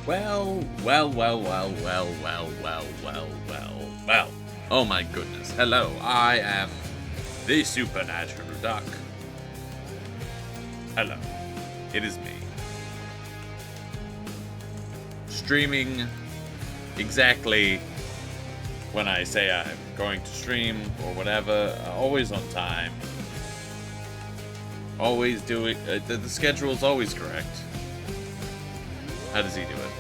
Well. Oh my goodness. Hello, I am the Supernatural Duck. Hello, it is me. Streaming exactly when I say I'm going to stream or whatever. Always on time. Always doing... the schedule is always correct. How does he do it?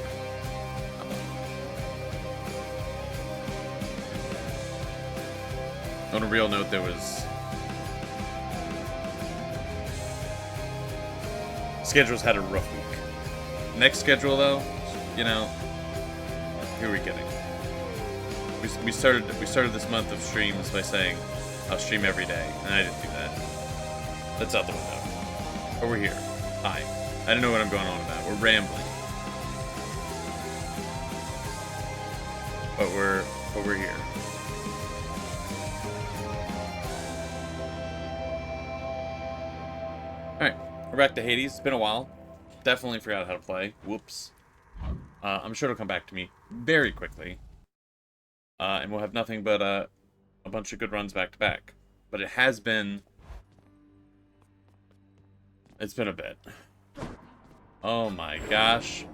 On a real note, there was... Schedules had a rough week. Next schedule, though, you know, who are we kidding? We started this month of streams by saying I'll stream every day, and I didn't do that. That's out the window. But we're here. Hi. I don't know what I'm going on about. We're rambling. But we're here. Alright, we're back to Hades. It's been a while. Definitely forgot how to play. Whoops. I'm sure it'll come back to me very quickly. And we'll have nothing but a bunch of good runs back to back. But it has been... It's been a bit. Oh my gosh.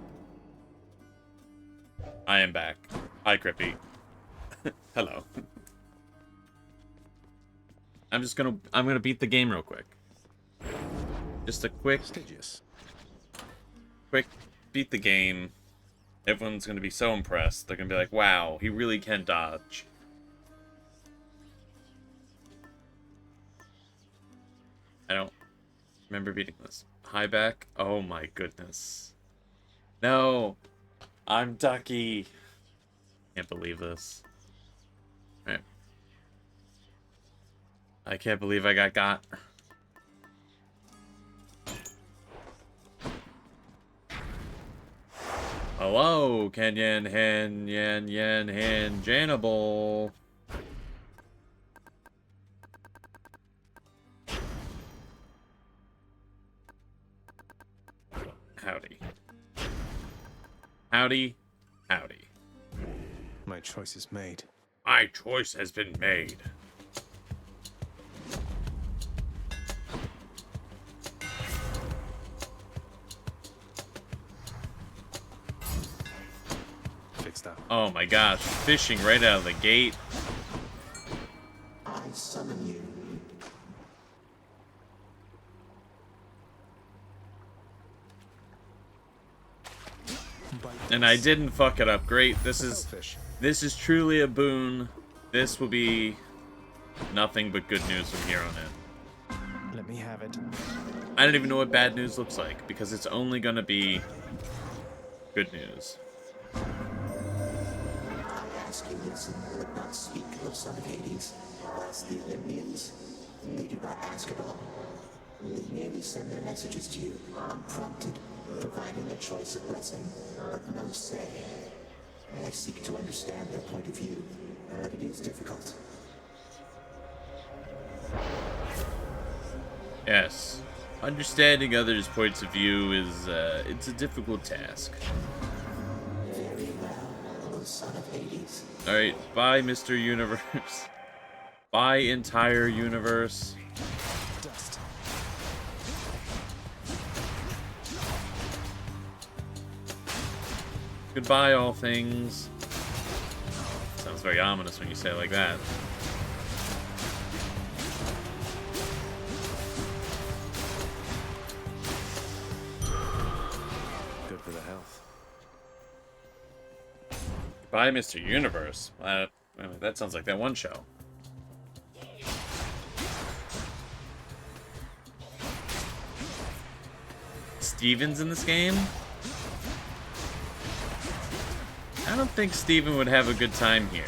I am back. Hi, Crippy. Hello. I'm gonna beat the game real quick. Just a quick beat the game. Everyone's gonna be so impressed. They're gonna be like, wow, he really can dodge. I don't remember beating this. High back? Oh my goodness. No! I'm Ducky! Can't believe this. Alright. I can't believe I got. Hello, Kenyan Han Yan Yan Han Janable. Howdy. Howdy. Howdy. My choice is made. My choice has been made. Fixed up. Oh my gosh, fishing right out of the gate. I summon you. And I didn't fuck it up. Great. This is truly a boon. This will be nothing but good news from here on in. Let me have it. I don't even know what bad news looks like, because it's only gonna be good news. I ask you listen, but not speak, O son of Hades. As the Olympians, they do not ask at all. They merely send their messages to you, unprompted, providing a choice of blessing, but no say. I seek to understand their point of view, but it is difficult. Yes. Understanding others' points of view is, it's a difficult task. Very well, O son of Hades. Alright, bye, Mr. Universe. Bye, entire universe. Dust. Goodbye, all things. Sounds very ominous when you say it like that. Good for the health. Bye, Mr. Universe. That sounds like that one show. Steven's in this game? I don't think Steven would have a good time here.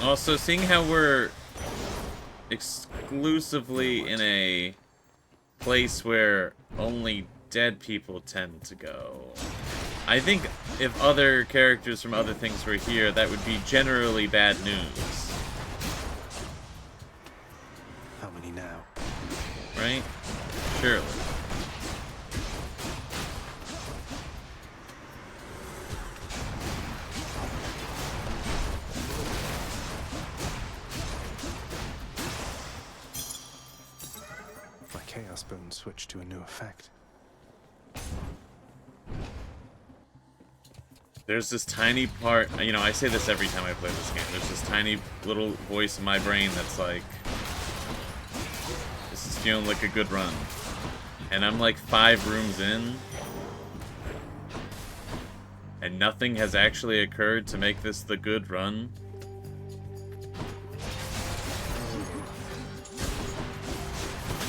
Also, seeing how we're exclusively in a place where only dead people tend to go, I think if other characters from other things were here, that would be generally bad news. right? Surely. My Chaos Bone switched to a new effect. There's this tiny part, you know, I say this every time I play this game. There's this tiny little voice in my brain that's like, this is feeling like a good run. And I'm like 5 rooms in, and nothing has actually occurred to make this the good run.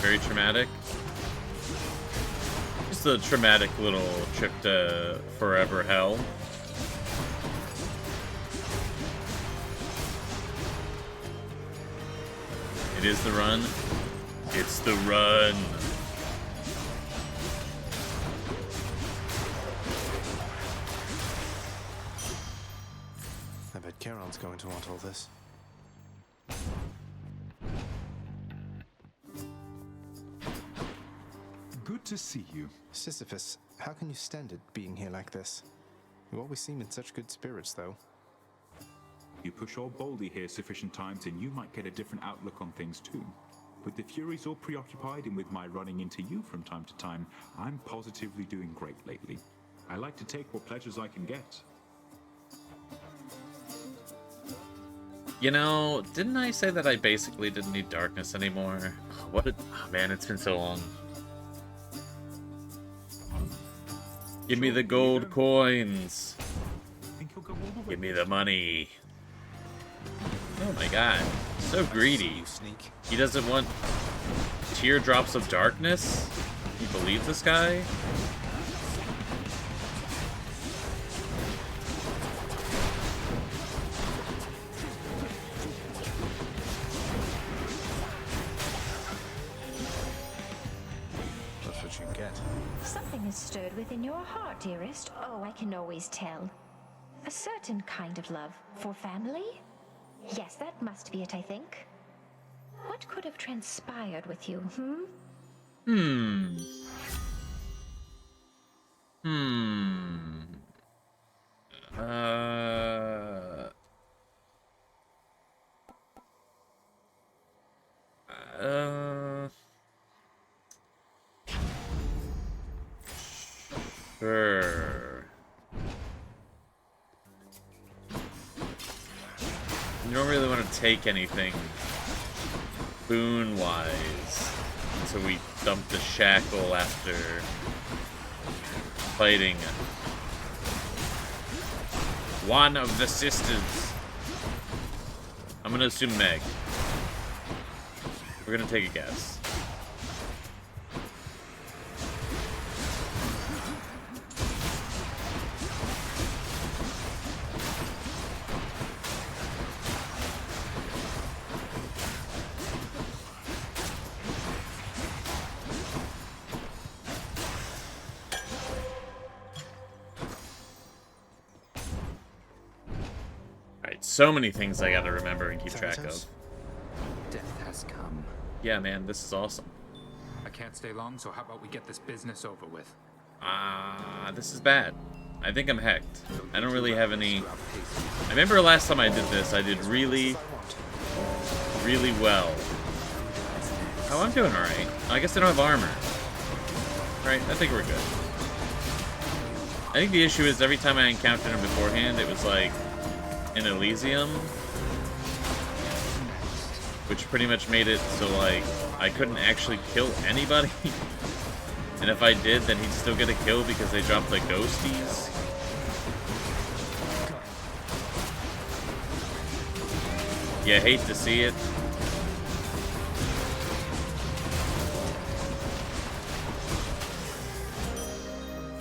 Very traumatic. Just a traumatic little trip to forever hell. It is the run. It's the run. I bet Charon's going to want all this. Good to see you. Sisyphus, how can you stand it being here like this? You always seem in such good spirits, though. You push old Baldy here sufficient times and you might get a different outlook on things too. With the Furies all preoccupied and with my running into you from time to time, I'm positively doing great lately. I like to take what pleasures I can get. You know, didn't I say that I basically didn't need darkness anymore? What a... Oh, man, it's been so long. Give me the gold coins. Think he'll go all the way? Give me the money. Oh my god. So greedy. You sneak. He doesn't want teardrops of darkness? You believe this guy? That's what you get. Something has stirred within your heart, dearest. Oh, I can always tell. A certain kind of love for family? Yes, that must be it, I think. What could have transpired with you, Hmm. Uh... Sure. You don't really want to take anything boon-wise until we dump the shackle after fighting one of the sisters. I'm gonna assume Meg. We're gonna take a guess. So many things I gotta remember and keep track of. Death has come. Yeah, man, this is awesome. I can't stay long, so how about we get this business over with? This is bad. I think I'm hecked. I don't really have any... I remember last time I did this, I did really, really well. Oh, I'm doing alright. I guess I don't have armor. Right, I think we're good. I think the issue is every time I encountered him beforehand, it was like in Elysium, which pretty much made it so like I couldn't actually kill anybody. And if I did, then he'd still get a kill because they dropped the ghosties. You hate to see it.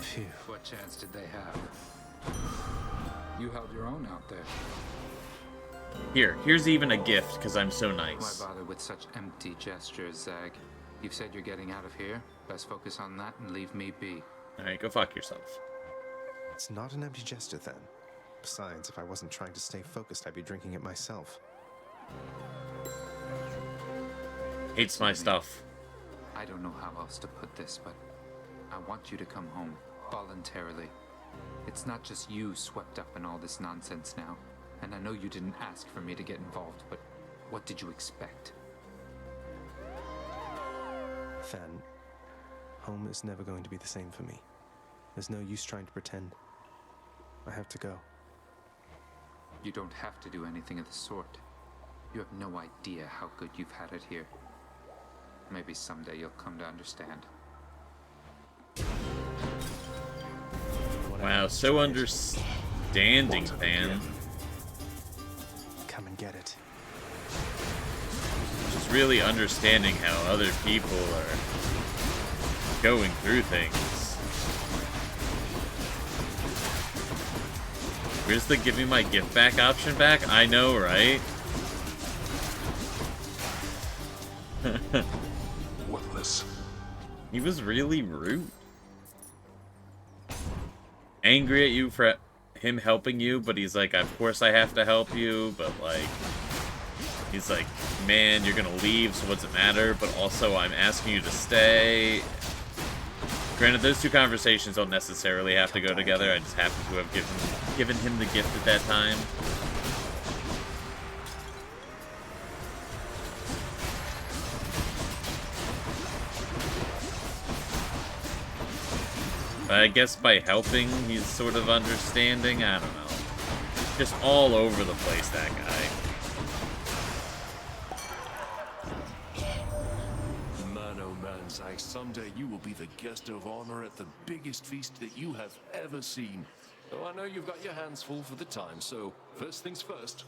Phew. What chance did they have? You held your own out there. Here's even a gift, because I'm so nice. Why bother with such empty gestures, Zag? You've said you're getting out of here. Best focus on that and leave me be. Alright, go fuck yourself. It's not an empty gesture then. Besides, if I wasn't trying to stay focused, I'd be drinking it myself. Hates my stuff. I don't know how else to put this, but I want you to come home voluntarily. It's not just you swept up in all this nonsense now. And I know you didn't ask for me to get involved, but what did you expect? Fen, home is never going to be the same for me. There's no use trying to pretend. I have to go. You don't have to do anything of the sort. You have no idea how good you've had it here. Maybe someday you'll come to understand. Wow, so understanding, man. Come and get it. Just really understanding how other people are going through things. Where's the give me my gift back option back? I know, right? Worthless. He was really rude. Angry at you for him helping you, but he's like, of course I have to help you, but like, he's like, man, you're gonna leave, so what's it matter? But also, I'm asking you to stay. Granted, those two conversations don't necessarily have to go together. I just happen to have given him the gift at that time. But I guess by helping, he's sort of understanding. I don't know. Just all over the place, that guy. Man, oh man, Zack, someday you will be the guest of honor at the biggest feast that you have ever seen. Though I know you've got your hands full for the time, so first things first.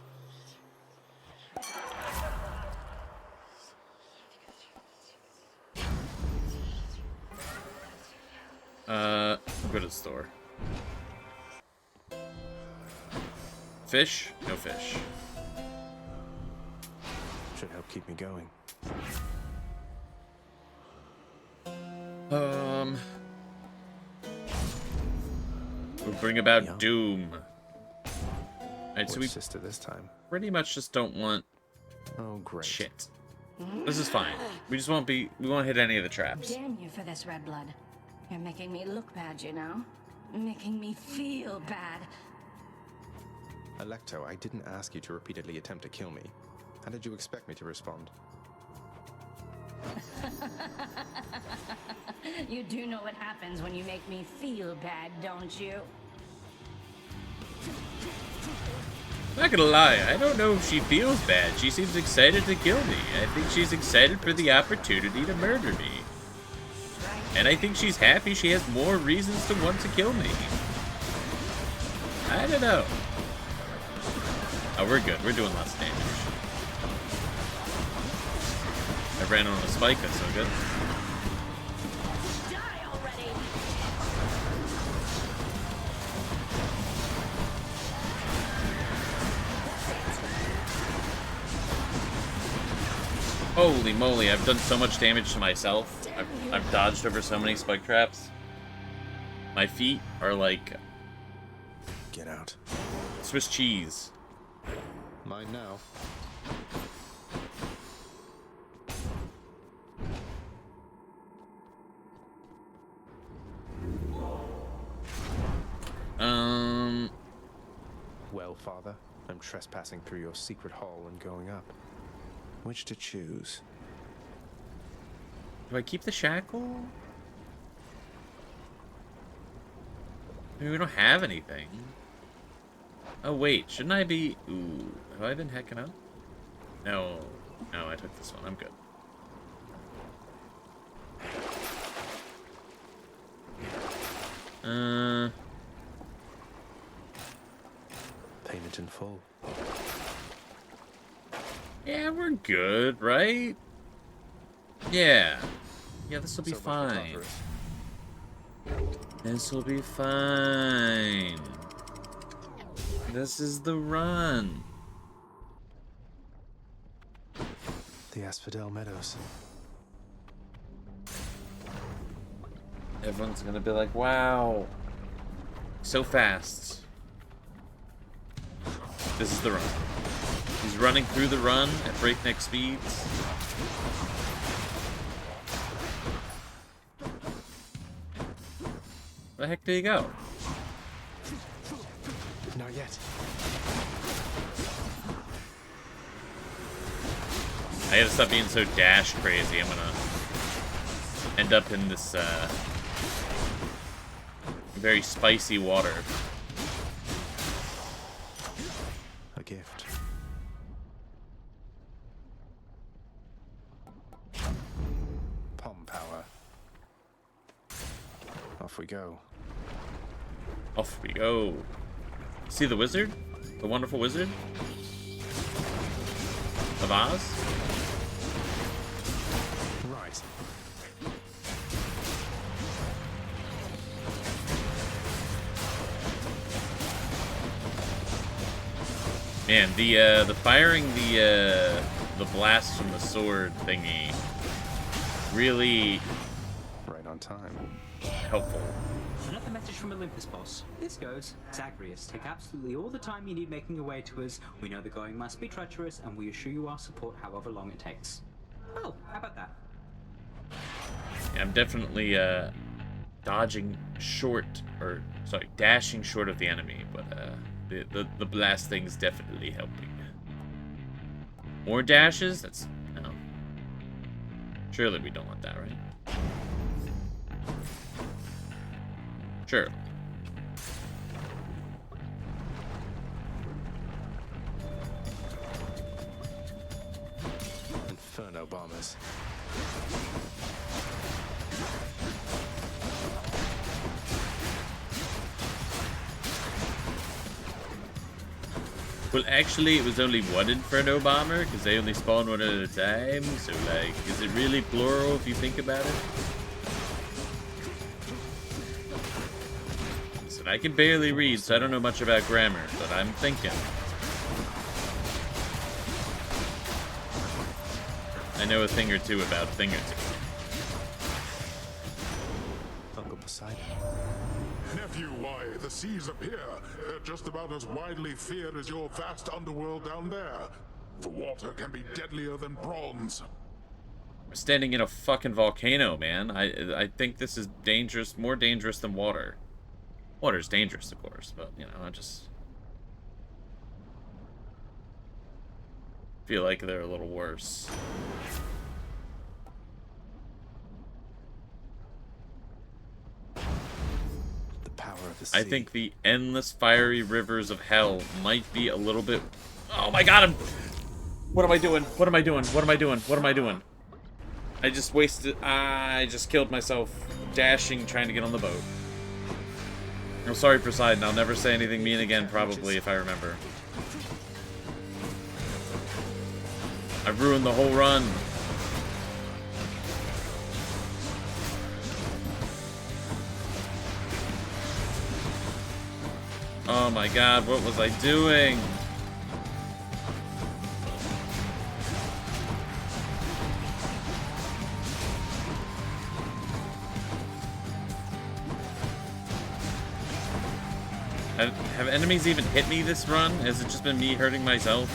Go to the store. Fish? No fish. Should help keep me going. We'll bring about Yeah. doom. Alright, so we Which sister this time? pretty much just don't want Oh, great. shit. This is fine. We just won't hit any of the traps. Damn you for this, Redblood. You're making me look bad, you know? Making me feel bad. Alecto, I didn't ask you to repeatedly attempt to kill me. How did you expect me to respond? You do know what happens when you make me feel bad, don't you? I'm not gonna lie, I don't know if she feels bad. She seems excited to kill me. I think she's excited for the opportunity to murder me. And I think she's happy she has more reasons to want to kill me. I don't know. Oh, we're good. We're doing less damage. I ran on a spike, that's so good. Die already! Holy moly, I've done so much damage to myself. I've dodged over so many spike traps. My feet are like Get out. Swiss cheese. Mine now. Well, Father, I'm trespassing through your secret hall and going up. Which to choose? Do I keep the shackle? I mean, we don't have anything. Oh, wait. Shouldn't I be... Ooh. Have I been hacking up? No. No, I took this one. I'm good. Payment in full. Yeah, we're good, right? Yeah. Yeah, this will be So much for fine. Tartarus. This will be fine. This is the run. The Asphodel Meadows. Everyone's gonna be like, wow. So fast. This is the run. He's running through the run at breakneck speeds. the heck did he go? Not yet. I gotta stop being so dash crazy. I'm gonna end up in this very spicy water. A gift. Palm power. Off we go. Off we go. See the wizard? The wonderful wizard? Of Oz? Right. Man, the firing the blast from the sword thingy really Right on time. helpful. Another message from Olympus, boss. This goes, Zagreus, take absolutely all the time you need making your way to us. We know the going must be treacherous, and we assure you our support however long it takes. Oh, how about that? Yeah, I'm definitely dodging short, or sorry, dashing short of the enemy, but the blast thing's definitely helping. More dashes? That's no. Surely we don't want that, right? Sure. Inferno bombers. Well, actually, it was only one Inferno bomber, because they only spawn one at a time, so, like, is it really plural if you think about it? Listen, I can barely read, so I don't know much about grammar, but I'm thinking. I know a thing or two about thing or two. Uncle Poseidon. Nephew, why, the seas up here, they're just about as widely feared as your vast underworld down there. The water can be deadlier than bronze. We're standing in a fucking volcano, man. I think this is dangerous, more dangerous than water. Water's dangerous, of course, but, you know, I just feel like they're a little worse. The power of the sea. I think the endless fiery rivers of hell might be a little bit... Oh my god, what am I doing? What am I doing? What am I doing? What am I doing? I just wasted... I just killed myself dashing, trying to get on the boat. I'm sorry, Poseidon. I'll never say anything mean again, probably, if I remember. I've ruined the whole run. Oh my god, what was I doing? Have enemies even hit me this run? Has it just been me hurting myself?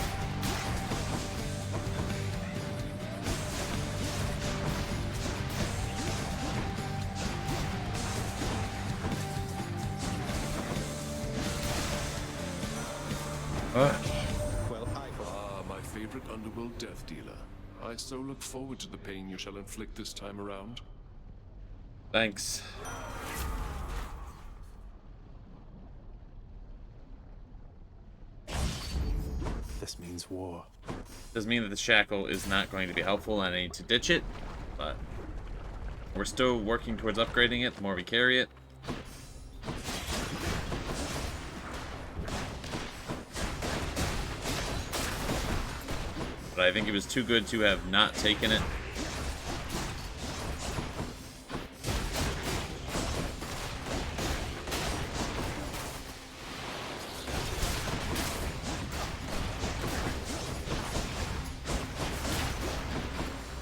Well, My favorite underworld death dealer. I so look forward to the pain you shall inflict this time around. Thanks. This means war. Doesn't mean that the shackle is not going to be helpful and I need to ditch it, but we're still working towards upgrading it the more we carry it. But I think it was too good to have not taken it.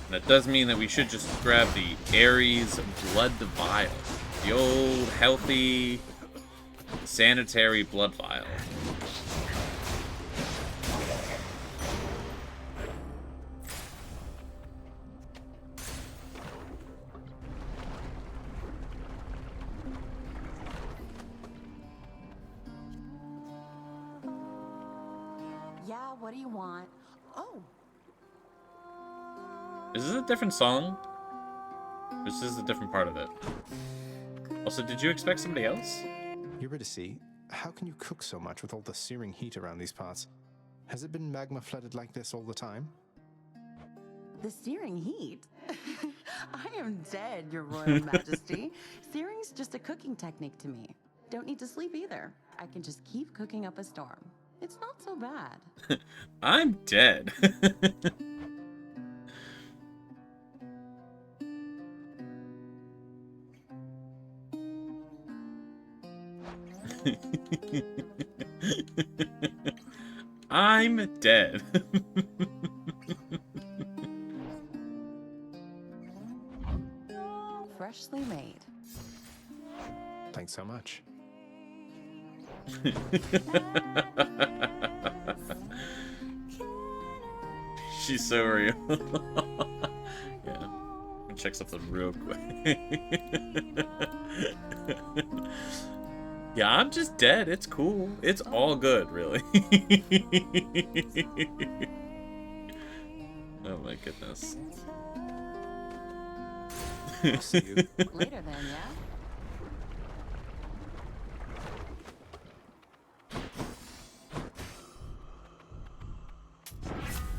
That does mean that we should just grab the Ares Blood Vial. The old, healthy, sanitary blood vial. Yeah, what do you want? Oh. Is this a different song? Or is this a different part of it? Also, did you expect somebody else? Eurydice, how can you cook so much with all the searing heat around these parts? Has it been magma flooded like this all the time? The searing heat? I am dead, Your Royal Majesty. Searing's just a cooking technique to me. Don't need to sleep either. I can just keep cooking up a storm. It's not so bad. I'm dead. I'm dead. Freshly made. Thanks so much. She's so real. Yeah. Check something real quick. Yeah, I'm just dead. It's cool. It's all good, really. Oh my goodness. I'll see you. Later then, yeah?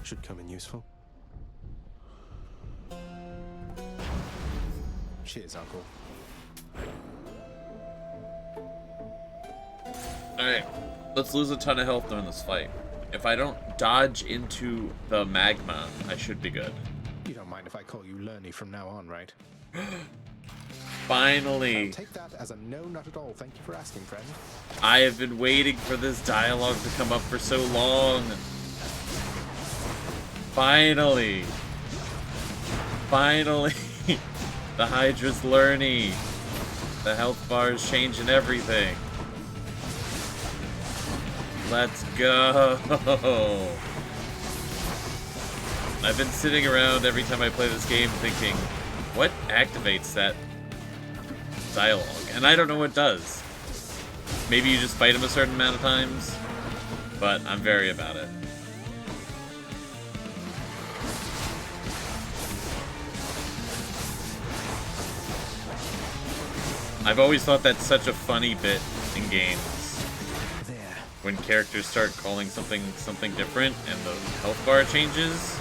Should come in useful. Cheers, Uncle. Alright, let's lose a ton of health during this fight. If I don't dodge into the magma, I should be good. You don't mind if I call you Lerny from now on, right? Finally! I'll take that as a no, not at all. Thank you for asking, friend. I have been waiting for this dialogue to come up for so long. Finally! Finally! The Hydra's Lerny. The health bar is changing everything. Let's go! I've been sitting around every time I play this game thinking, what activates that dialogue? And I don't know what does. Maybe you just fight him a certain amount of times, but I'm very about it. I've always thought that's such a funny bit in games. When characters start calling something different and the health bar changes.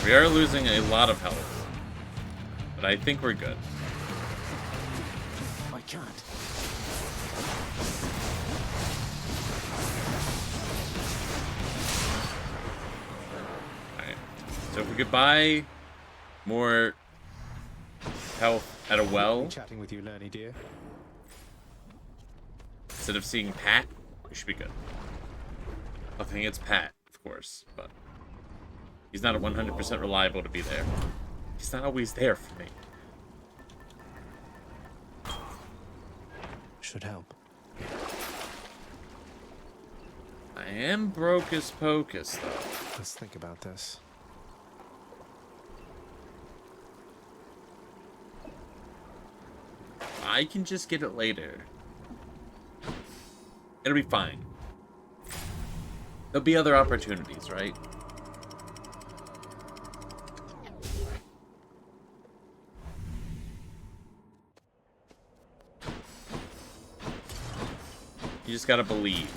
We are losing a lot of health, but I think we're good. I can't. Alright, so if we could buy more health at a well, Chatting with you, Lerny, dear. instead of seeing Pat, we should be good. I think it's Pat, of course, but he's not 100% reliable to be there. He's not always there for me. Should help. I am Brocus Pocus, though. Let's think about this. I can just get it later. It'll be fine. There'll be other opportunities, right? You just gotta believe.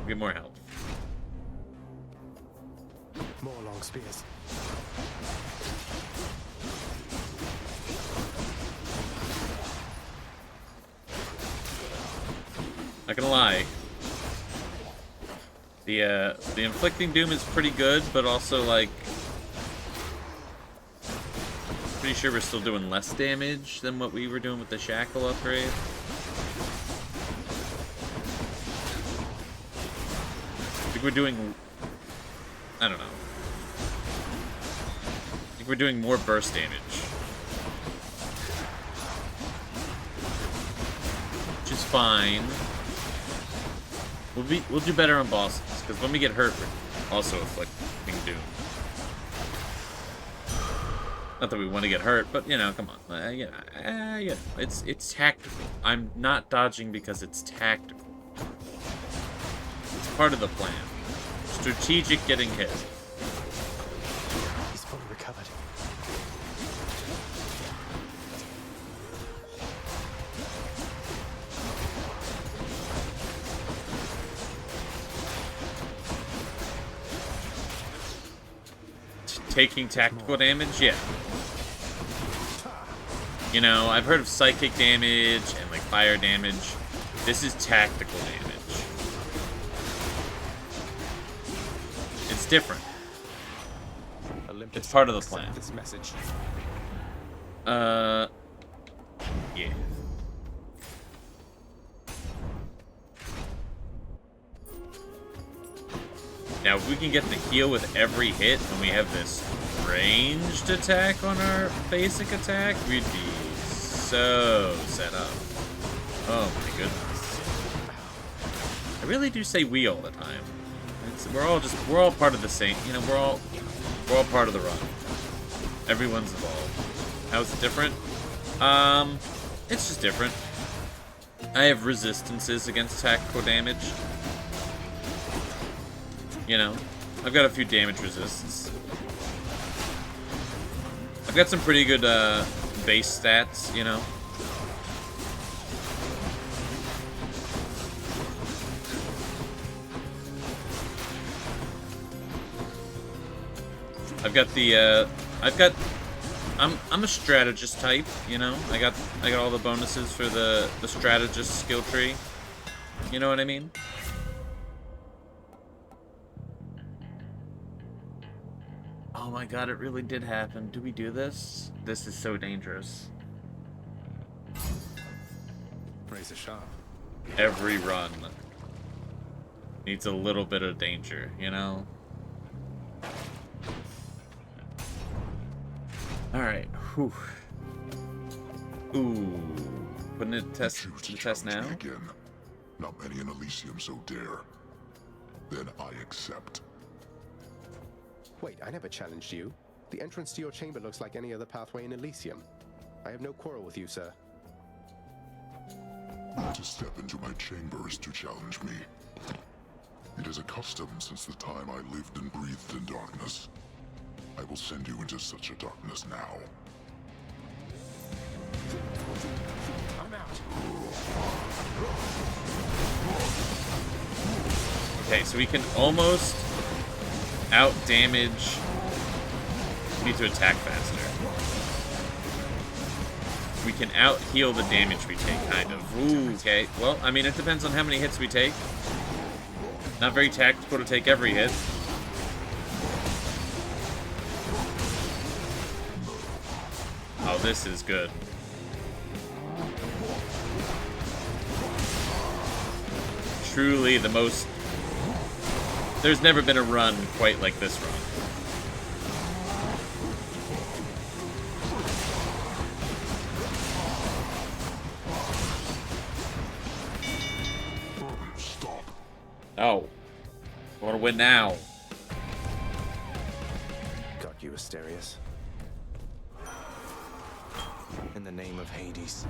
Get more health. More long spears. Not gonna lie. The inflicting doom is pretty good, but also like pretty sure we're still doing less damage than what we were doing with the shackle upgrade. think we're doing... I don't know. I think we're doing more burst damage. Which is fine. We'll do better on bosses, because when we get hurt, we're also inflicting doom. Not that we want to get hurt, but you know, come on. Yeah, it's tactical. I'm not dodging because it's tactical. It's part of the plan. Strategic getting hit. He's fully recovered. Taking tactical damage, yeah. You know, I've heard of psychic damage and like fire damage. This is tactical damage. It's different. It's part of the plan. This message. Yeah. Now, if we can get the heal with every hit and we have this ranged attack on our basic attack, we'd be so set up. Oh my goodness. I really do say we all the time. We're all part of the same, you know, we're all part of the run. Everyone's involved. How's it different? It's just different. I have resistances against tactical damage. You know, I've got a few damage resists. I've got some pretty good base stats, you know. I'm a strategist type, you know. I got all the bonuses for the strategist skill tree. You know what I mean? Oh my god, it really did happen. Do we do this? This is so dangerous. Razor sharp. Every run needs a little bit of danger, you know? Alright, whew. Ooh. Putting it to the test now? Again. Not many in Elysium so dare. Then I accept. Wait, I never challenged you. The entrance to your chamber looks like any other pathway in Elysium. I have no quarrel with you, sir. To step into my chamber is to challenge me. It is a custom since the time I lived and breathed in darkness. I will send you into such a darkness now. I'm out. Okay, so we can almost out damage. We need to attack faster. We can out heal the damage we take, kind of. Ooh, okay. Well, I mean, it depends on how many hits we take. Not very tactical to take every hit. Oh, this is good. Truly the most... There's never been a run quite like this run. Stop. Oh. I want to win now. Got you, Asterius. In the name of Hades.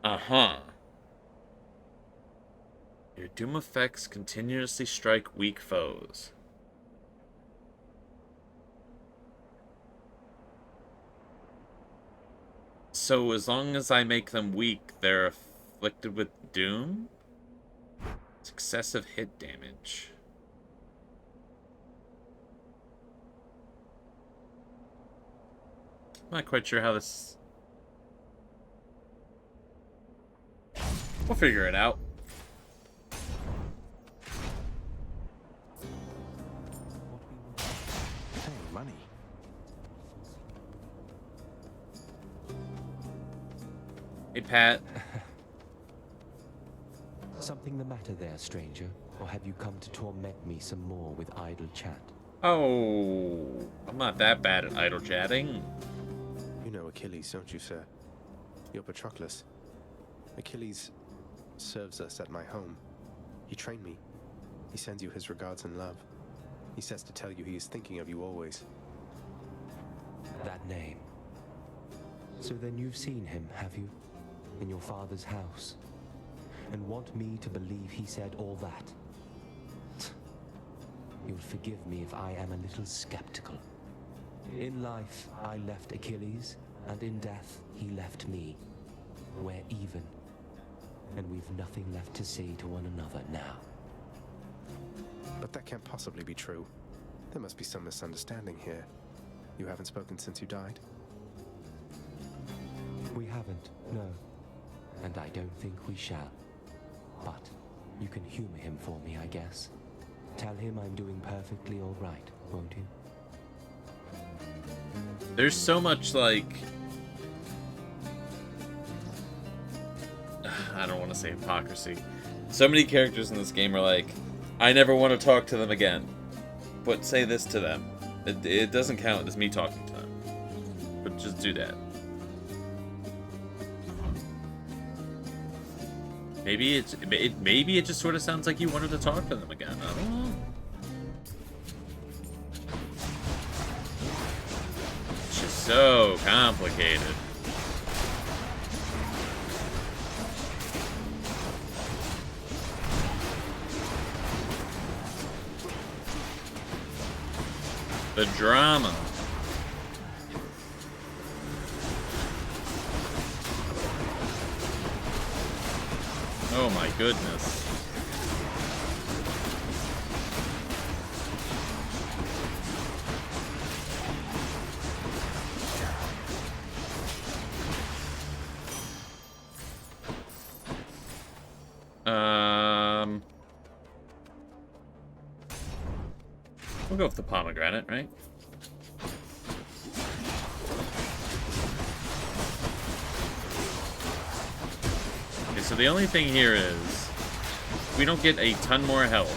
Uh-huh. Your doom effects continuously strike weak foes. So as long as I make them weak, they're afflicted with doom? Successive hit damage. I'm not quite sure how this... We'll figure it out. Hey, money. Hey, Pat. Something the matter there, stranger? Or have you come to torment me some more with idle chat? Oh, I'm not that bad at idle chatting. You know Achilles, don't you, sir? You're Patroclus. Achilles serves us at my home. He trained me. He sends you his regards and love. He says to tell you he is thinking of you always. That name. So then you've seen him, have you? In your father's house? And want me to believe he said all that? You'll forgive me if I am a little skeptical. In life, I left Achilles, and in death, he left me. We're even. And we've nothing left to say to one another now. But that can't possibly be true. There must be some misunderstanding here. You haven't spoken since you died? We haven't, no. And I don't think we shall. But you can humor him for me, I guess. Tell him I'm doing perfectly all right, won't you? There's so much, like... I don't want to say hypocrisy. So many characters in this game are like, I never want to talk to them again. But say this to them. It doesn't count as me talking to them. But just do that. Maybe it just sort of sounds like you wanted to talk to them again. I don't know. It's just so complicated. The drama. Oh my goodness. We'll go with the pomegranate, right? Okay, so the only thing here is we don't get a ton more health.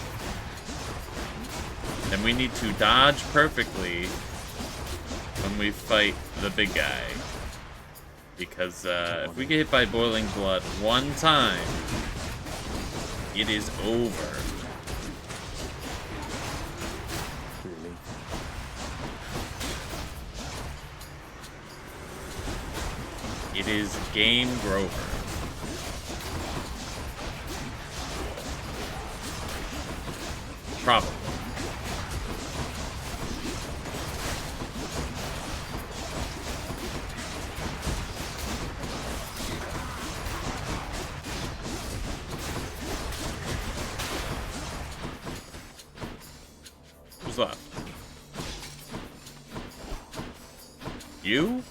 And we need to dodge perfectly when we fight the big guy. Because if we get hit by boiling blood one time, it is over. It is game Grover. Probably. Who's left? You?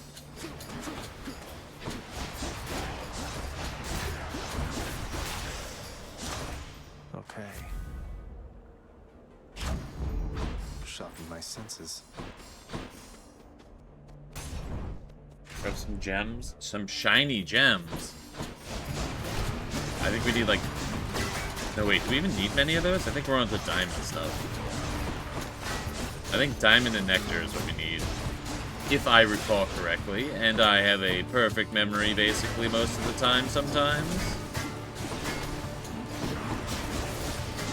Shocking my senses. Grab some gems. Some shiny gems. I think we need like... No, wait. Do we even need many of those? I think we're on the diamond stuff. I think diamond and nectar is what we need. If I recall correctly. And I have a perfect memory basically most of the time sometimes.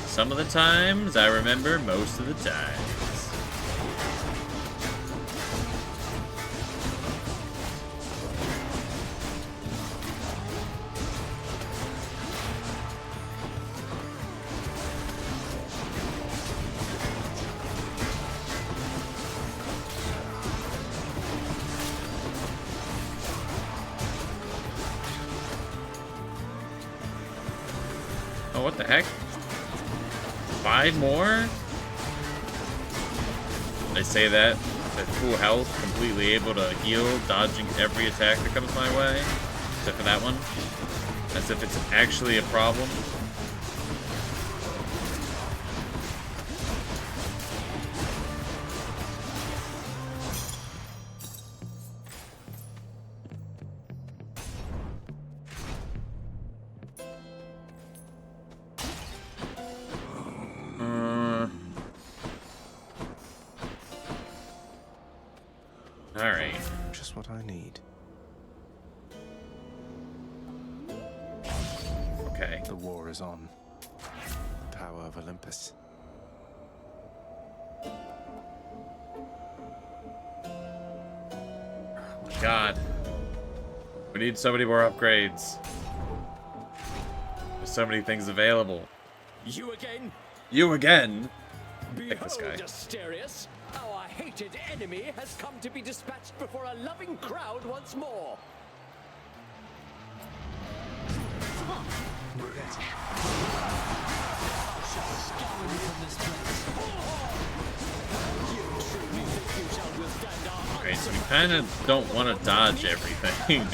Some of the times I remember most of the time. Oh, what the heck? 5 more? I say that at full health, completely able to heal, dodging every attack that comes my way. Except for that one. As if it's actually a problem. Alright. Just what I need. Okay. The war is on. Tower of Olympus. God. We need so many more upgrades. There's so many things available. You again? You again? Pick this Behold, guy. Asterius! Our hated enemy has come to be dispatched before a loving crowd once more. Alright, so we kind of don't want to dodge everything.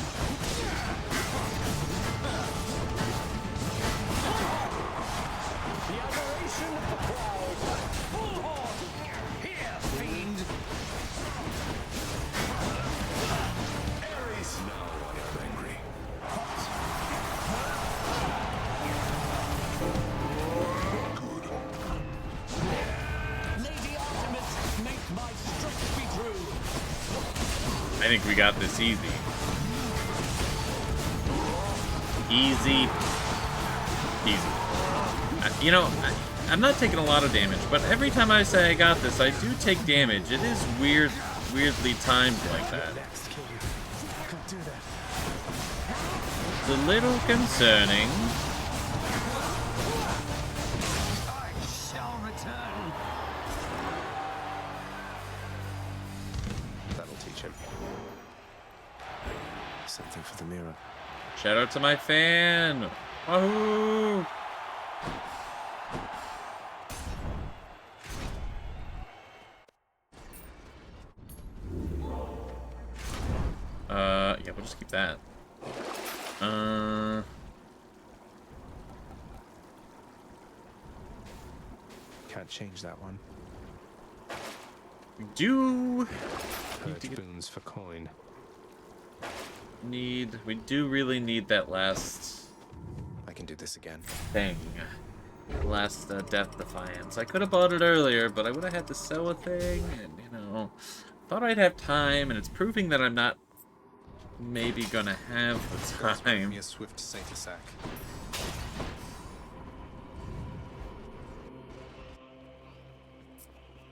I think we got this easy. Easy. Easy. You know, I'm not taking a lot of damage, but every time I say I got this, I do take damage. It is weirdly timed like that. It's a little concerning. That'll teach him. Something for the mirror. Shout out to my fan! Wahoo! Yeah, we'll just keep that. Can't change that one. We do Purge boons for coin. we do really need that last I can do this again. thing. Last Death Defiance. I could have bought it earlier, but I would have had to sell a thing, and you know, thought I'd have time, and it's proving that I'm not maybe gonna have the time. Me a swift Satyr sack.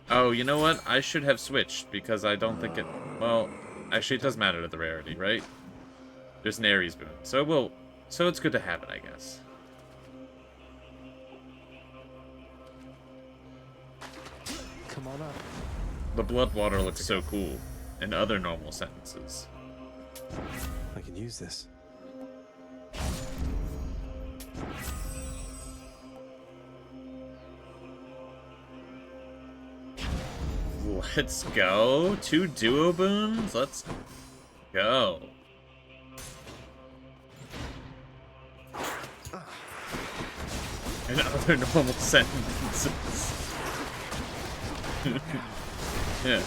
Oh, you know what? I should have switched because I don't think it. Well, actually, it does matter to the rarity, right? There's an Ares boon, so it's good to have it, I guess. Come on up. The blood water looks so cool, and other normal sentences. I can use this. Let's go. 2 duo boons. Let's go. And other normal sentences. Yeah.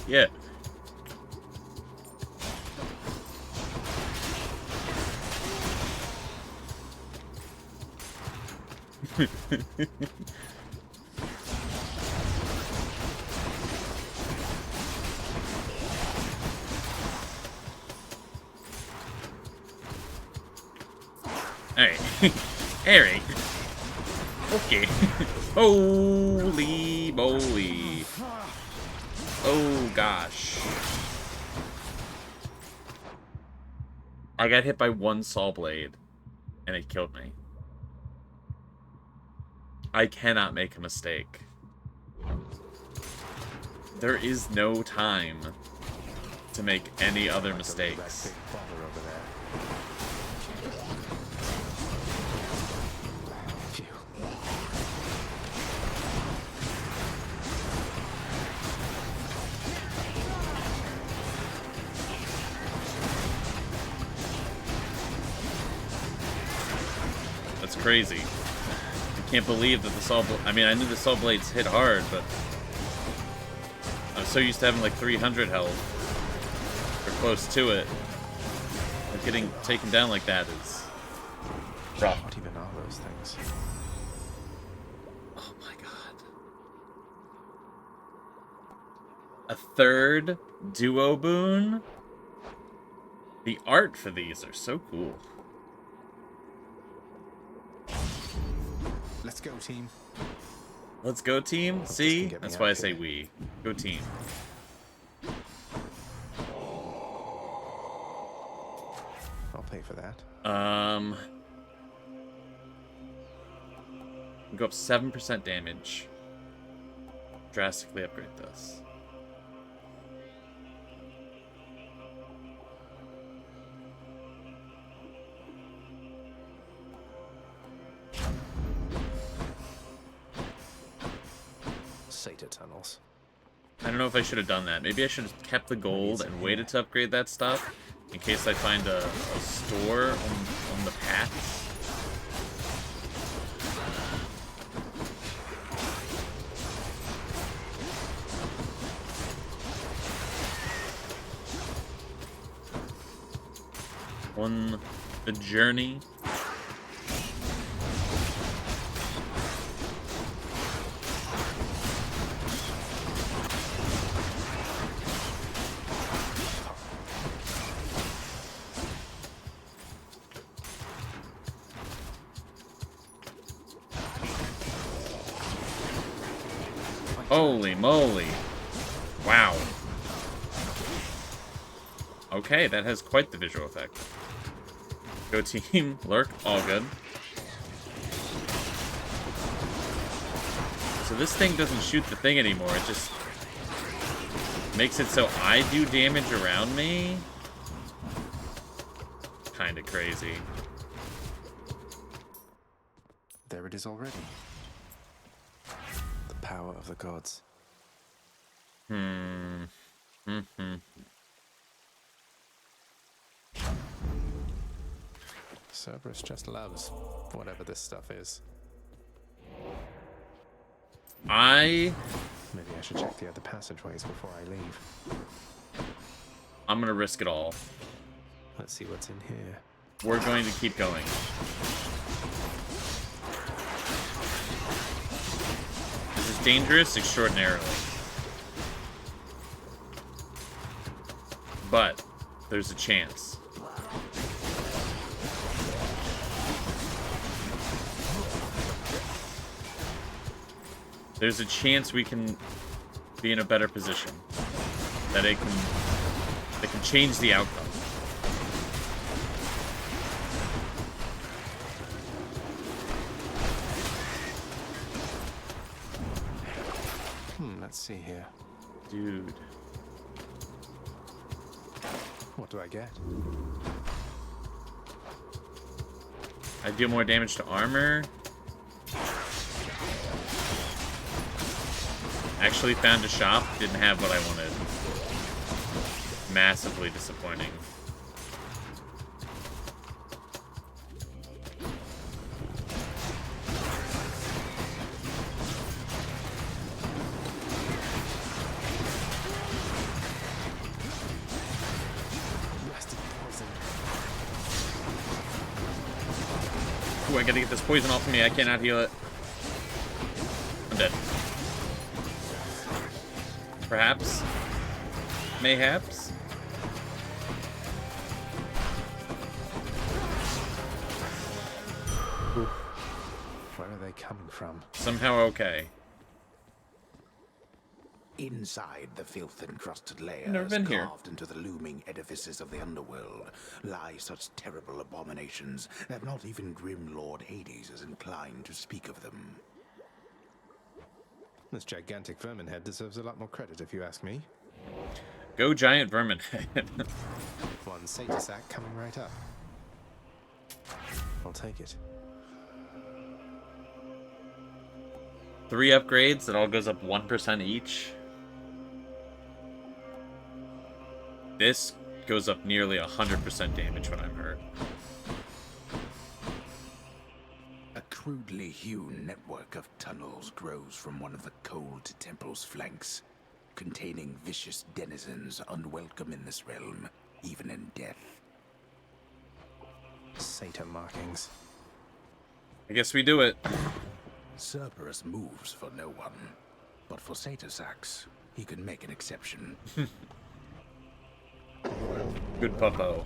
Yeah. Alright. Alright. Okay. Holy moly. Oh gosh. I got hit by 1 saw blade and it killed me. I cannot make a mistake. There is no time to make any other mistakes. That's crazy. I can't believe that the saw blade. I mean, I knew the saw blades hit hard, but I was so used to having like 300 health or close to it getting taken down like that is rough. What even are those things? Oh my god. A third duo boon? The art for these are so cool. Let's go, team. Let's go, team. See? That's why I say we. Go, team. I'll pay for that. Go up 7% damage. Drastically upgrade this. Sata tunnels. I don't know if I should have done that. Maybe I should have kept the gold and waited to upgrade that stuff in case I find a store on the paths. On the journey. Holy moly. Wow. Okay, that has quite the visual effect. Go team, lurk, all good. So this thing doesn't shoot the thing anymore, it just makes it so I do damage around me. Kinda crazy. There it is already. The power of the gods. Cerberus just loves whatever this stuff is. Maybe I should check the other passageways before I leave. I'm gonna risk it all. Let's see what's in here. We're going to keep going. This is dangerous extraordinarily. But there's a chance. There's a chance we can be in a better position. That it can change the outcome. Let's see here. Dude. What do I get? I deal more damage to armor. Actually found a shop, didn't have what I wanted. Massively disappointing. Ooh, I gotta get this poison off of me. I cannot heal it. I'm dead. Perhaps. Mayhaps. Where are they coming from? Somehow okay. Inside the filth-encrusted layers, Never been here. carved into the looming edifices of the underworld, lie such terrible abominations that not even grim Lord Hades is inclined to speak of them. This gigantic vermin head deserves a lot more credit, if you ask me. Go giant vermin head. One Sata sack coming right up. I'll take it. 3 upgrades, it all goes up 1% each. This goes up nearly 100% damage when I'm hurt. A crudely hewn network of tunnels grows from one of the cold temple's flanks, containing vicious denizens unwelcome in this realm, even in death. Satyr markings. I guess we do it. Cerberus moves for no one, but for Satyr-Sax, he can make an exception. Good puppo.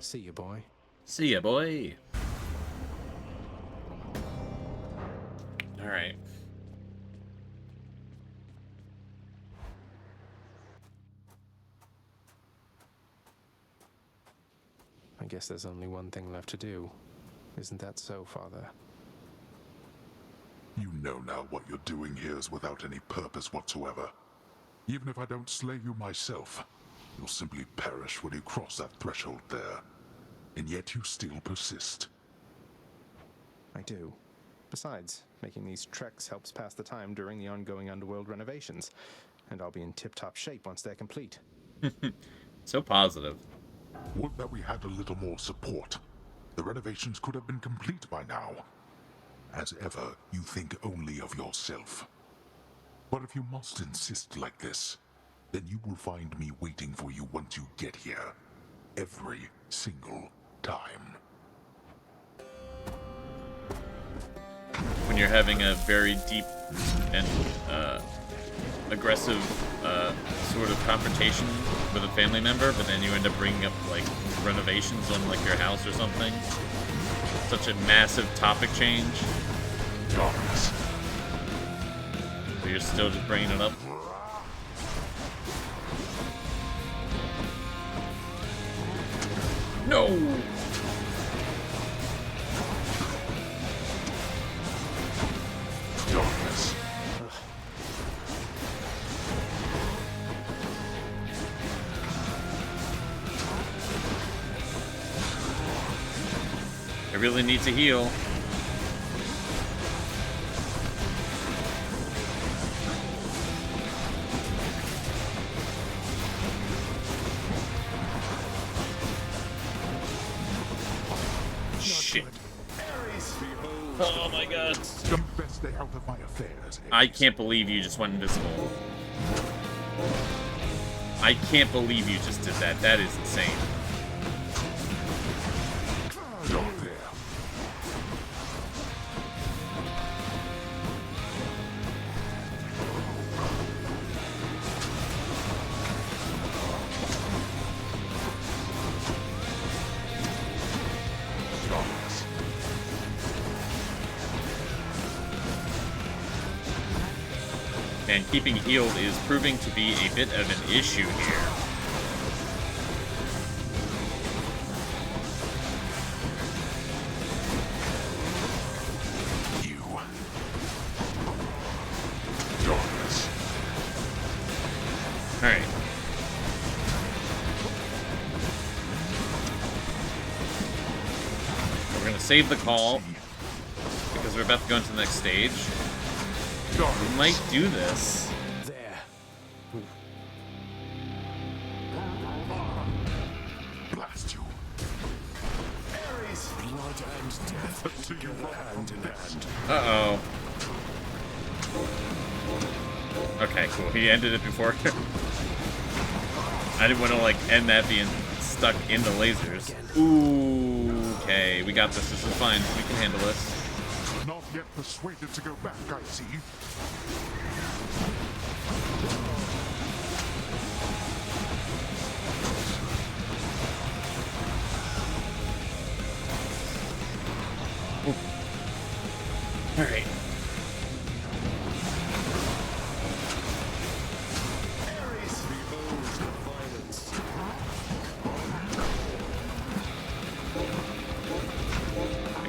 See you, boy. See ya, boy. Alright. I guess there's only one thing left to do. Isn't that so, Father? You know now what you're doing here is without any purpose whatsoever. Even if I don't slay you myself, you'll simply perish when you cross that threshold there. And yet you still persist. I do. Besides, making these treks helps pass the time during the ongoing underworld renovations, and I'll be in tip-top shape once they're complete. So positive. Would that we had a little more support. The renovations could have been complete by now. As ever, you think only of yourself. But if you must insist like this, then you will find me waiting for you once you get here. Every single time. When you're having a very deep and aggressive sort of confrontation with a family member, but then you end up bringing up like renovations on like your house or something. Such a massive topic change. Darkness. But you're still just bringing it up. No! Darkness. I really need to heal. Shit. Oh my god. Don't best stay out of my affairs. I can't believe you just went invisible. I can't believe you just did that. That is insane. Don't there. Darkness. And keeping healed is proving to be a bit of an issue here. You. Darkness. Alright. We're gonna save the call because we're about to go into the next stage. We might do this. There. Blast you. Blood and death together hand in hand. Uh-oh. Okay, cool. He ended it before. I didn't want to, like, end that being stuck in the lasers. Ooh, okay. We got this. This is fine. We can handle this. Not yet persuaded to go back, I see. Alright.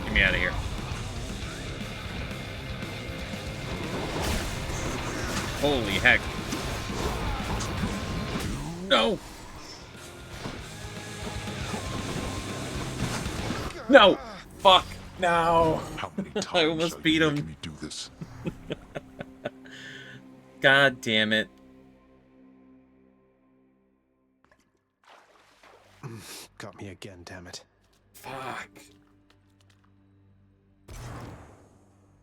Get me out of here. Holy heck. No! No! Fuck! No! How many times I almost are you beat him. making me do this? God damn it. Got me again, damn it. Fuck.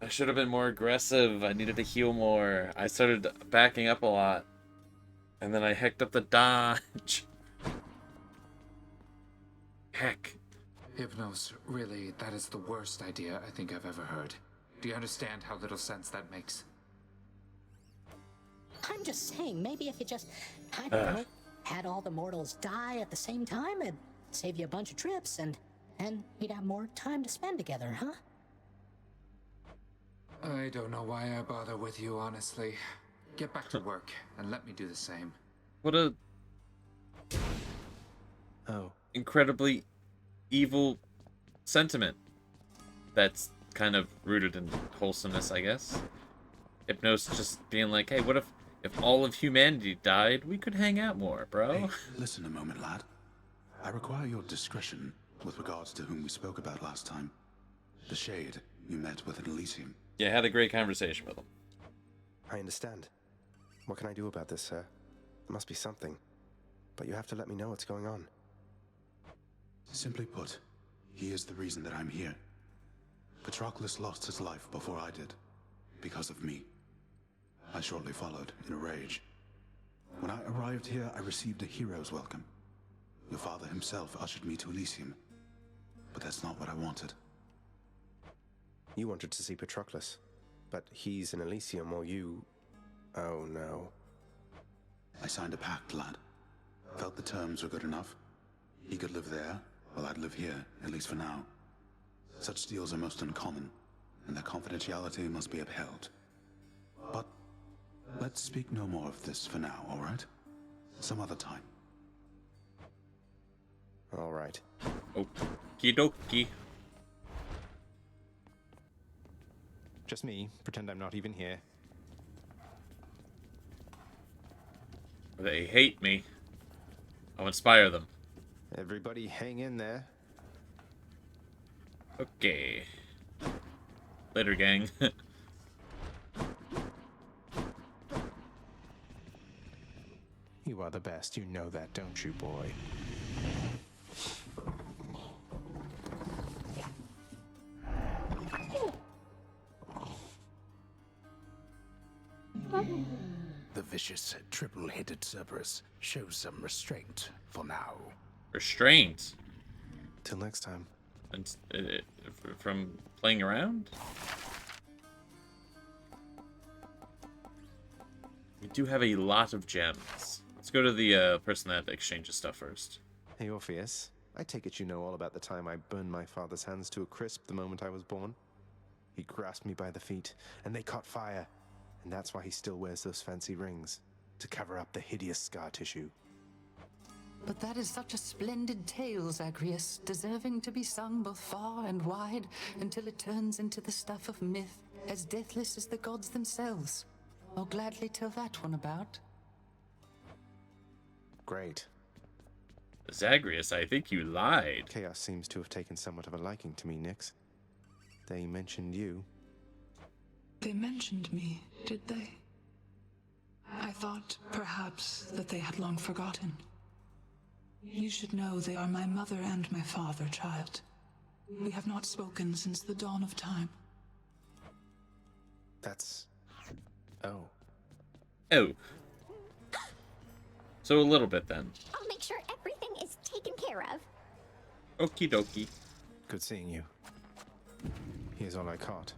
I should have been more aggressive. I needed to heal more. I started backing up a lot. And then I hecked up the dodge. heck? Hypnos, really, that is the worst idea I think I've ever heard. Do you understand how little sense that makes? I'm just saying, maybe if you just, I don't know, had all the mortals die at the same time, it'd save you a bunch of trips, and you'd have more time to spend together, huh? I don't know why I bother with you, honestly. Get back to work, and let me do the same. What a incredibly evil sentiment. That's kind of rooted in wholesomeness, I guess. Hypnos just being like, hey, what if all of humanity died? We could hang out more, bro. Hey, listen a moment, lad. I require your discretion with regards to whom we spoke about last time. The Shade you met with in Elysium. Yeah, I had a great conversation with him. I understand. What can I do about this, sir? There must be something. But you have to let me know what's going on. Simply put, he is the reason that I'm here. Patroclus lost his life before I did, because of me. I shortly followed, in a rage. When I arrived here, I received a hero's welcome. Your father himself ushered me to Elysium. But that's not what I wanted. You wanted to see Patroclus, but he's in Elysium while you... Oh no. I signed a pact, lad. Felt the terms were good enough. He could live there, while I'd live here, at least for now. Such deals are most uncommon, and their confidentiality must be upheld. But let's speak no more of this for now, all right? Some other time. All right. Okie dokie. Just me. Pretend I'm not even here. They hate me. I'll inspire them. Everybody hang in there. Okay. Later, gang. You are the best. You know that, don't you, boy? The vicious, triple-headed Cerberus shows some restraint for now. Restraint? Till next time. And, from playing around? We do have a lot of gems. Let's go to the person that exchanges stuff first. Hey, Orpheus. I take it you know all about the time I burned my father's hands to a crisp the moment I was born? He grasped me by the feet, and they caught fire. And that's why he still wears those fancy rings, to cover up the hideous scar tissue. But that is such a splendid tale, Zagreus, deserving to be sung both far and wide until it turns into the stuff of myth, as deathless as the gods themselves. I'll gladly tell that one about. Great. Zagreus, I think you lied. Chaos seems to have taken somewhat of a liking to me, Nyx. They mentioned you. They mentioned me, did they? I thought, perhaps, that they had long forgotten. You should know they are my mother and my father, child. We have not spoken since the dawn of time. That's... Oh. Oh. So a little bit, then. I'll make sure everything is taken care of. Okie dokie. Good seeing you. Here's all I caught.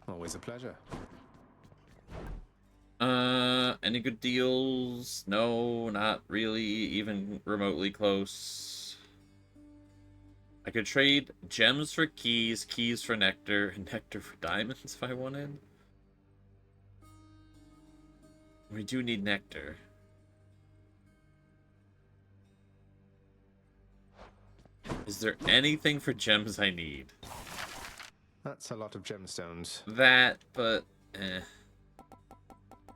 Always a pleasure. Any good deals? No, not really, even remotely close. I could trade gems for keys, keys for nectar, and nectar for diamonds if I wanted. We do need nectar. Is there anything for gems I need? That's a lot of gemstones. That, but eh.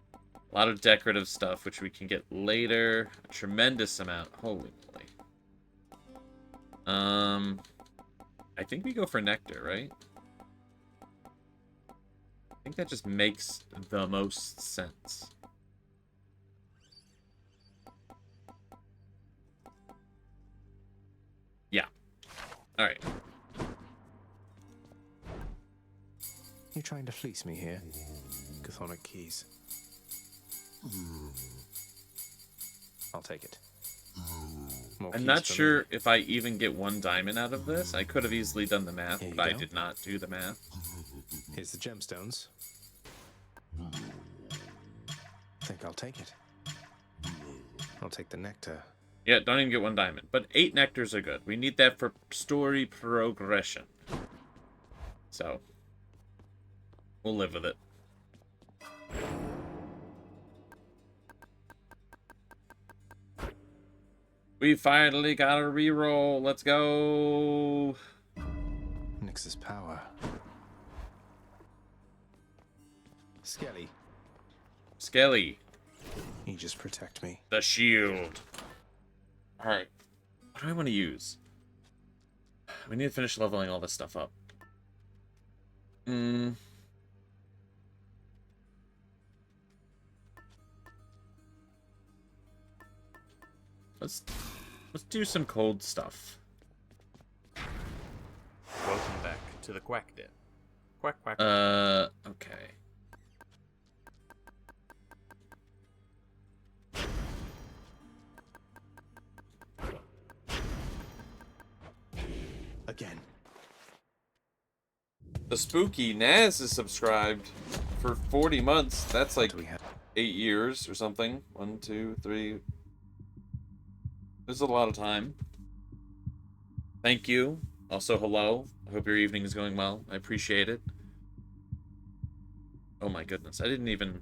A lot of decorative stuff, which we can get later. A tremendous amount. Holy moly. I think we go for nectar, right? I think that just makes the most sense. Yeah. Alright. You trying to fleece me here? Chthonic keys. I'll take it. More I'm keys not for sure me. if I even get 1 diamond out of this. I could have easily done the math, Here you but I go. did not do the math. Here's the gemstones. Think I'll take it. I'll take the nectar. Yeah, don't even get 1 diamond. But 8 nectars are good. We need that for story progression. So, we'll live with it. We finally got a reroll. Let's go. Nyx's power. Skelly. Skelly. You just protect me. The shield. Alright. What do I want to use? We need to finish leveling all this stuff up. Let's do some cold stuff. Welcome back to the Quack Den. Quack, quack. Okay. Again. The spooky Naz is subscribed for 40 months. That's like 8 years or something. 1, 2, 3. There's a lot of time. Thank you. Also, hello. I hope your evening is going well. I appreciate it. Oh my goodness. I didn't even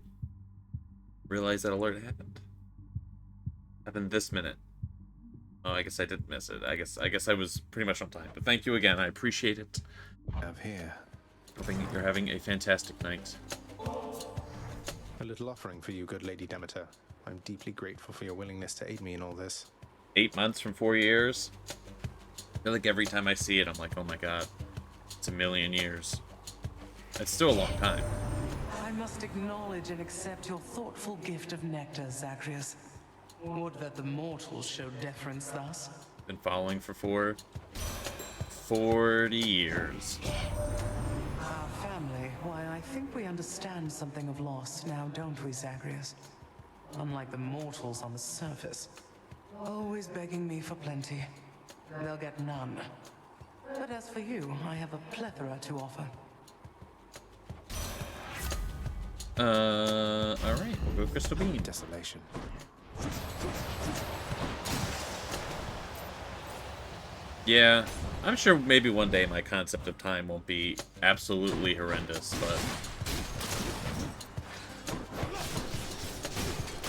realize that alert happened. Happened this minute. Oh, I guess I didn't miss it. I guess I was pretty much on time. But thank you again. I appreciate it. Have here. Hoping you're having a fantastic night. A little offering for you, good Lady Demeter. I'm deeply grateful for your willingness to aid me in all this. 8 months from 4 years. I feel like every time I see it, I'm like, oh my god, it's a million years. That's still a long time. I must acknowledge and accept your thoughtful gift of nectar, Zagreus. Would that the mortals showed deference thus. Been following for 40 years. Our family, why, I think we understand something of loss now, don't we, Zagreus? Unlike the mortals on the surface. Always begging me for plenty. They'll get none. But as for you, I have a plethora to offer. Alright, we'll go Crystal Beam. Desolation. Yeah, I'm sure maybe one day my concept of time won't be absolutely horrendous, but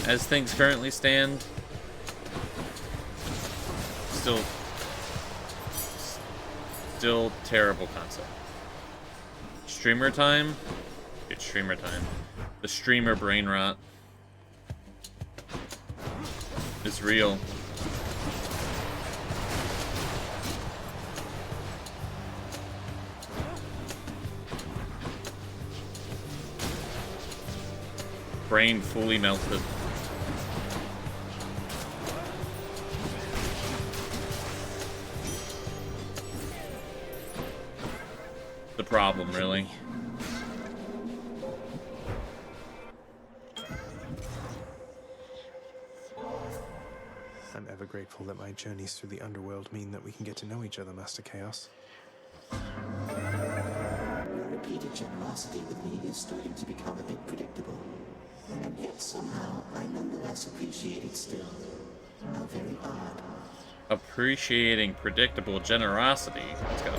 as things currently stand, still terrible concept. Streamer time? It's streamer time. The streamer brain rot is real. Brain fully melted. The problem, really. I'm ever grateful that my journeys through the underworld mean that we can get to know each other, Master Chaos. Your repeated generosity with me is starting to become a bit predictable. And yet somehow I nonetheless appreciate it still. How very odd. Appreciating predictable generosity. Let's go.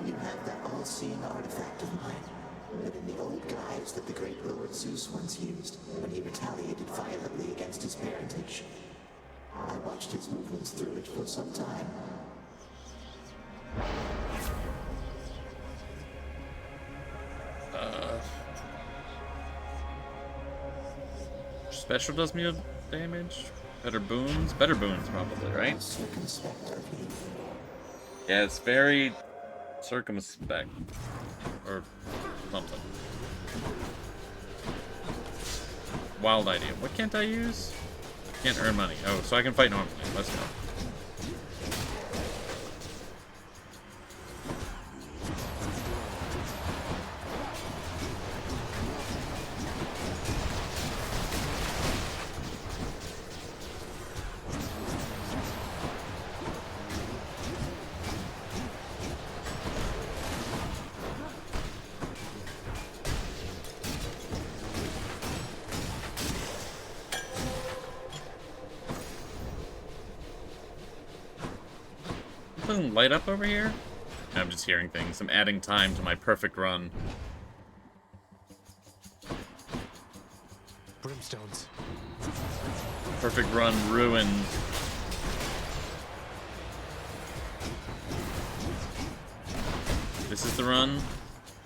You have that all-seeing artifact of mine, but in the old guise that the great Lord Zeus once used when he retaliated violently against his parentage. I watched his movements through it for some time. Special does me damage? Better boons? Better boons, probably, right? Yeah, it's very circumspect. Or something. Wild idea. What can't I use? Can't earn money. Oh, so I can fight normally. Let's go. something light up over here? I'm just hearing things. I'm adding time to my perfect run. Brimstones. Perfect run ruined. This is the run.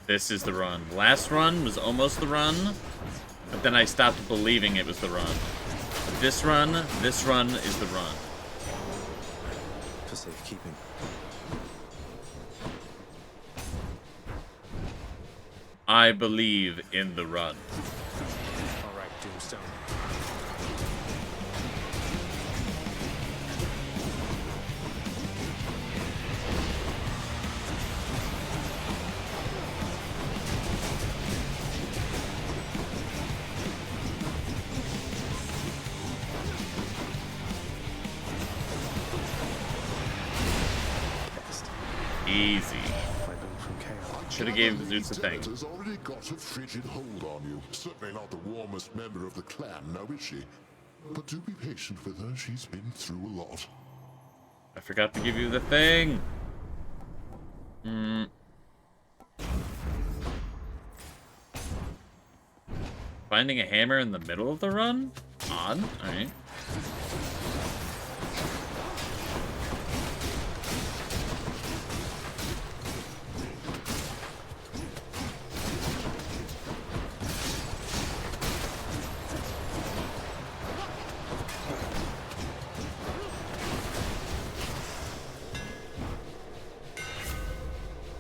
This is the run. Last run was almost the run, but then I stopped believing it was the run. This run is the run. For safekeeping. I believe in the run. All right, Doomstone. Easy. Should have gave Zeus a thing. Has already got a frigid hold on you. Certainly not the warmest member of the clan, now is she? But do be patient with her. She's been through a lot. I forgot to give you the thing. Finding a hammer in the middle of the run? Odd. Alright.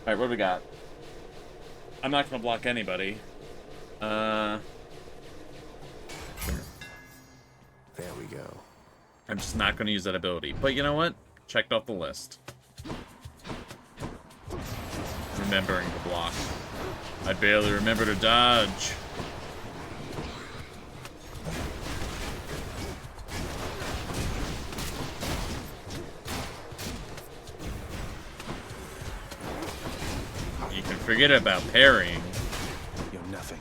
Alright, what do we got? I'm not gonna block anybody. There we go. I'm just not gonna use that ability. But you know what? Checked off the list. Remembering to block. I barely remember to dodge. You can forget about parrying. You're nothing.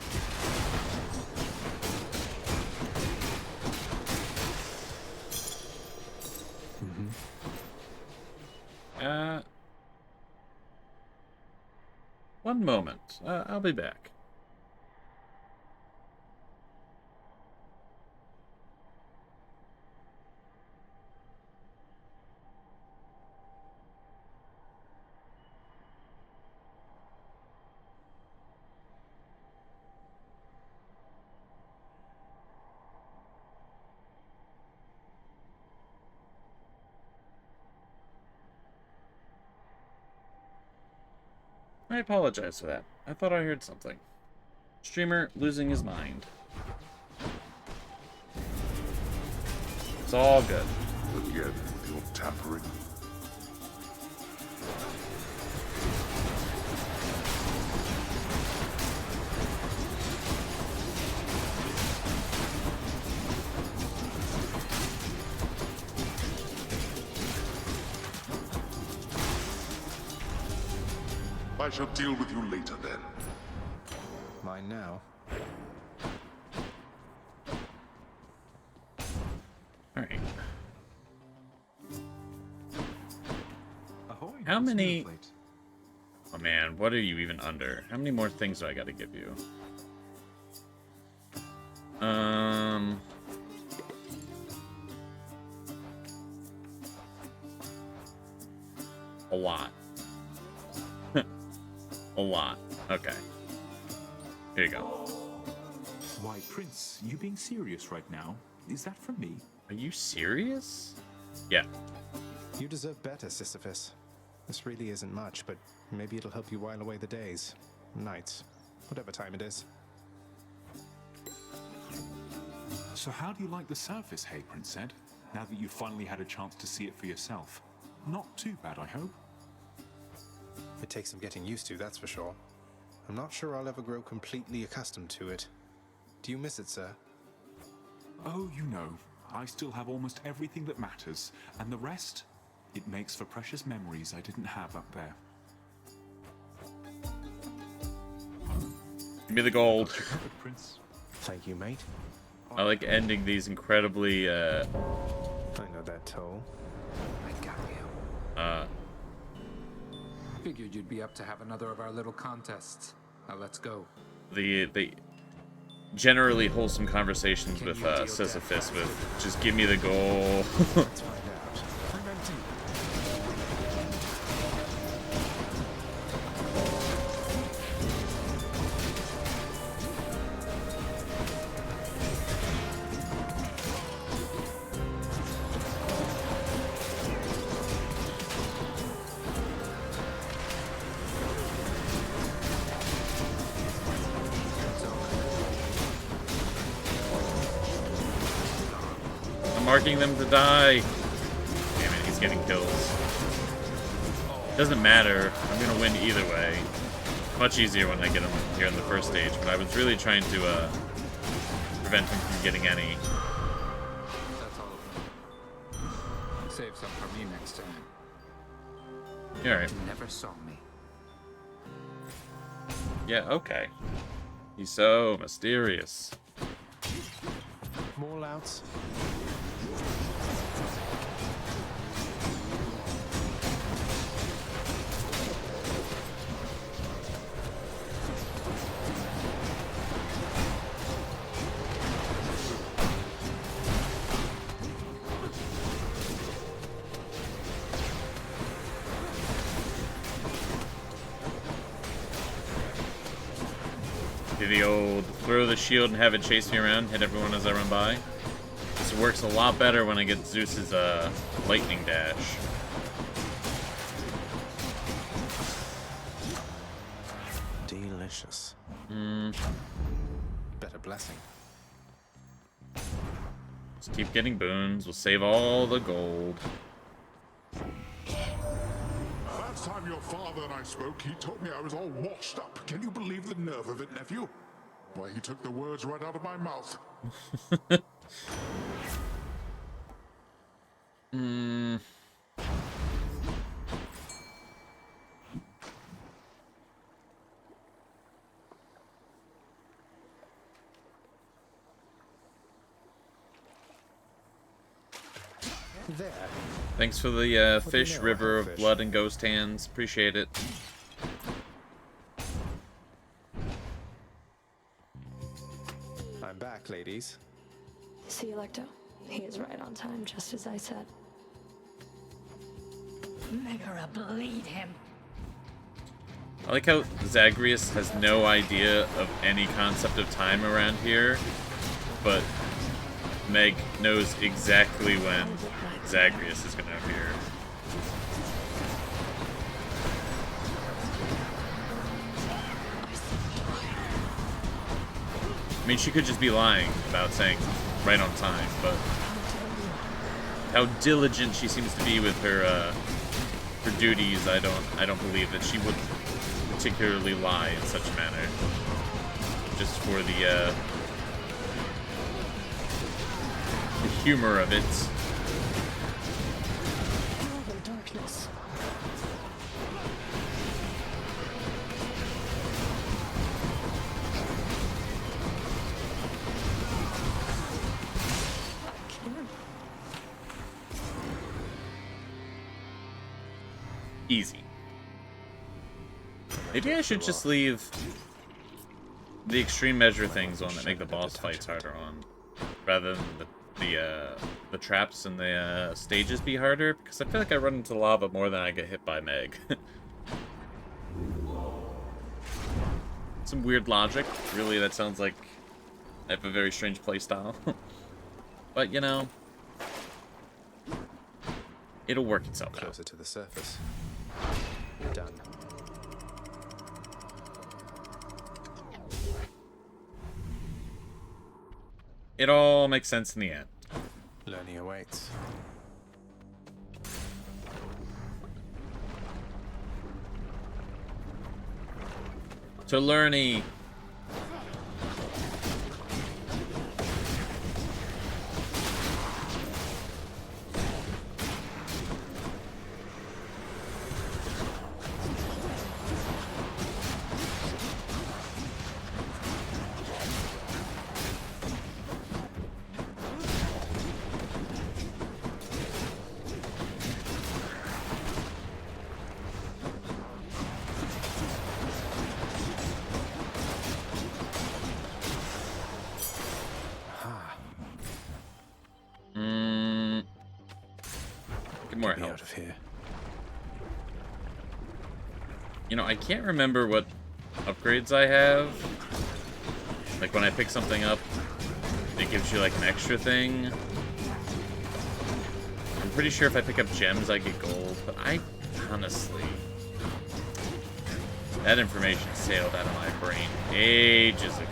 One moment. I'll be back. I apologize for that. I thought I heard something. Streamer losing his mind. It's all good. Again, with your tampering. I shall deal with you later then. Mine now. Alright. How many... Oh man, what are you even under? How many more things do I gotta give you? A lot. A lot. Okay. Here you go. Why, Prince, you being serious right now? Is that from me? Are you serious? Yeah. You deserve better, Sisyphus. This really isn't much, but maybe it'll help you while away the days, nights, whatever time it is. So how do you like the surface, hey, Prince Zed? Now that you've finally had a chance to see it for yourself. Not too bad, I hope. It takes some getting used to, that's for sure. I'm not sure I'll ever grow completely accustomed to it. Do you miss it, sir? Oh, you know, I still have almost everything that matters, and the rest, it makes for precious memories I didn't have up there. Give me the gold. Prince. Thank you, mate. I like ending these incredibly, I know that toll. I got you. Figured you'd be up to have another of our little contests. Now let's go. The generally wholesome conversations with Sisyphus with just give me the goal. Let's find out. I'm empty. Marking them to die. Damn it, he's getting kills. Doesn't matter. I'm gonna win either way. Much easier when I get him here in the first stage, but I was really trying to prevent him from getting any. That's all of them. Save some for me next time. Alright. You never saw me. Yeah, okay. He's so mysterious. More louts. Do the old throw the shield and have it chase me around, hit everyone as I run by. This works a lot better when I get Zeus's lightning dash. Delicious. Better blessing. Just keep getting boons. We'll save all the gold. Last time your father and I spoke, he told me I was all washed up. Can you believe the nerve of it, nephew? Why, he took the words right out of my mouth. There. Thanks for the fish, river of blood and ghost hands. Appreciate it. I'm back, ladies. See, Electo, he is right on time, just as I said. Megara, bleed him. I like how Zagreus has no idea of any concept of time around here, but Meg knows exactly when Zagreus is going to appear. I mean, she could just be lying about saying right on time, but how diligent she seems to be with her duties, I don't believe that she would particularly lie in such a manner. Just for the humor of it. Darkness. Easy. Maybe I should just leave the extreme measure things on that make the boss fights harder on, rather than the traps and the stages be harder, because I feel like I run into lava more than I get hit by Meg. Some weird logic. Really, that sounds like I have a very strange playstyle. But, you know, it'll work itself out. Closer to the surface. Done. It all makes sense in the end. Learning awaits. To Learny. out of here. You know, I can't remember what upgrades I have. Like when I pick something up, it gives you like an extra thing. I'm pretty sure if I pick up gems, I get gold, but I honestly... That information sailed out of my brain ages ago.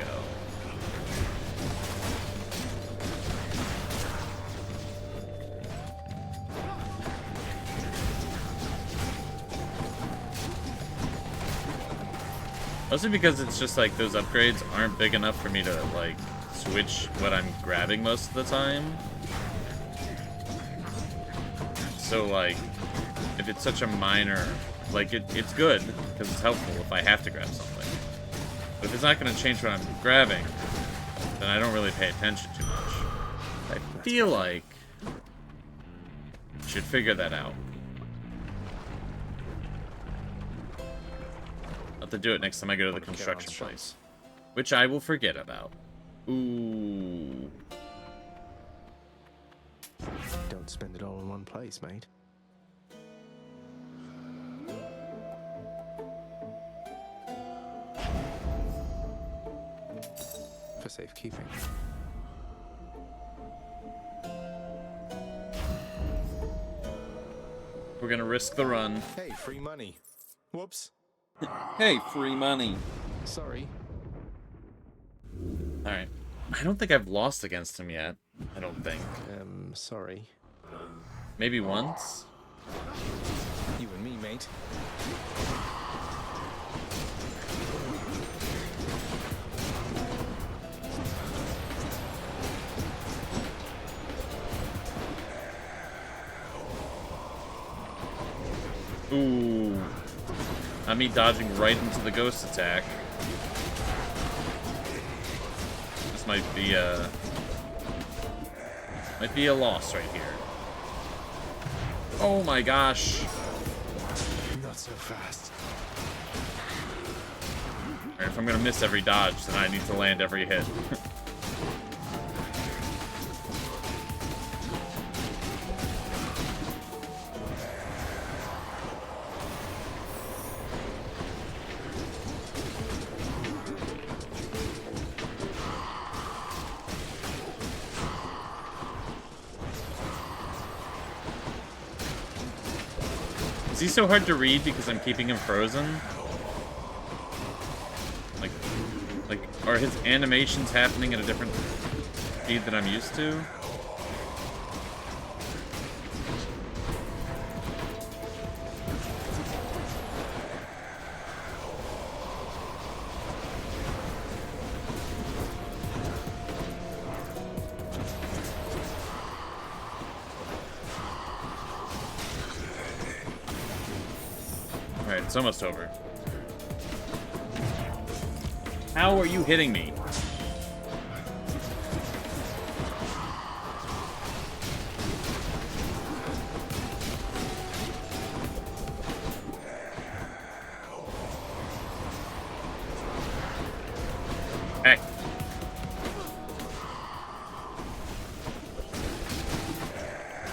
Mostly because it's just like those upgrades aren't big enough for me to like switch what I'm grabbing most of the time. So like, if it's such a minor, like it's good because it's helpful if I have to grab something. But if it's not going to change what I'm grabbing, then I don't really pay attention too much. I feel like I should figure that out. I'll have to do it next time I go to the construction place, which I will forget about. Ooh. Don't spend it all in one place, mate. For safekeeping. We're gonna risk the run. Hey, free money. Whoops. Hey, free money. Sorry. Alright. I don't think I've lost against him yet. I don't think. Sorry. Maybe once? You and me, mate. Ooh. Not me dodging right into the ghost attack. This might be a loss right here. Oh my gosh. Not so fast. Alright, if I'm gonna miss every dodge, then I need to land every hit. Is he so hard to read because I'm keeping him frozen? Like, are his animations happening at a different speed than I'm used to? Alright, it's almost over. How are you hitting me? Heck.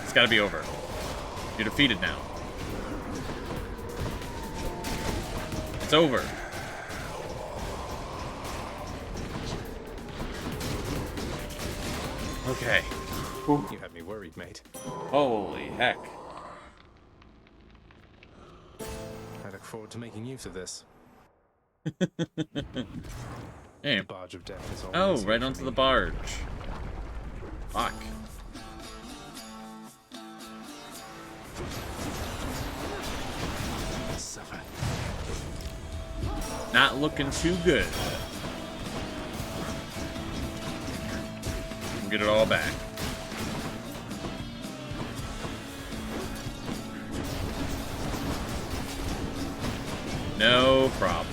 It's gotta be over. You're defeated now. It's over. Okay. You had me worried, mate. Holy heck. I look forward to making use of this. Hey. The barge of death is Oh, always right onto the barge. Fuck. Suffer. Not looking too good. Get it all back. No problem.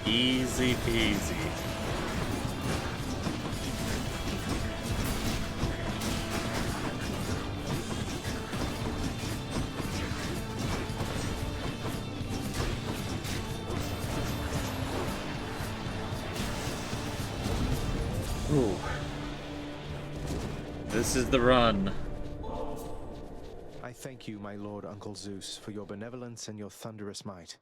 Easy peasy. This is the run. I thank you, my lord Uncle Zeus, for your benevolence and your thunderous might.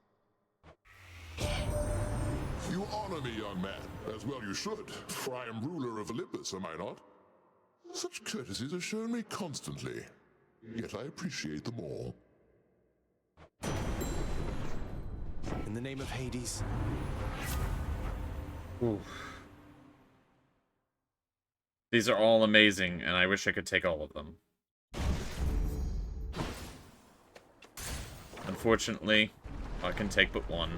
You honor me, young man, as well you should, for I am ruler of Olympus, am I not? Such courtesies are shown me constantly, yet I appreciate them all. In the name of Hades. Oof. These are all amazing, and I wish I could take all of them. Unfortunately, I can take but one.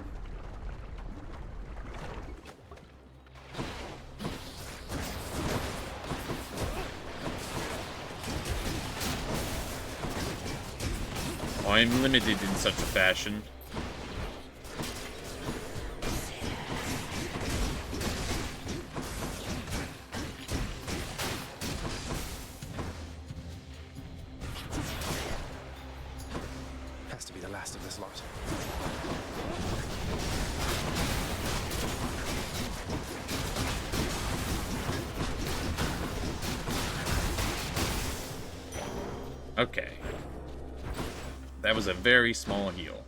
I'm limited in such a fashion. Has to be the last of this lot. Okay. That was a very small heal.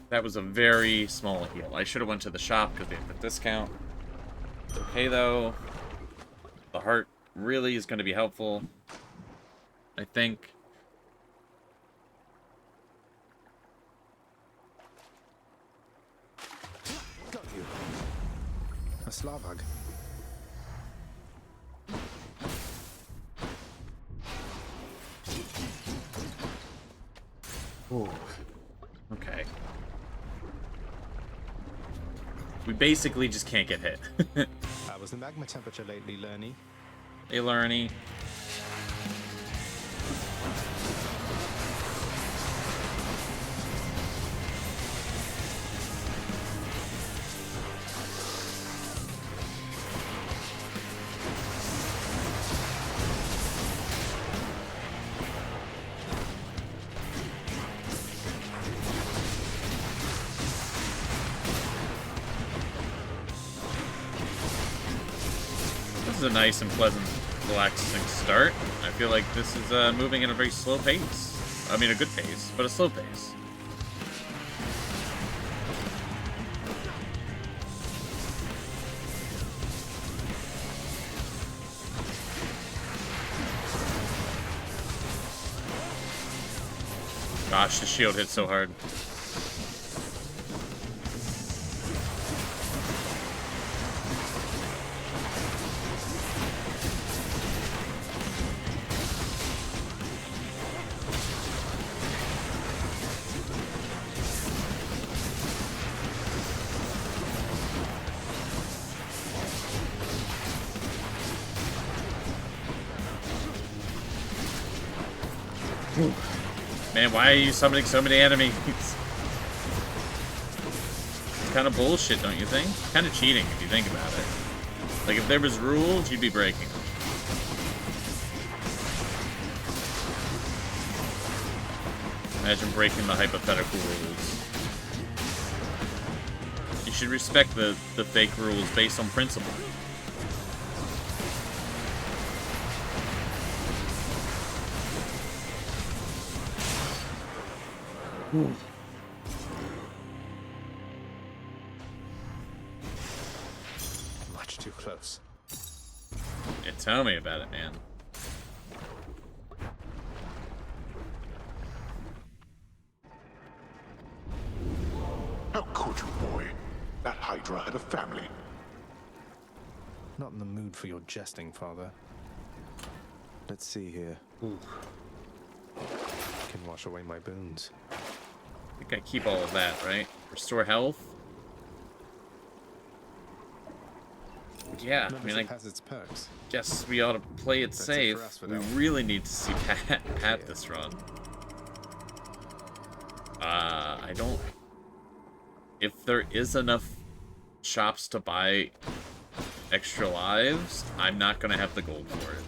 That was a very small heal. I should have went to the shop because they have the discount. It's okay though. The heart really is going to be helpful, I think. Got you. A Slavag. Ooh. Okay. We basically just can't get hit. How was the magma temperature lately, Lerny? Hey, Lerny. This is a nice and pleasant, relaxing start. I feel like this is moving at a very slow pace. I mean, a good pace, but a slow pace. Gosh, the shield hit so hard. Man, why are you summoning so many enemies? It's kind of bullshit, don't you think? Kind of cheating if you think about it. Like, if there was rules, you'd be breaking them. Imagine breaking the hypothetical rules. You should respect the fake rules based on principle. Ooh. Much too close. Yeah, tell me about it, man. How could you, boy? That Hydra had a family. Not in the mood for your jesting, father. Let's see here. Can wash away my boons. I think I keep all of that, right? Restore health? But yeah, I mean, I has its perks. guess we ought to play it That's it safe. for us for We that one. really need to see Pat this run. I don't... If there is enough shops to buy extra lives, I'm not gonna have the gold for it.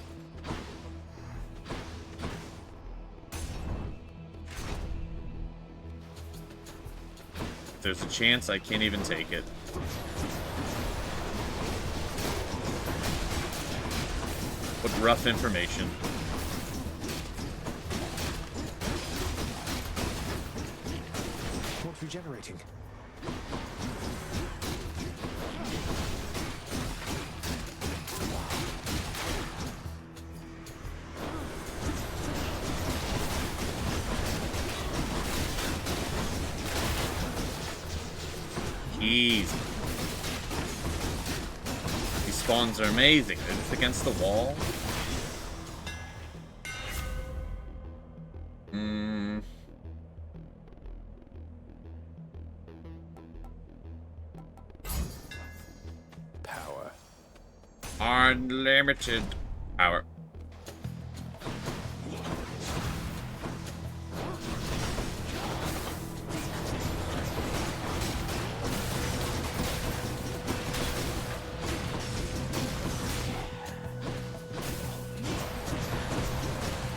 There's a chance I can't even take it. rough information. What's regenerating? Easy. These spawns are amazing. They're just against the wall. Power. Unlimited power.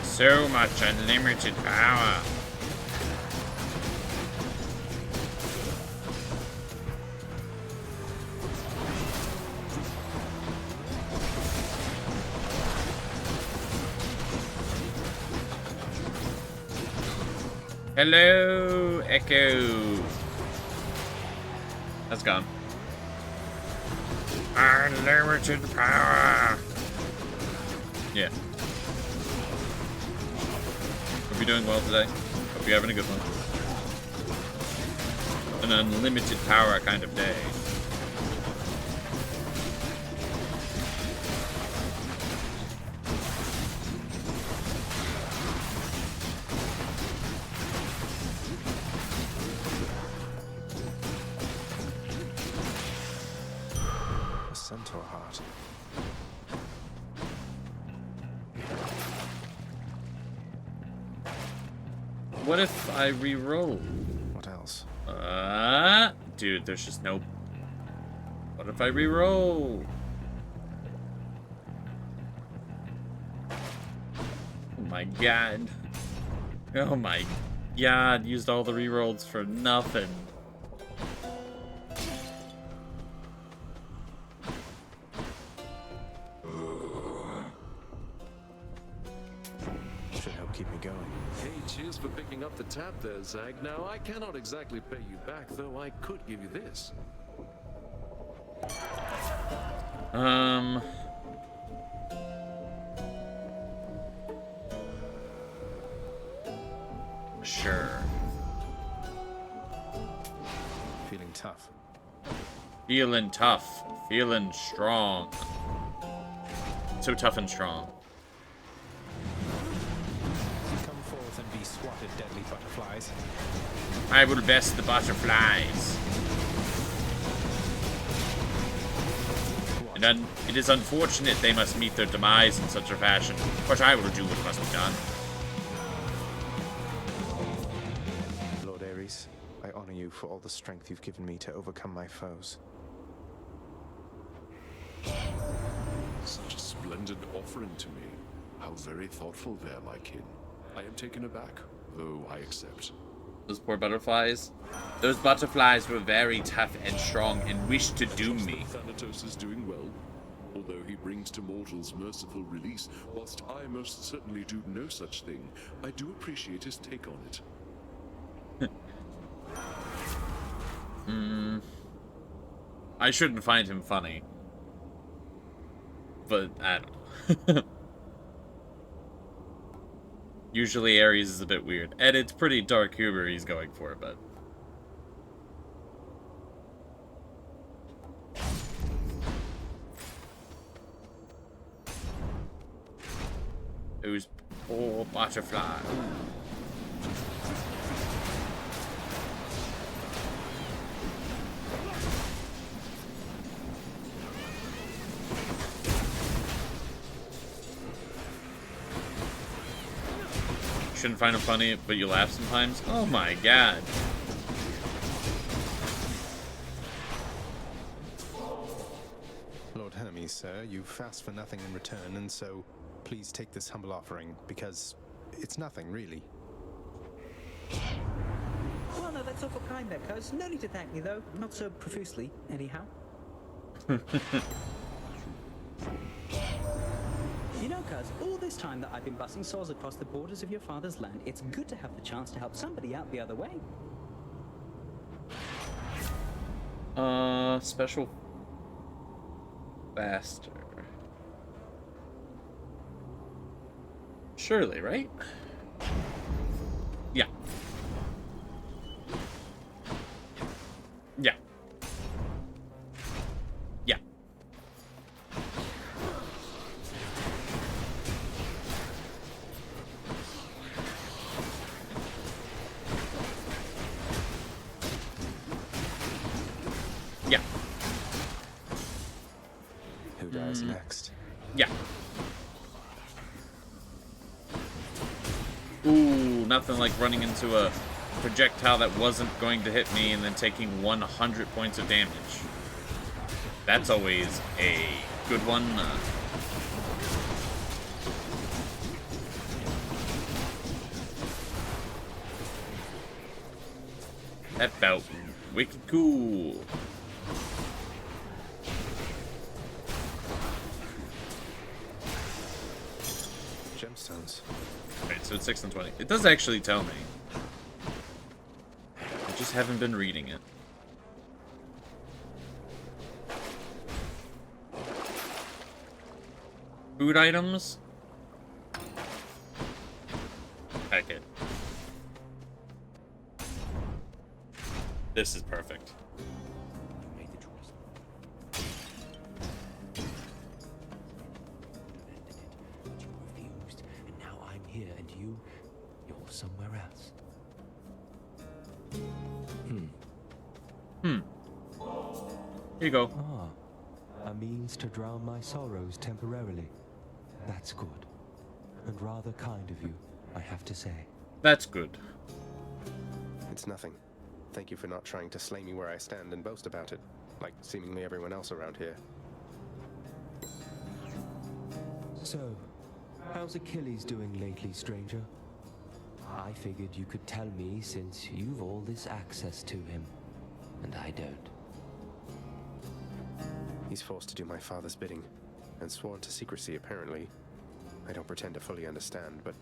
So much unlimited power. Hello, Echo. That's gone. Unlimited power. Yeah. Hope you're doing well today. Hope you're having a good one. An unlimited power kind of day. A centaur heart. What if I re-roll? What else? Dude, there's just no... What if I re-roll? Oh my god. Oh my god, used all the re-rolls for nothing. Should help keep me going. Hey, cheers for picking up the tab there, Zag. Now, I cannot exactly pay you back, though I could give you this. Sure. Feeling tough. Feeling tough. Feeling strong. So tough and strong. Come forth and be swatted, deadly butterflies. I will best the butterflies. And it is unfortunate they must meet their demise in such a fashion, but I will do what must be done. Lord Ares, I honor you for all the strength you've given me to overcome my foes. Such a splendid offering to me. How very thoughtful there, my kin. I am taken aback, though I accept. Those poor butterflies. Those butterflies were very tough and strong and wished to doom me. Thanatos is doing well, although he brings to mortals merciful release, whilst I most certainly do no such thing. I do appreciate his take on it. I shouldn't find him funny. But I don't know. Usually Ares is a bit weird. And it's pretty dark humor he's going for, but... Those poor butterflies. Shouldn't find him funny, but you laugh sometimes? Oh my god. Lord Hermes, sir, you fast for nothing in return, and so please take this humble offering, because it's nothing, really. Well, no, that's awful kind there, cuz. No need to thank me, though. Not so profusely, anyhow. You know, cuz, all this time that I've been busting souls across the borders of your father's land, it's good to have the chance to help somebody out the other way. Special faster. Surely, right? Yeah. Yeah. Yeah. Yeah. Who dies next? Yeah. Ooh, nothing like running into a projectile that wasn't going to hit me and then taking 100 points of damage. That's always a good one. That felt wicked cool. Gemstones. Right, so it's 6 and 20. It does actually tell me. I just haven't been reading it. Food items? Okay. This is perfect. You made the choice. But you refused, and now I'm here, and you're somewhere else. Here you go. Ah, a means to drown my sorrows temporarily. That's good. And rather kind of you, I have to say. That's good. It's nothing. Thank you for not trying to slay me where I stand and boast about it, like seemingly everyone else around here. So, how's Achilles doing lately, stranger? I figured you could tell me since you've all this access to him, and I don't. He's forced to do my father's bidding, and sworn to secrecy apparently. I don't pretend to fully understand, but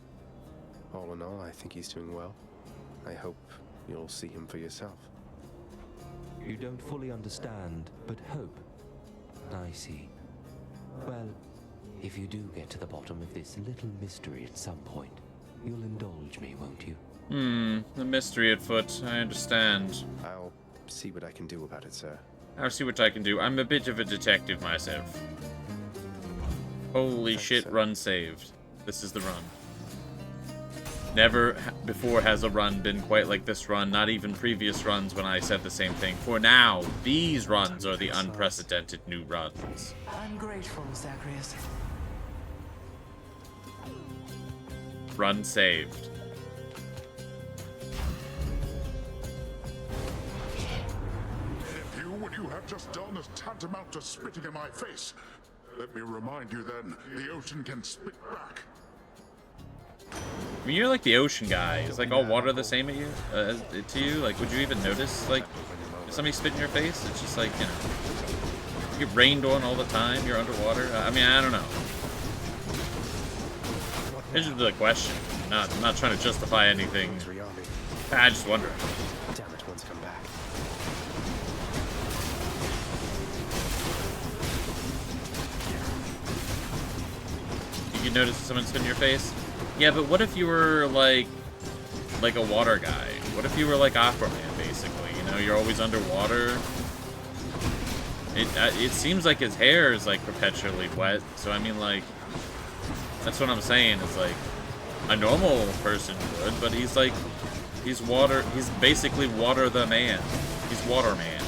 all in all, I think he's doing well. I hope you'll see him for yourself. You don't fully understand, but hope. I see. Well, if you do get to the bottom of this little mystery at some point, you'll indulge me, won't you? The mystery afoot. I understand. I'll see what I can do about it, sir. I'll see what I can do. I'm a bit of a detective myself. Holy shit, run saved. This is the run. Never before has a run been quite like this run, not even previous runs when I said the same thing. For now, these runs are the unprecedented new runs. I'm grateful, Zagreus. Run saved. If what you have just done is tantamount to spitting in my face, let me remind you then, the ocean can spit back. I mean, you're like the ocean guy. Is like all water the same at you? To you? Like, would you even notice, like, if somebody spit in your face? It's just like, you know, you get rained on all the time. You're underwater. I mean, I don't know. It's just a question. I'm not trying to justify anything. I just wonder. Damn it, one's come back. You can notice someone spit in your face? Yeah, but what if you were like a water guy? What if you were like Aquaman, basically? You know, you're always underwater. It seems like his hair is like perpetually wet. So I mean, like, that's what I'm saying. It's like a normal person would, but he's like, he's water. He's basically water the man. He's water man.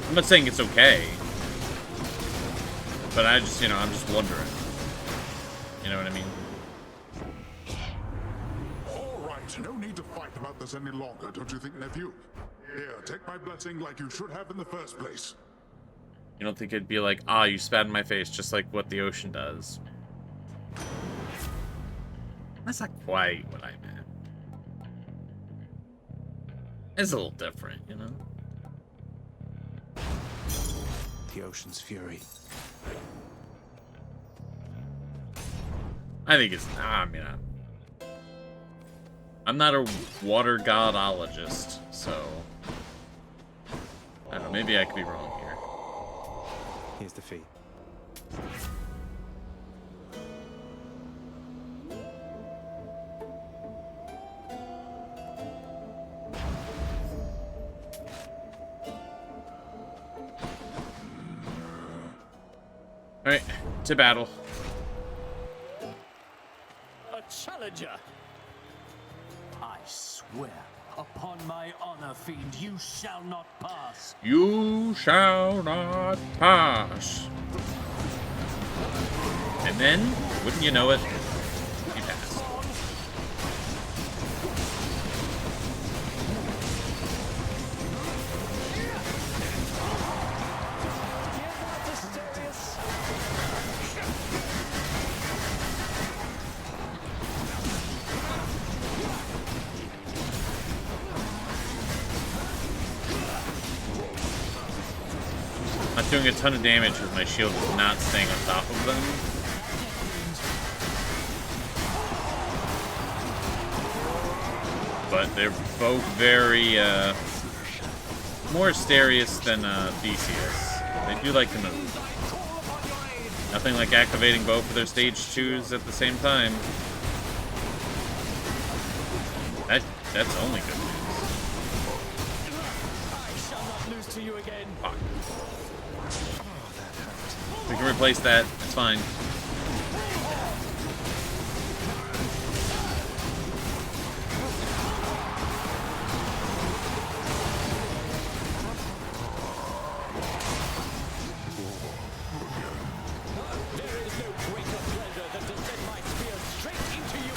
I'm not saying it's okay, but I just, you know, I'm just wondering. You know what I mean? All right, no need to fight about this any longer, don't you think, nephew? Here, take my blessing like you should have in the first place. You don't think it'd be like, ah, you spat in my face, just like what the ocean does? That's not quite what I meant. It's a little different, you know? The ocean's fury. I think it's... I mean, I'm not a water godologist, so... I don't know, maybe I could be wrong here. Here's the fee. Alright, to battle. A challenger. I swear, upon my honor, fiend, you shall not pass. You shall not pass. And then, wouldn't you know it, you pass. I'm doing a ton of damage with my shield is not staying on top of them. But they're both very, more Asterius than, Theseus. They do like to move. Nothing like activating both of their stage 2s at the same time. That's only good news. I shall not lose to you again. Fuck. We can replace that. It's fine. There is no greater pleasure than to send my spear straight into you.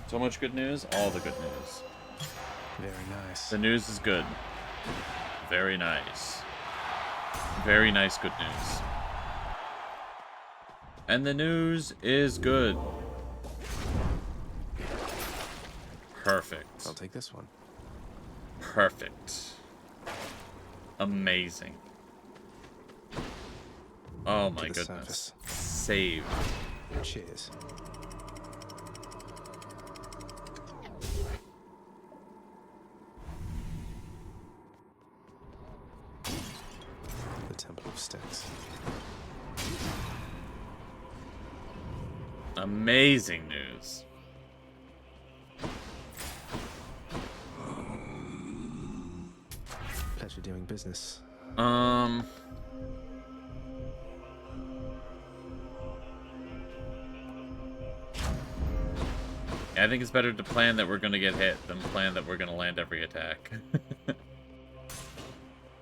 So much good news. All the good news. Very nice. The news is good. Very nice. Very nice good news. And the news is good. Perfect. I'll take this one. Perfect. Amazing. Oh my To the goodness. Save. Cheers. The Temple of Styx. Amazing news. Pleasure doing business. I think it's better to plan that we're gonna get hit than plan that we're gonna land every attack.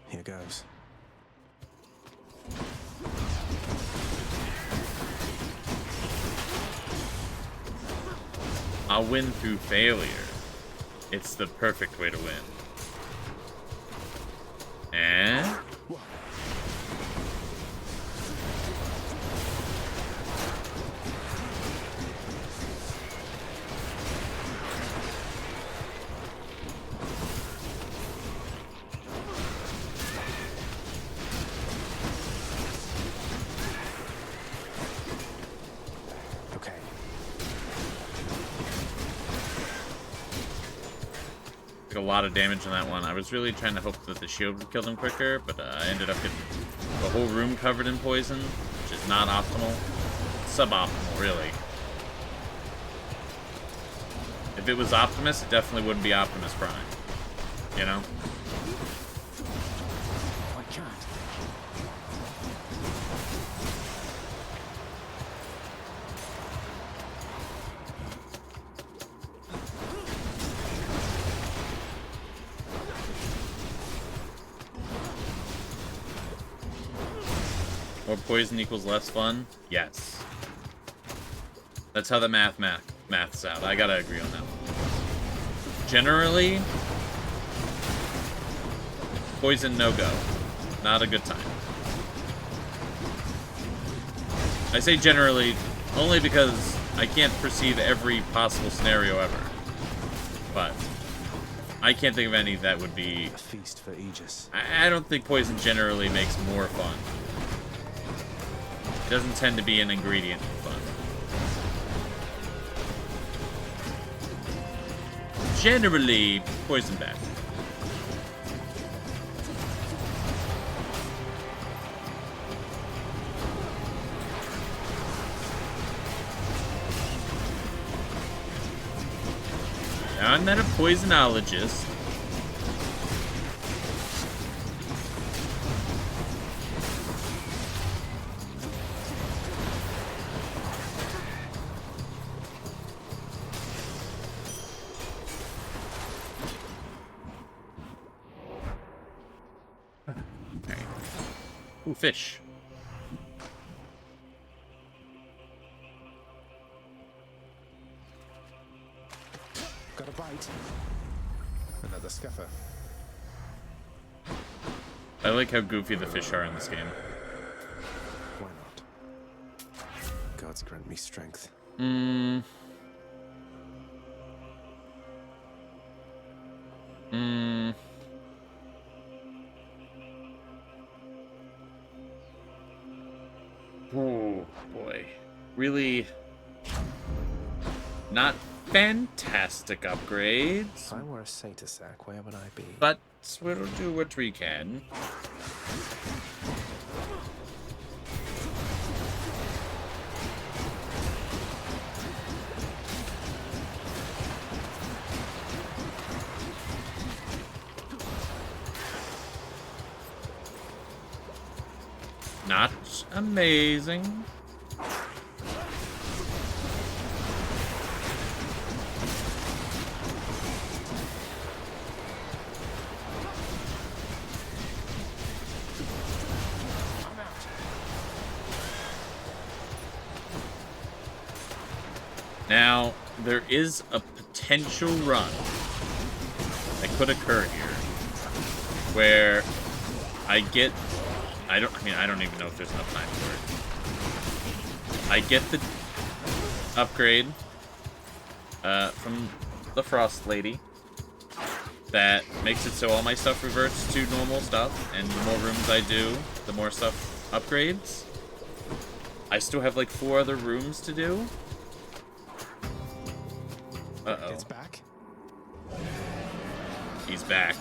Here goes. I'll win through failure. It's the perfect way to win. And... Okay. Took a lot of damage on that one. I was really trying to hope that the shield would kill them quicker, but I ended up getting the whole room covered in poison, which is not optimal. Suboptimal, really. If it was Optimus, it definitely wouldn't be Optimus Prime. You know? I can't. More poison equals less fun? Yes. That's how the maths out. I gotta agree on that one. Generally, poison no-go. Not a good time. I say generally only because I can't perceive every possible scenario ever. But I can't think of any that would be... A feast for Aegis. I don't think poison generally makes more fun. It doesn't tend to be an ingredient of fun. Generally, poison bad. Now, I'm not a poisonologist. Ooh, fish. Got a bite. Another scuffer. I like how goofy the fish are in this game. Why not? Gods grant me strength. Oh, boy. Really not fantastic upgrades. If I were a Satysack, where would I be? But we'll do what we can. Not amazing. Now, there is a potential run that could occur here where I get... I don't even know if there's enough time for it. I get the upgrade from the Frost Lady that makes it so all my stuff reverts to normal stuff, and the more rooms I do, the more stuff upgrades. I still have like 4 other rooms to do. Uh-oh. It's back? He's back.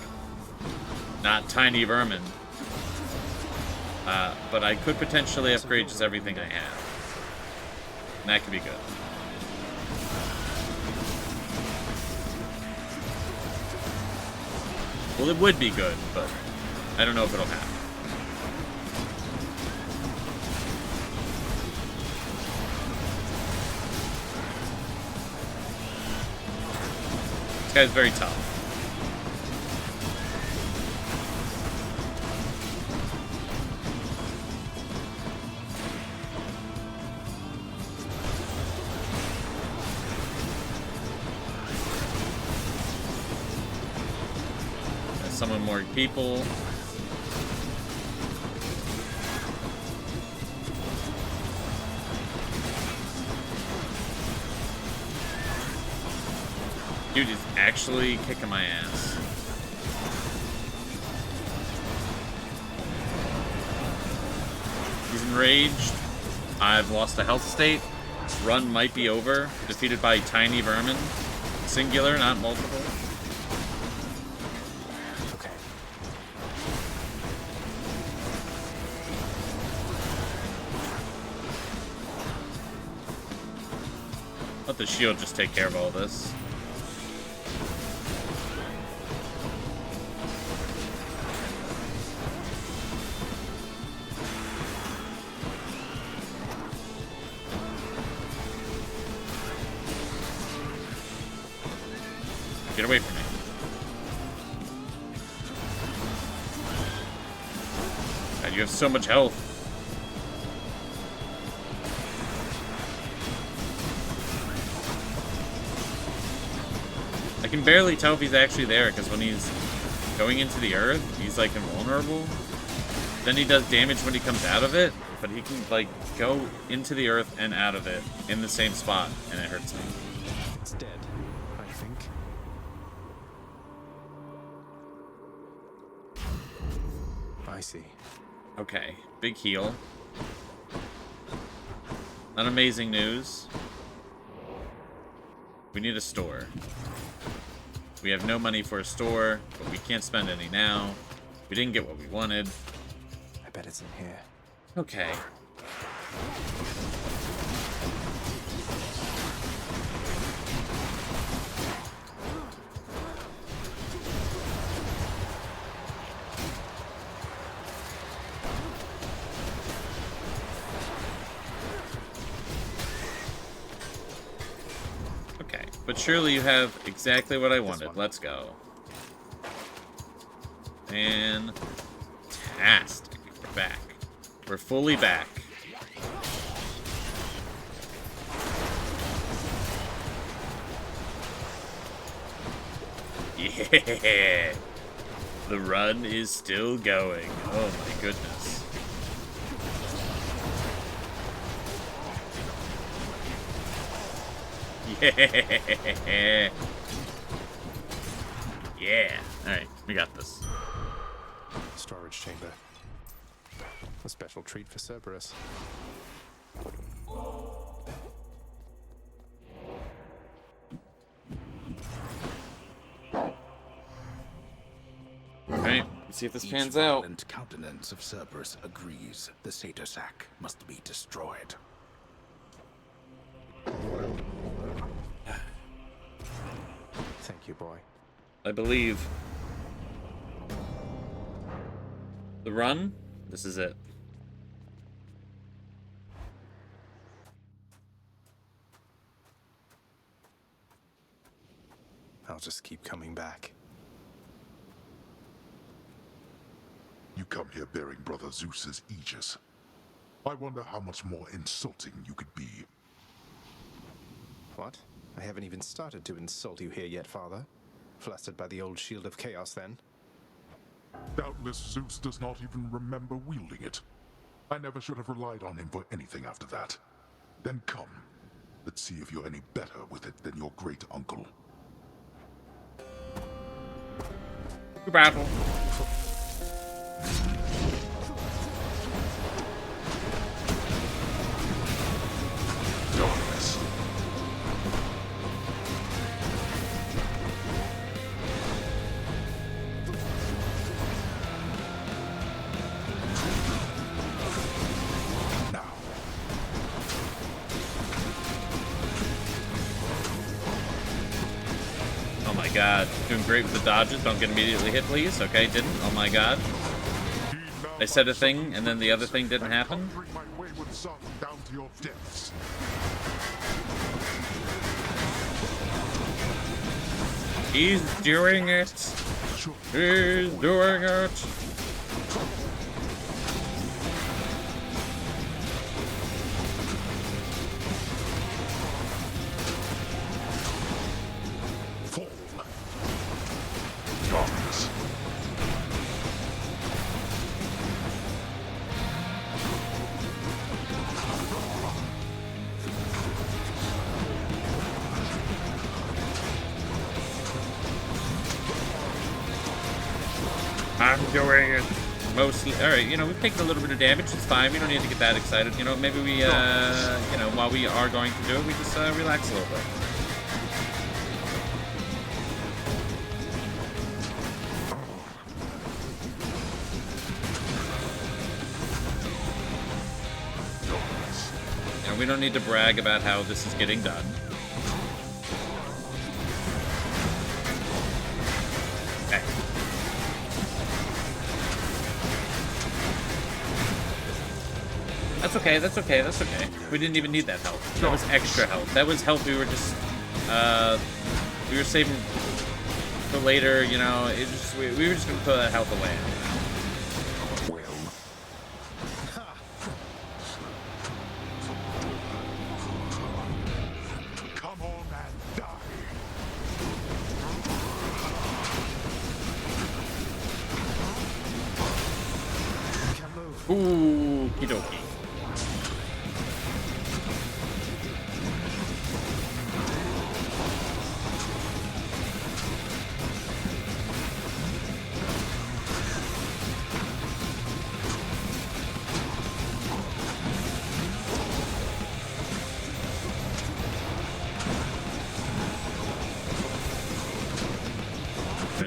Not Tiny Vermin. But I could potentially upgrade just everything I have. And that could be good. Well, it would be good, but I don't know if it'll happen. This guy's very tough. Summon more people. Dude is actually kicking my ass. He's enraged. I've lost a health state. Run might be over. Defeated by Tiny Vermin. Singular, not multiple. Let the shield just take care of all this. Get away from me. God, you have so much health. I can barely tell if he's actually there, because when he's going into the earth, he's like invulnerable. Then he does damage when he comes out of it, but he can, like, go into the earth and out of it in the same spot, and it hurts me. It's dead, I think. I see. Okay, big heal. Not amazing news. We need a store. We have no money for a store, but we can't spend any now. We didn't get what we wanted. I bet it's in here. Okay. Okay, but surely you have exactly what I wanted. Let's go. Fantastic. We're back. We're fully back. Yeah! The run is still going. Oh my goodness. Yeah! Yeah! Alright, we got this. Storage chamber. A special treat for Cerberus. Alright, let's see if this Each pans out. violent countenance of Cerberus agrees the Satyr Sack must be destroyed. Thank you, boy. I believe. The run? This is it. I'll just keep coming back. You come here bearing Brother Zeus's aegis. I wonder how much more insulting you could be. What? I haven't even started to insult you here yet, Father. Flustered by the old Shield of Chaos, then? Doubtless Zeus does not even remember wielding it. I never should have relied on him for anything after that. Then come. Let's see if you're any better with it than your great uncle. Battle. Darkness. Oh my god. Doing great with the dodges. Don't get immediately hit, please. Okay, didn't. Oh my god. I said a thing, and then the other thing didn't happen. My wayward son down to your depths. He's doing it. He's doing it. Darkness. I'm doing it. Mostly. Alright, you know, we've taken a little bit of damage. It's fine. We don't need to get that excited. You know, maybe we, you know, while we are going to do it, we just relax a little bit. You know, we don't need to brag about how this is getting done. Okay. That's okay, that's okay, that's okay. We didn't even need that help. That was extra help. That was help we were just, we were saving for later, you know, it just, we were just gonna throw that health away. Come on and die. Can't move. Ooh, kidoki.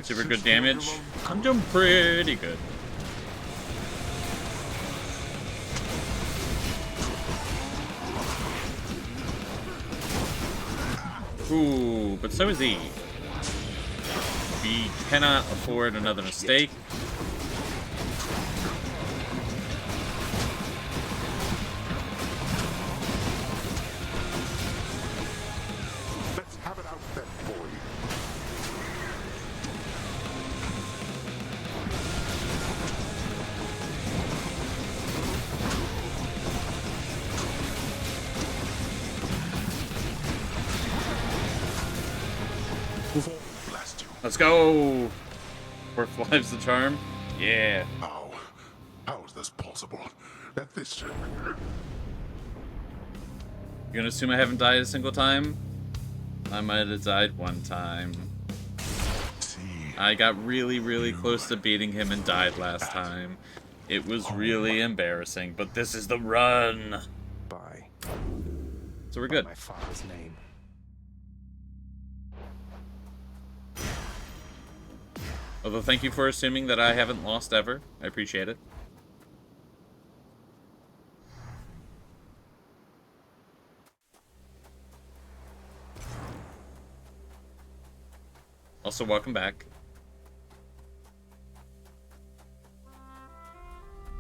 Super good damage. I'm doing pretty good. Ooh, but so is he. We cannot afford another mistake. Let's have it out then, boy. Blast you. Let's go! Fourth life's the charm. Yeah. How is this possible? That this... You're gonna assume I haven't died a single time? I might have died one time. I got really, really close to beating him and died last time. It was really embarrassing, but this is the run! By. So we're good. My father's name. Although, thank you for assuming that I haven't lost ever. I appreciate it. Also, welcome back.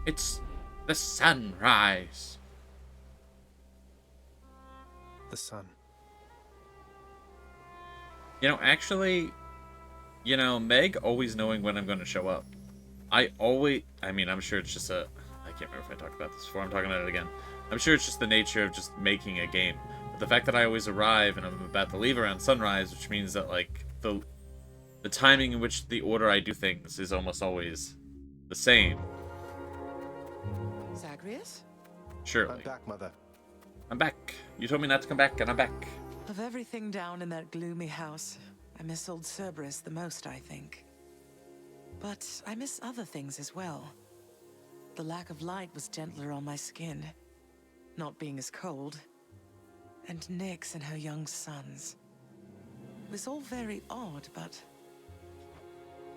It's the sunrise. The sun. You know, actually, you know, Meg always knowing when I'm going to show up. I mean, I'm sure it's just I can't remember if I talked about this before, I'm talking about it again. I'm sure it's just the nature of just making a game. But the fact that I always arrive and I'm about to leave around sunrise, which means that, like, the timing in which the order I do things is almost always the same. Zagreus? Surely. I'm back, Mother. I'm back. You told me not to come back, and I'm back. Of everything down in that gloomy house, I miss old Cerberus the most, I think. But I miss other things as well. The lack of light was gentler on my skin, not being as cold. And Nyx and her young sons. It was all very odd, but...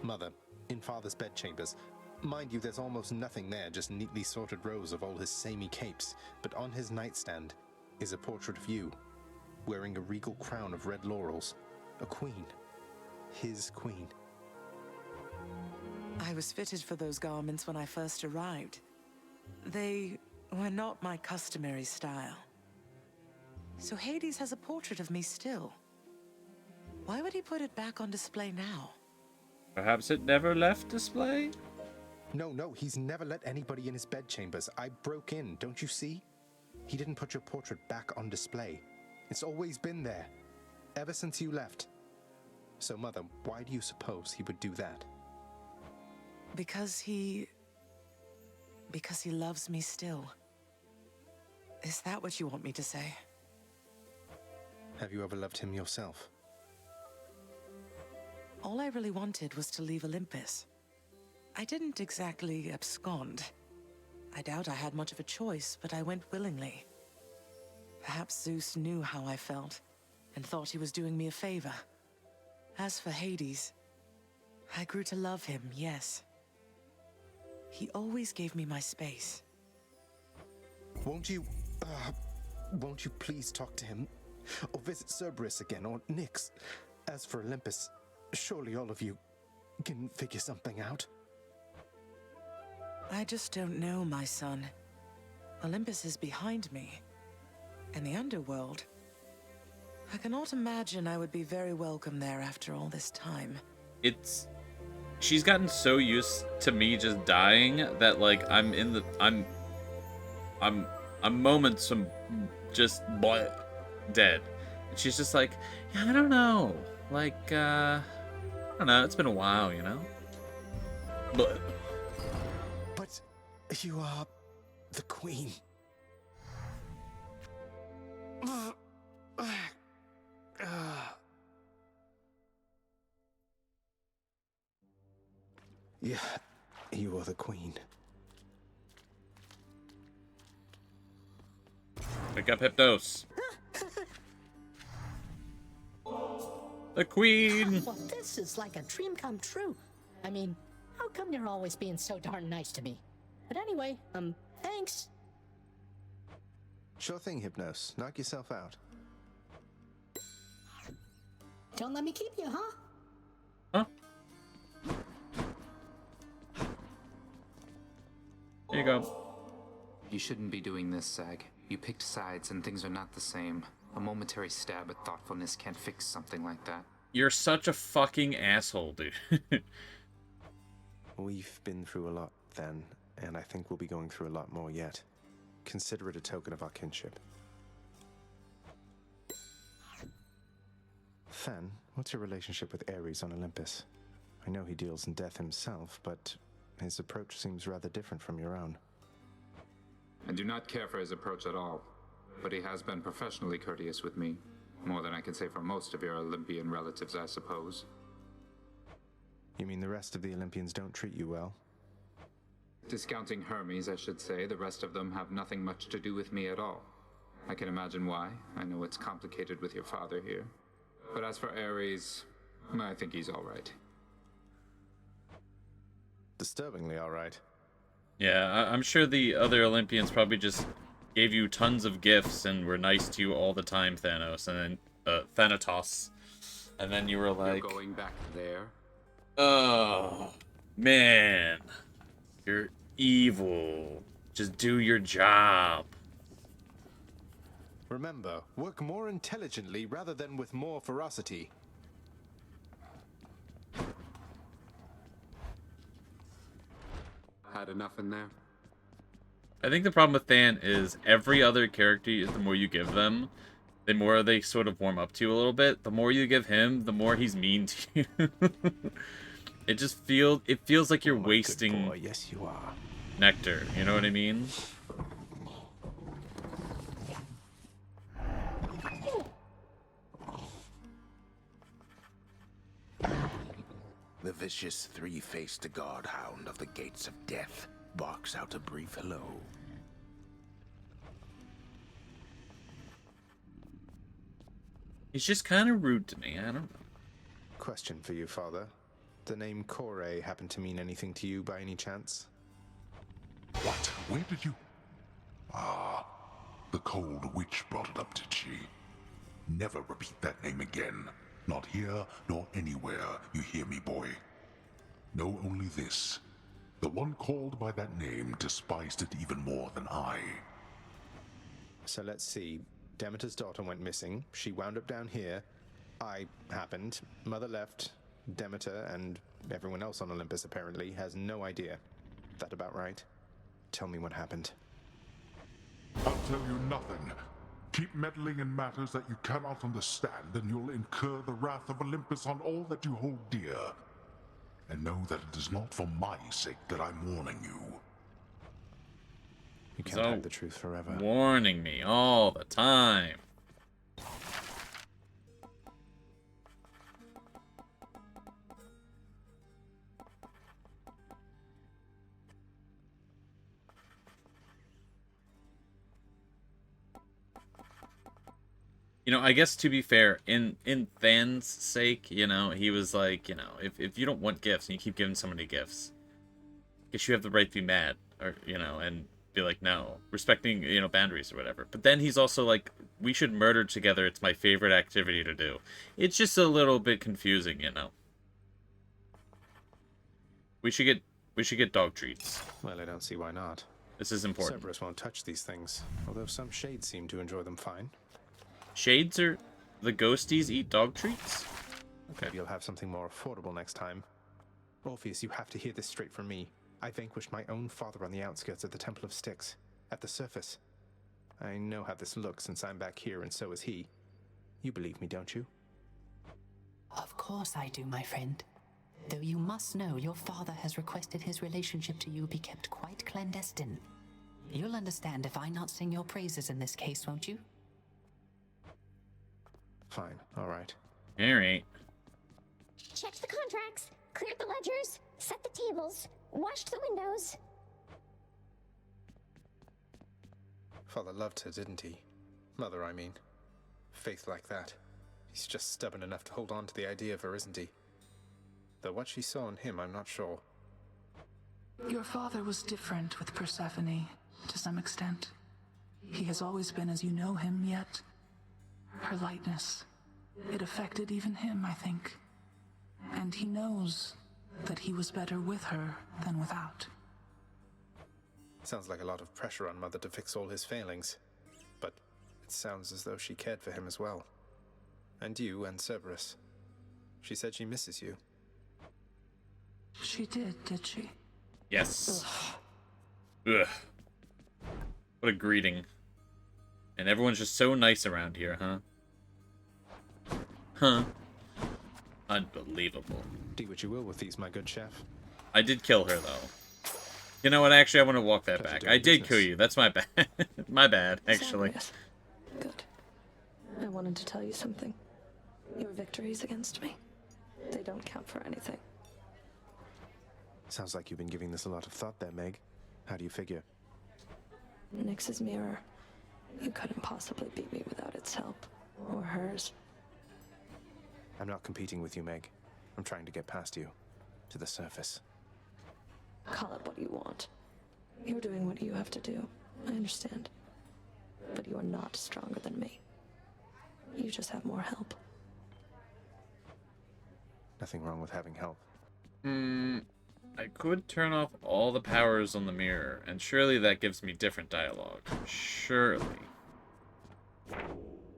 Mother, in Father's bedchambers. Mind you, there's almost nothing there, just neatly sorted rows of all his samey capes. But on his nightstand is a portrait of you, wearing a regal crown of red laurels. A queen. His queen. I was fitted for those garments when I first arrived. They were not my customary style. So Hades has a portrait of me still. Why would he put it back on display now? Perhaps it never left display? No, he's never let anybody in his bedchambers. I broke in, don't you see? He didn't put your portrait back on display. It's always been there, ever since you left. So, Mother, why do you suppose he would do that? Because he loves me still. Is that what you want me to say? Have you ever loved him yourself? All I really wanted was to leave Olympus. I didn't exactly abscond. I doubt I had much of a choice, but I went willingly. Perhaps Zeus knew how I felt, and thought he was doing me a favor. As for Hades, I grew to love him, yes. He always gave me my space. Won't you please talk to him? Or visit Cerberus again, or Nyx? As for Olympus, surely all of you can figure something out. I just don't know, my son. Olympus is behind me. And the underworld. I cannot imagine I would be very welcome there after all this time. She's gotten so used to me just dying that, like, I'm moments from just dead. And she's just like, yeah, I don't know. Like, I don't know, it's been a while, you know? But You are the queen. Yeah, you are the queen. Wake up, Hypnos. The queen! Well, this is like a dream come true. I mean, how come you're always being so darn nice to me? But anyway, thanks. Sure thing, Hypnos. Knock yourself out. Don't let me keep you, huh? Huh? There you go. You shouldn't be doing this, Zag. You picked sides and things are not the same. A momentary stab at thoughtfulness can't fix something like that. You're such a fucking asshole, dude. We've been through a lot then, and I think we'll be going through a lot more yet. Consider it a token of our kinship. Fen, what's your relationship with Ares on Olympus? I know he deals in death himself, but his approach seems rather different from your own. I do not care for his approach at all, but he has been professionally courteous with me. More than I can say for most of your Olympian relatives, I suppose. You mean the rest of the Olympians don't treat you well? Discounting Hermes, I should say, the rest of them have nothing much to do with me at all. I can imagine why. I know it's complicated with your father here. But as for Ares, I think he's all right. Disturbingly all right. Yeah, I'm sure the other Olympians probably just gave you tons of gifts and were nice to you all the time, Thanos, and then Thanatos. And then you were like, You're going back there? oh, man. You're evil. Just do your job. Remember, work more intelligently rather than with more ferocity. Had enough in there? I think the problem with Than is every other character, the more you give them, the more they sort of warm up to you a little bit. The more you give him, the more he's mean to you. It feels like you're wasting Yes, you are. nectar. You know what I mean? The vicious three-faced guard-hound of the gates of death barks out a brief hello. He's just kind of rude to me. I don't know. Question for you, Father. The name Kore happen to mean anything to you by any chance? What? Where did you... Ah, the cold witch brought it up, did she? Never repeat that name again. Not here, nor anywhere, you hear me, boy? Know only this. The one called by that name despised it even more than I. So let's see. Demeter's daughter went missing. She wound up down here. I happened. Mother left. Demeter and everyone else on Olympus apparently has no idea. That about right? Tell me what happened. I'll tell you nothing. Keep meddling in matters that you cannot understand, and you'll incur the wrath of Olympus on all that you hold dear. And know that it is not for my sake that I'm warning you. You can't hide the truth forever. Warning me all the time. You know, I guess to be fair, in Than's sake, you know, he was like, you know, if you don't want gifts and you keep giving somebody gifts, I guess you have the right to be mad, or, you know, and be like, no, respecting, you know, boundaries or whatever. But then he's also like, we should murder together. It's my favorite activity to do. It's just a little bit confusing, you know. We should get dog treats. Well, I don't see why not. This is important. Cerberus won't touch these things, although some shades seem to enjoy them fine. Shades or the ghosties eat dog treats? Okay. Maybe you'll have something more affordable next time. Orpheus, you have to hear this straight from me. I vanquished my own father on the outskirts of the Temple of Styx, at the surface. I know how this looks since I'm back here and so is he. You believe me, don't you? Of course I do, my friend. Though you must know your father has requested his relationship to you be kept quite clandestine. You'll understand if I not sing your praises in this case, won't you? Fine, alright. Alright. Checked the contracts, cleared the ledgers, set the tables, washed the windows. Father loved her, didn't he? Mother, I mean. Faith like that. He's just stubborn enough to hold on to the idea of her, isn't he? Though what she saw in him, I'm not sure. Your father was different with Persephone, to some extent. He has always been as you know him, yet her lightness, it affected even him, I think. And he knows that he was better with her than without. Sounds like a lot of pressure on Mother to fix all his failings. But it sounds as though she cared for him as well. And you and Cerberus. She said she misses you. She did she? Yes. Ugh. What a greeting. And everyone's just so nice around here, huh? Huh. Unbelievable. Do what you will with these, my good chef. I did kill her, though. You know what? Actually, I want to walk that back. I did kill you. That's my bad. My bad, actually. Zagreus. Good. I wanted to tell you something. Your victories against me, they don't count for anything. Sounds like you've been giving this a lot of thought there, Meg. How do you figure? Nyx's mirror. You couldn't possibly beat me without its help. Or hers. I'm not competing with you, Meg. I'm trying to get past you. To the surface. Call it what you want. You're doing what you have to do. I understand. But you are not stronger than me. You just have more help. Nothing wrong with having help. I could turn off all the powers on the mirror, and surely that gives me different dialogue. Surely.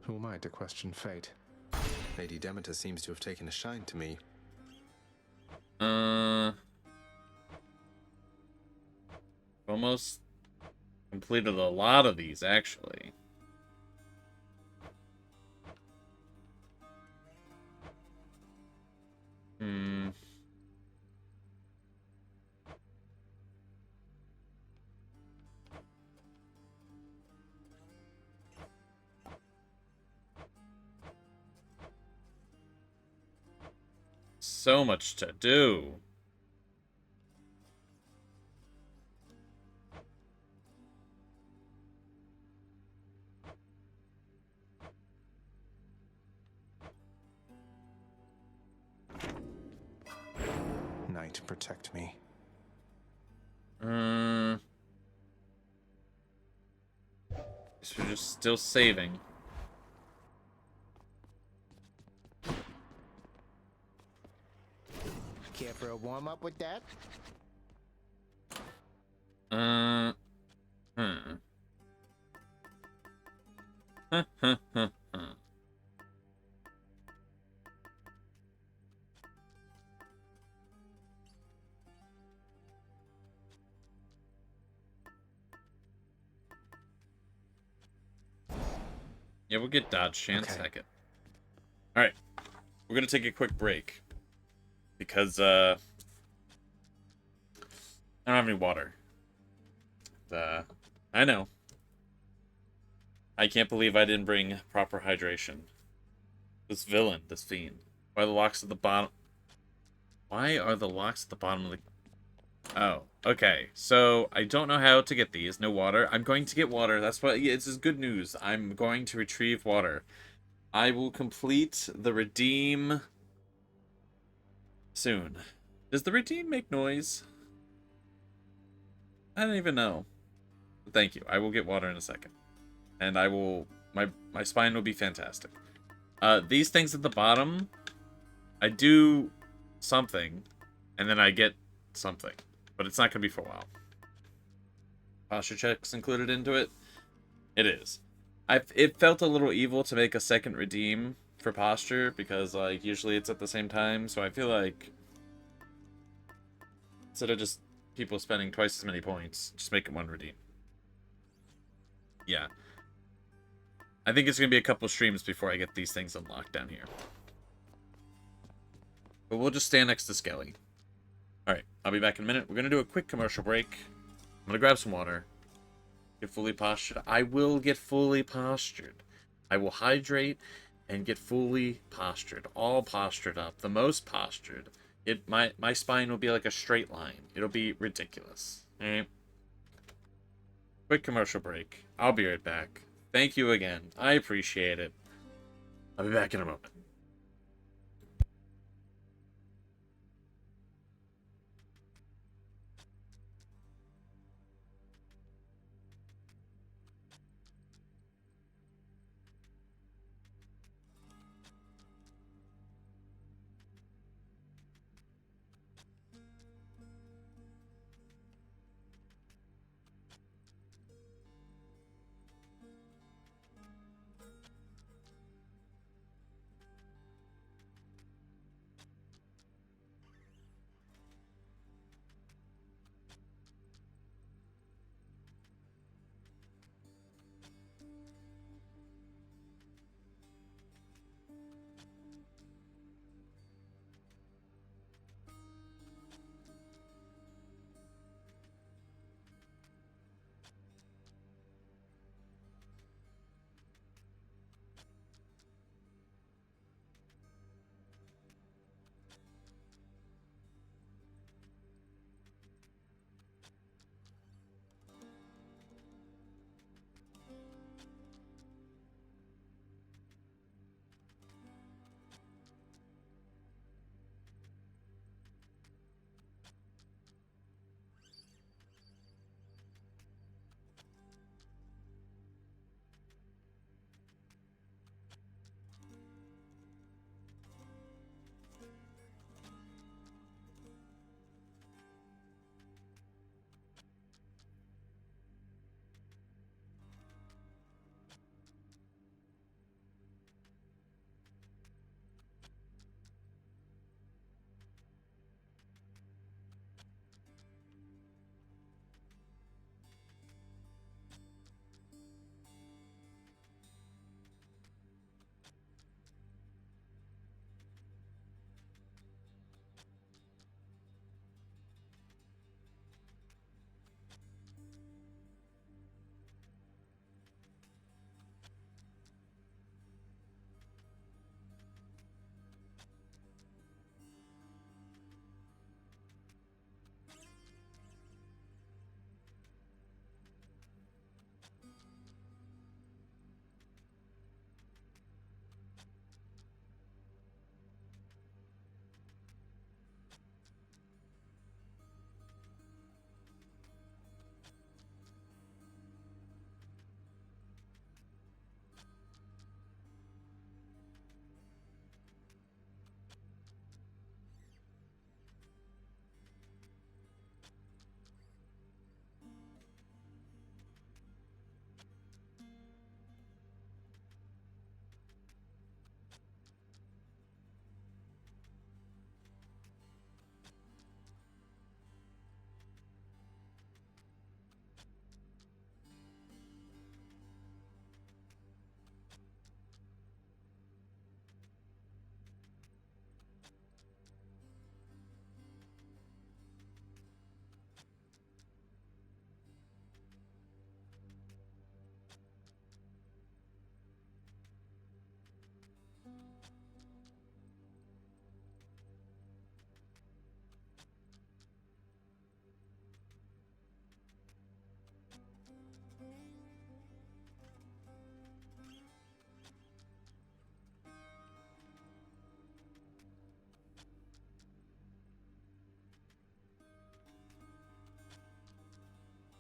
Who am I to question fate? Lady Demeter seems to have taken a shine to me. Almost completed a lot of these, actually. So much to do. Night, protect me. So we're just still saving. Care for a warm-up with that? Yeah, we'll get dodge chance second. Alright. We're gonna take a quick break. Because, I don't have any water. I know. I can't believe I didn't bring proper hydration. This villain, this fiend. Why are the locks at the bottom? Why are the locks at the bottom of the... Oh, okay. So, I don't know how to get these. No water. I'm going to get water. That's what... Yeah, this is good news. I'm going to retrieve water. I will complete the redeem... soon. Does the redeem make noise? I don't even know. But thank you. I will get water in a second. And I will... My spine will be fantastic. These things at the bottom... I do something. And then I get something. But it's not going to be for a while. Posture checks included into it? It is. It felt a little evil to make a second redeem for posture. Because, like, usually it's at the same time. So I feel like... instead of just people spending twice as many points, just make it one redeem. Yeah. I think it's going to be a couple streams before I get these things unlocked down here. But we'll just stand next to Skelly. Alright, I'll be back in a minute. We're going to do a quick commercial break. I'm going to grab some water. Get fully postured. I will get fully postured. I will hydrate and get fully postured. All postured up. The most postured. My spine will be like a straight line. It'll be ridiculous. Alright? Quick commercial break. I'll be right back. Thank you again. I appreciate it. I'll be back in a moment.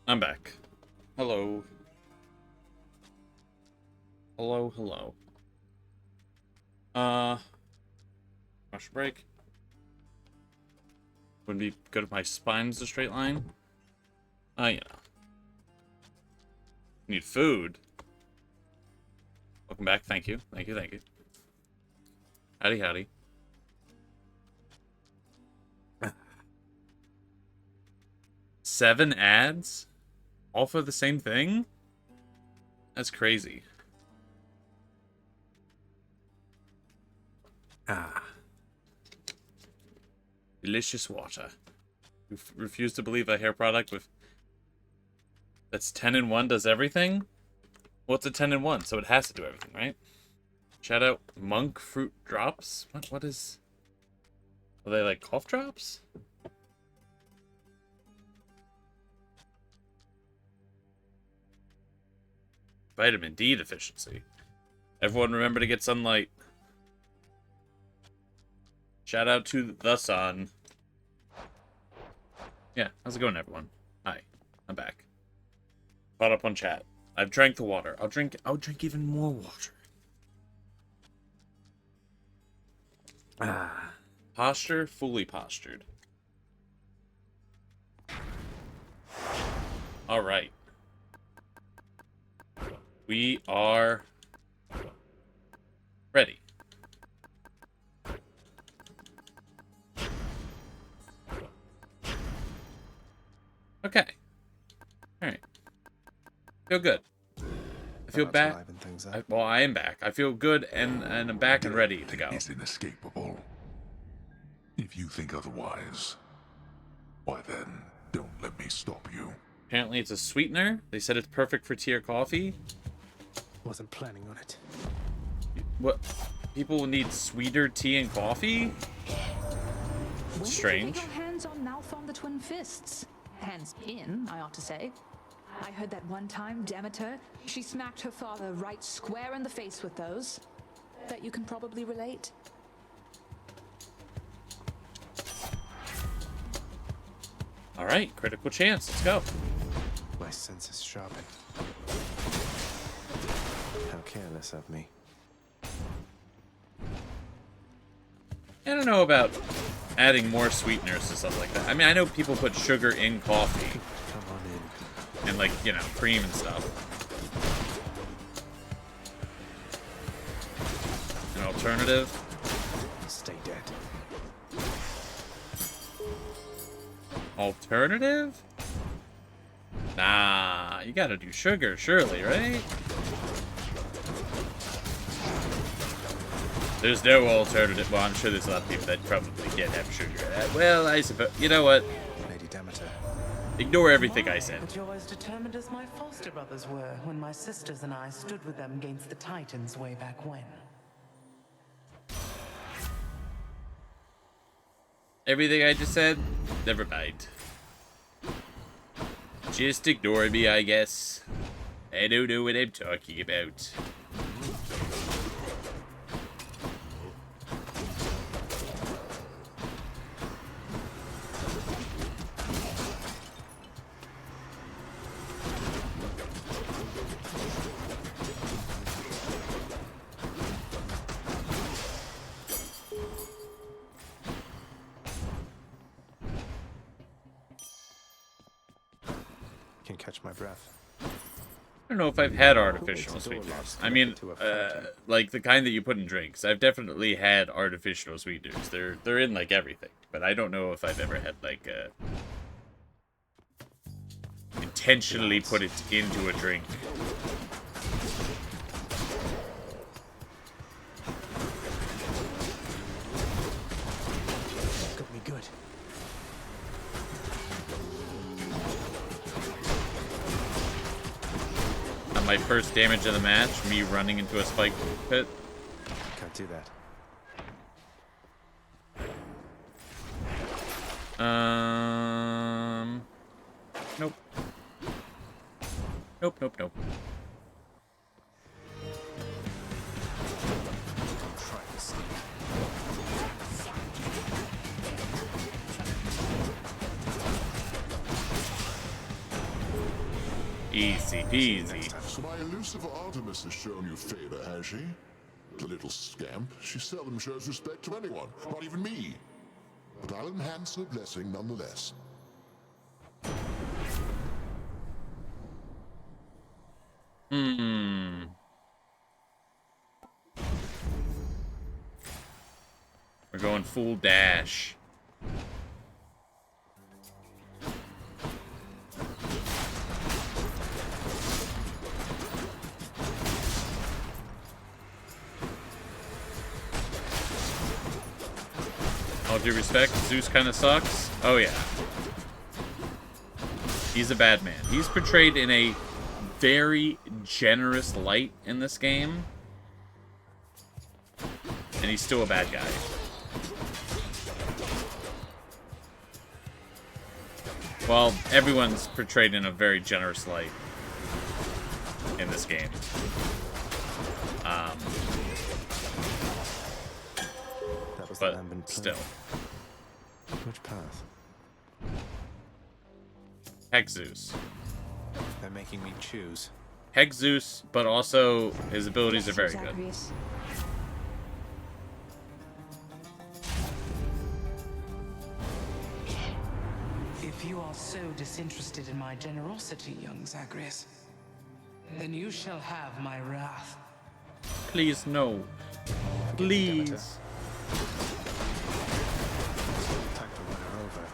I'm back. Hello. Hello, hello. Rush break. Wouldn't be good if my spine's a straight line. You know. Need food. Welcome back. Thank you. Thank you, thank you. Howdy, howdy. Seven ads? All for the same thing? That's crazy. Delicious water. You refuse to believe a hair product with... that's 10-in-1 does everything? Well, it's a 10-in-1, so it has to do everything, right? Shout out monk fruit drops? What is... are they like cough drops? Vitamin D deficiency. Everyone remember to get sunlight. Shout out to the sun. Yeah, how's it going, everyone? Hi, I'm back. Caught up on chat. I've drank the water. I'll drink even more water. Posture, fully postured. All right. We are ready. Okay. All right. Feel good. I feel back. Well, I am back. I feel good, and I'm back and ready to go. Is inescapable. If you think otherwise, why then, don't let me stop you. Apparently it's a sweetener. They said it's perfect for tea or coffee. Wasn't planning on it. What? People need sweeter tea and coffee? Strange. When did you get your hands on Malphon the Twin Fists? Hands in, I ought to say. I heard that one time Demeter, she smacked her father right square in the face with those. Bet you can probably relate. All right, critical chance. Let's go. My senses sharpened. How careless of me. I don't know about adding more sweeteners to stuff like that. I mean, I know people put sugar in coffee. Come on in. And, like, you know, cream and stuff. An alternative? Stay dead. Alternative? Nah, you gotta do sugar, surely, right? There's no alternative. Well, I'm sure there's a lot of people that probably can't have sugar. Well, I suppose. You know what? Lady Demeter. Ignore everything I said. But you're as determined as my foster brothers were when my sisters and I stood with them against the Titans way back when. Everything I just said? Never mind. Just ignore me, I guess. I don't know what I'm talking about. Can catch my breath. I don't know if I've had artificial sweeteners. I mean, like the kind that you put in drinks. I've definitely had artificial sweeteners. They're in like everything, but I don't know if I've ever had like intentionally put it into a drink. Got me good. My first damage of the match, me running into a spike pit. Can't do that. Nope. Nope. Try this. Easy peasy. So my elusive Artemis has shown you favor, has she? The little scamp. She seldom shows respect to anyone, not even me. But I'll enhance her blessing nonetheless. We're going full dash. due respect, Zeus kind of sucks. Oh yeah. He's a bad man. He's portrayed in a very generous light in this game. And he's still a bad guy. Well, everyone's portrayed in a very generous light in this game. But still. Which path? Hexzeus. They're making me choose. Hexzeus, but also his abilities are very good. If you are so disinterested in my generosity, young Zagreus, then you shall have my wrath. Please, no. Please. Time to run her over.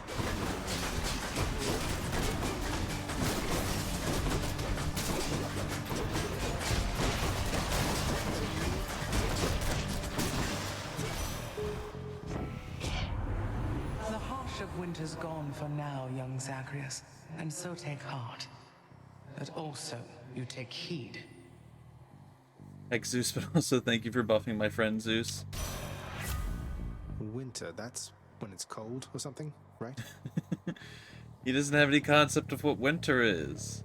The harsh of winter's gone for now, young Zagreus, and so take heart. But also, you take heed. Hexzeus, but also thank you for buffing my friend Zeus. Winter, that's when it's cold or something, right? He doesn't have any concept of what winter is.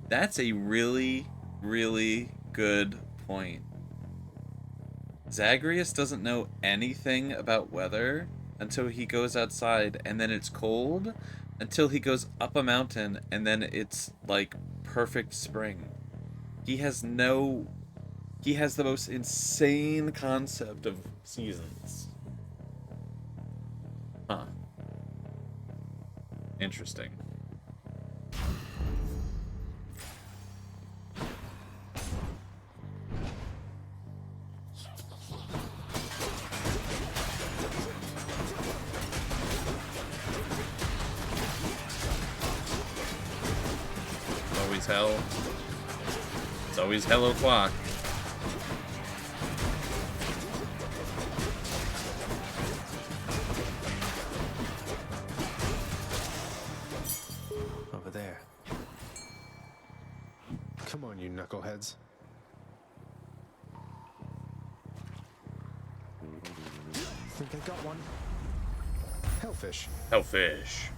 That's a really, really good point. Zagreus doesn't know anything about weather until he goes outside, and then it's cold until he goes up a mountain, and then it's like perfect spring. He has the most insane concept of seasons. Huh. Interesting. Always hell. It's always hell o'clock. Over there. Come on, you knuckleheads. Think I got one? Hellfish. Hellfish.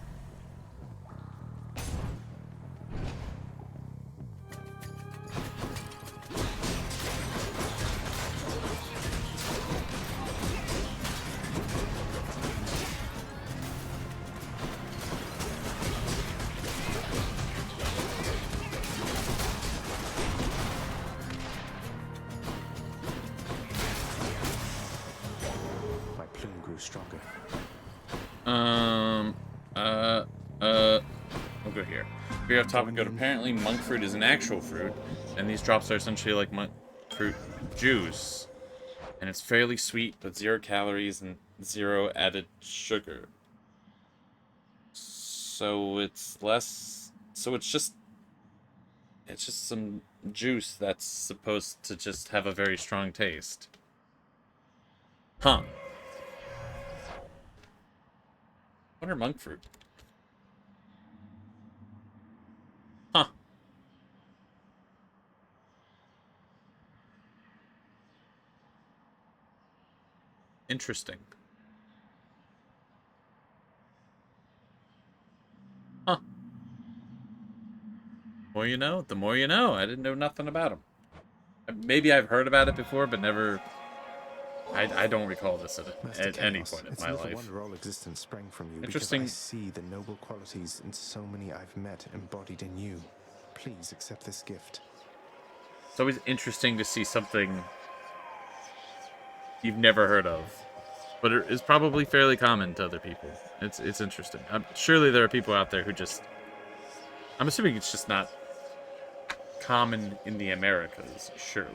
My plume grew stronger. We'll go here. Very off topic good. Apparently monk fruit is an actual fruit, and these drops are essentially like monk fruit juice. And it's fairly sweet, but 0 calories and 0 added sugar. So it's less, so it's just some juice that's supposed to just have a very strong taste. Huh. What are monk fruit? Huh. Interesting. Huh. More you know, the more you know. I didn't know nothing about them. Maybe I've heard about it before, but never... I don't recall this at any point in my life. Wonder all existence sprang from you. Interesting. Because I see the noble qualities in so many I've met embodied in you. Please accept this gift. It's always interesting to see something you've never heard of, but it is probably fairly common to other people. It's interesting. Surely there are people out there who just... I'm assuming it's just not common in the Americas, surely.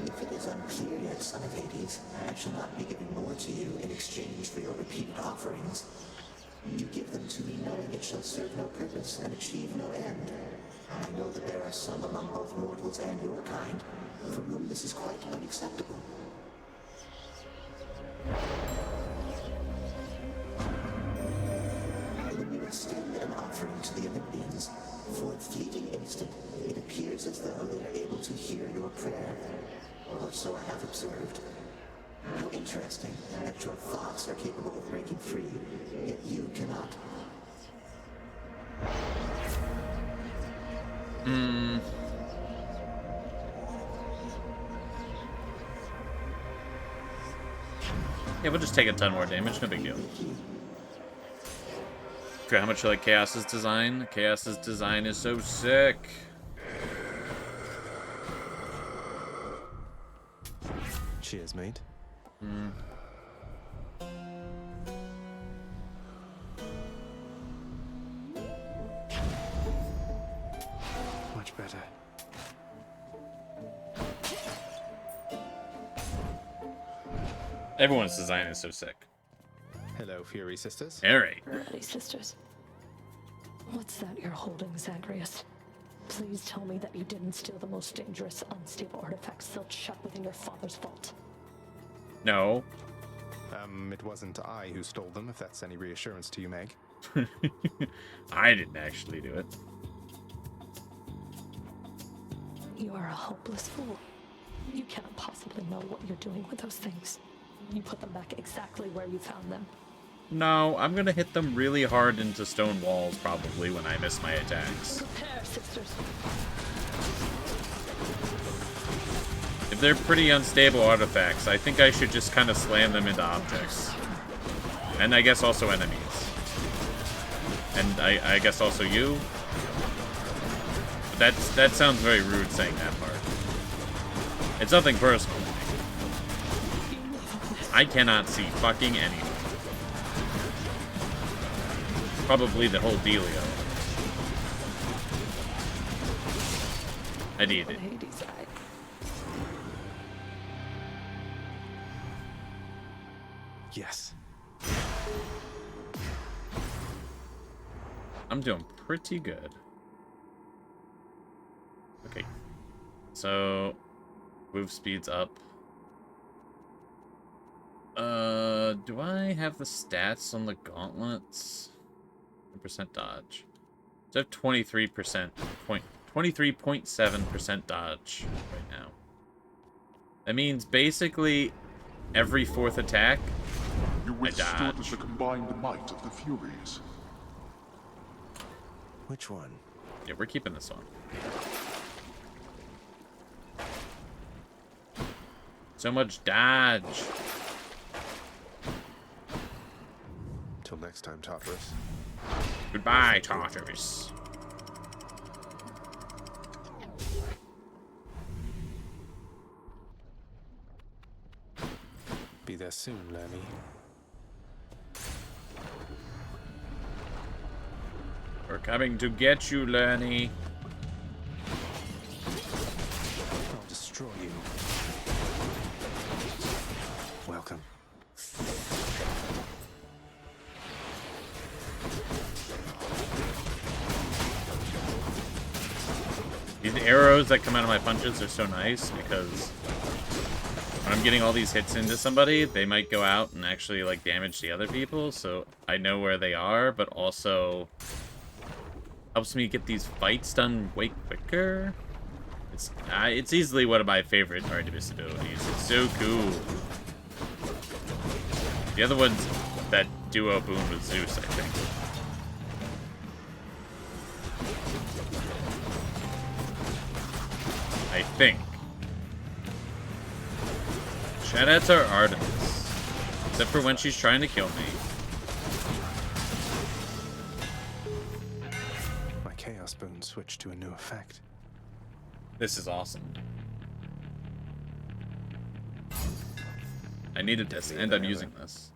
If it is unclear yet, son of Hades, I shall not be giving more to you in exchange for your repeated offerings. You give them to me knowing it shall serve no purpose and achieve no end. I know that there are some among both mortals and your kind for whom this is quite unacceptable. extend an offering to the Olympians. For a fleeting instant, it appears as though they are able to hear your prayer. Or so I have observed. How interesting that your thoughts are capable of breaking free, yet you cannot. Yeah, we'll just take a ton more damage, no big deal. Okay, how much you like Chaos's design? Chaos's design is so sick. Cheers, mate. Much better. Everyone's design is so sick. Hello, Fury Sisters. Alright. Ready, sisters. What's that you're holding, Zagreus? Please tell me that you didn't steal the most dangerous, unstable artifact sealed shut within your father's vault. No. It wasn't I who stole them, if that's any reassurance to you, Meg. I didn't actually do it. You are a hopeless fool. You cannot possibly know what you're doing with those things. You put them back exactly where you found them. No, I'm gonna hit them really hard into stone walls probably when I miss my attacks. Prepare, sisters. If they're pretty unstable artifacts, I think I should just kind of slam them into objects. And I guess also enemies. And I guess also you. But that sounds very rude saying that part. It's nothing personal. I cannot see fucking anything. Probably the whole dealio. I need it. Yes. I'm doing pretty good. Okay. So, move speed's up. Do I have the stats on the gauntlets? 10% dodge. So I have 23.7% dodge right now. That means basically every fourth attack, You I withstood dodge. the combined might of the Furies. Which one? Yeah, we're keeping this one. So much dodge. Till next time, Tartarus. Goodbye, Tartarus. Be there soon, Lerny. We're coming to get you, Lerny. I'll destroy you. Welcome. These arrows that come out of my punches are so nice because when I'm getting all these hits into somebody, they might go out and actually like damage the other people, so I know where they are, but also helps me get these fights done way quicker. It's easily one of my favorite Artemis abilities. It's so cool. The other one's that duo boom with Zeus, I think. Shout out to Artemis. Except for when she's trying to kill me. My Chaos Boon switched to a new effect. This is awesome. I needed this, and I'm using this.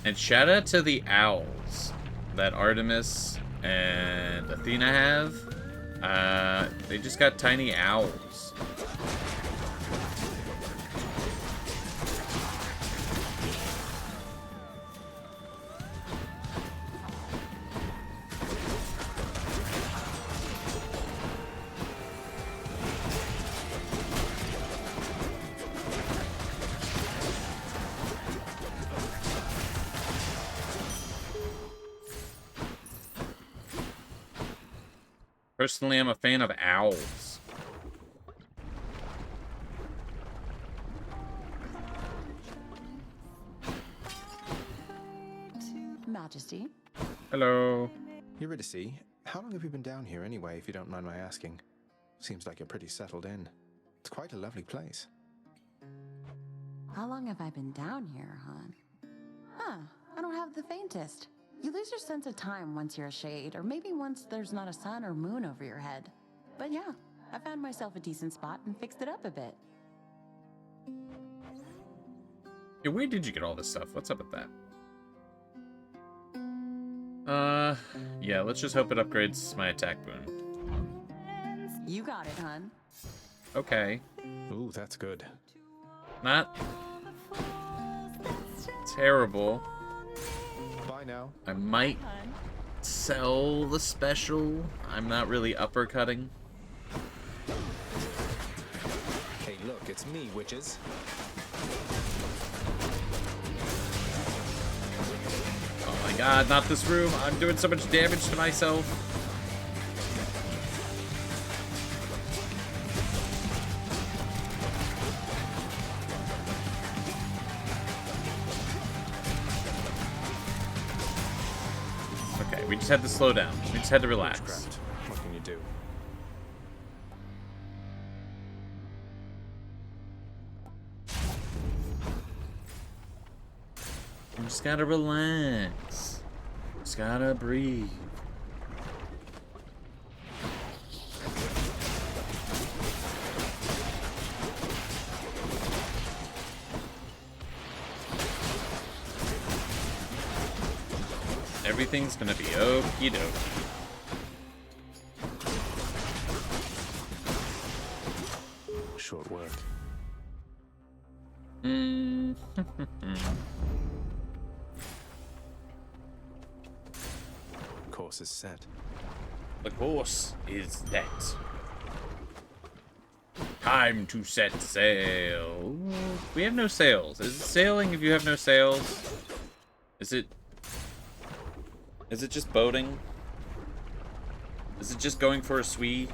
And shout out to the owls that Artemis and Athena have. They just got tiny owls. Personally, I'm a fan of owls. Majesty. Hello. Eurydice, how long have you been down here anyway, if you don't mind my asking? Seems like you're pretty settled in. It's quite a lovely place. How long have I been down here, hon? Huh, I don't have the faintest. You lose your sense of time once you're a shade, or maybe once there's not a sun or moon over your head. But yeah, I found myself a decent spot and fixed it up a bit. Yeah, where did you get all this stuff? What's up with that? Yeah, let's just hope it upgrades my attack boon. You got it, hun. Okay. Ooh, that's good. Not terrible. Bye now. I might sell the special. I'm not really uppercutting. Hey, look, it's me, witches. Oh my god, not this room. I'm doing so much damage to myself. Okay, we just had to slow down. We just had to relax. Witchcraft. What can you do? You just gotta relax. Just gotta breathe. Everything's gonna be okie dokie. Short work. Course is set. The course is set. Time to set sail. We have no sails. Is it sailing if you have no sails? Is it just boating? Is it just going for a swee?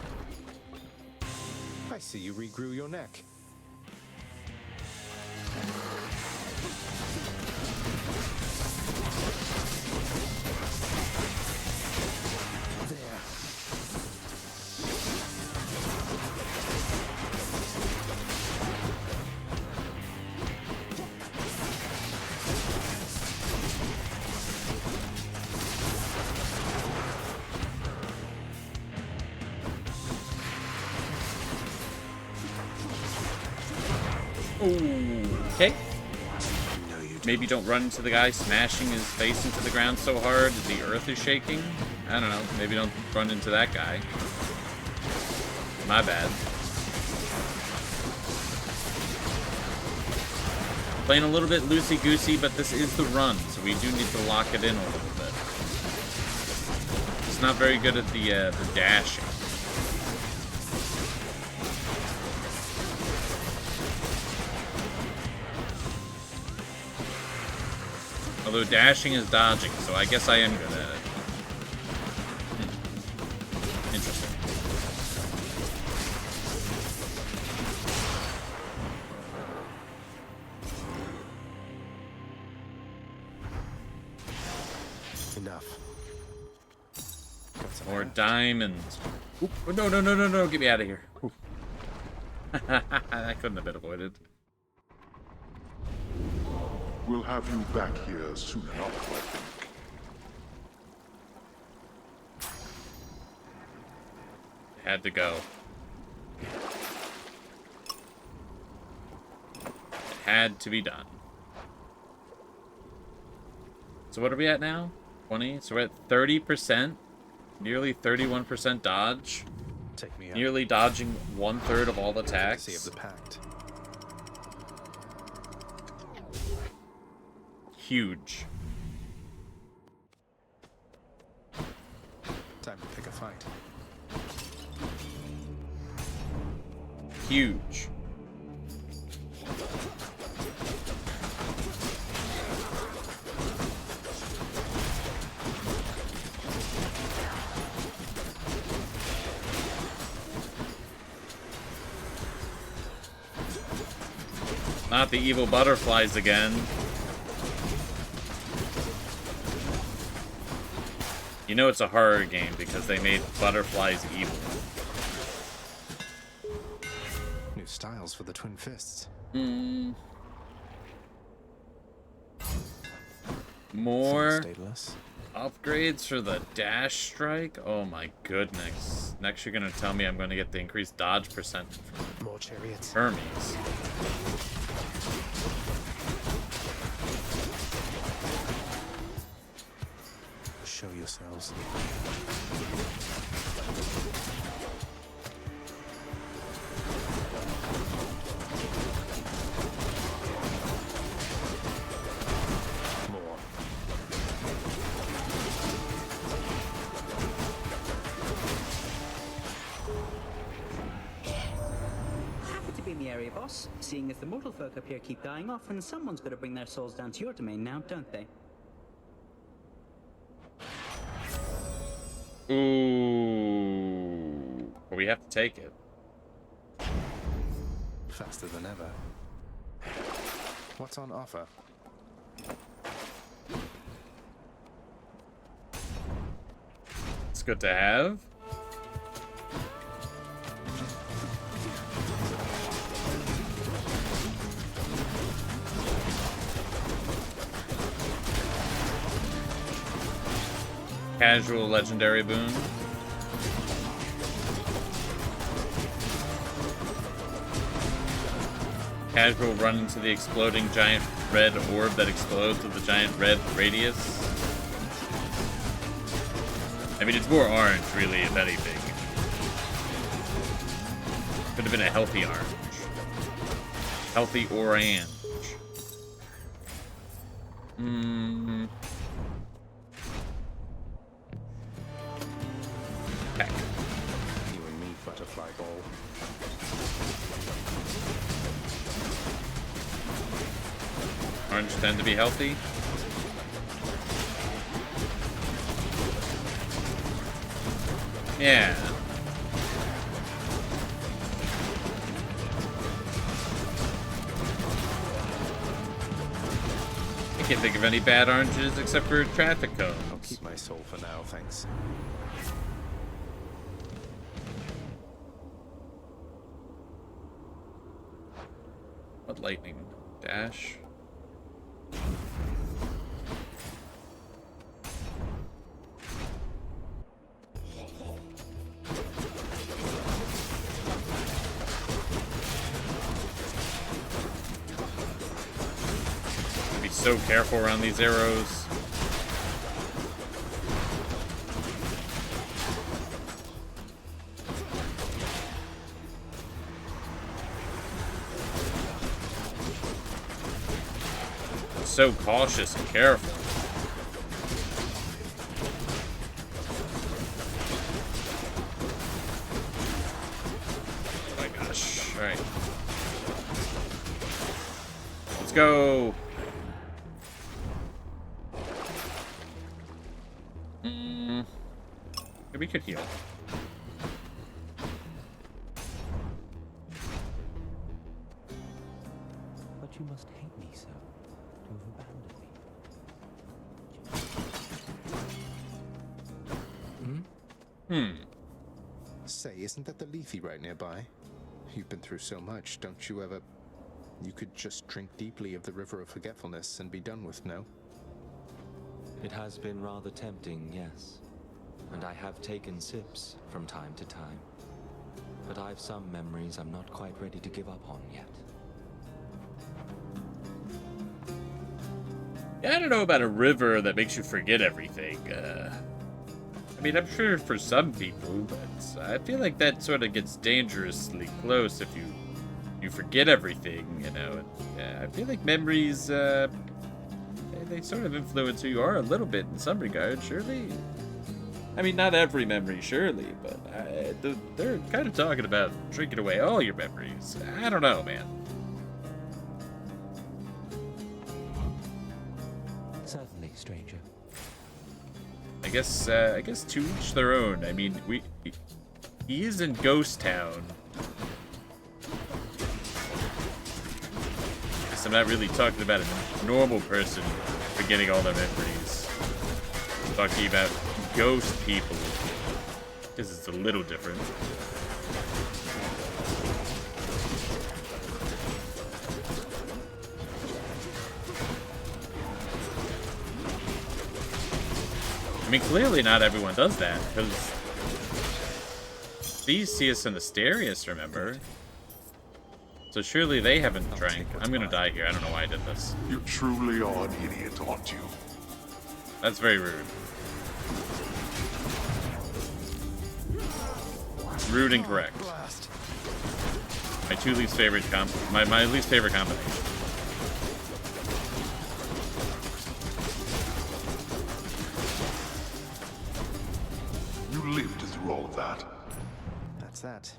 I see you regrew your neck. Okay. Maybe don't run into the guy smashing his face into the ground so hard that the earth is shaking. I don't know. Maybe don't run into that guy. My bad. Playing a little bit loosey-goosey, but this is the run, so we do need to lock it in a little bit. It's not very good at the dashing. Although dashing is dodging, so I guess I am good at it. Interesting. Enough. More diamonds. Oop. Oh, no, get me out of here. That couldn't have been avoided. We'll have you back here soon enough, I think. Had to go. It had to be done. So what are we at now? 20? So we're at 30%. Nearly 31% dodge. Take me out. Nearly dodging 1/3 of all attacks. Of the pact. Huge. Time to pick a fight. Huge. Not the evil butterflies again. You know it's a horror game because they made butterflies evil. New styles for the Twin Fists. More Stateless. upgrades for the dash strike? Oh my goodness. Next you're gonna tell me I'm gonna get the increased dodge percent from More chariots. Hermes. Show yourselves. More. Happy to be in the area, boss. Seeing as the mortal folk up here keep dying off, and someone's got to bring their souls down to your domain now, don't they? Ooh. But we have to take it. Faster than ever. What's on offer? It's good to have. Casual legendary boon. Casual run into the exploding giant red orb that explodes with a giant red radius. I mean, it's more orange, really, if anything. Could have been a healthy orange. Healthy orange. Heck. You and me, butterfly ball. Orange tend to be healthy. Yeah. I can't think of any bad oranges except for traffic cones. I'll keep my soul for now, thanks. What lightning dash? Be so careful around these arrows. So cautious and careful. Oh my gosh. Alright. Let's go. Maybe we could heal. But you must hate me so. To have abandoned me. Say, isn't that the Lethe right nearby? You've been through so much, don't you ever... You could just drink deeply of the River of Forgetfulness and be done with, no? It has been rather tempting, yes. And I have taken sips from time to time. But I've some memories I'm not quite ready to give up on yet. Yeah, I don't know about a river that makes you forget everything. I mean, I'm sure for some people, but I feel like that sort of gets dangerously close if you forget everything, you know. And, I feel like memories, they sort of influence who you are a little bit in some regards, surely. I mean, not every memory, surely, but they're kind of talking about drinking away all your memories. I don't know, man. Certainly, stranger. I guess to each their own. I mean, he is in Ghost Town. I'm not really talking about a normal person forgetting all their memories. I'm talking about ghost people. Because it's a little different. I mean, clearly not everyone does that, because these see us in Asterius, remember? So surely they haven't drank. I'm gonna die here. I don't know why I did this. You truly are an idiot, aren't you? That's very rude. Rude and correct. My two least favorite my least favorite combination. You lived through all of that. That's that.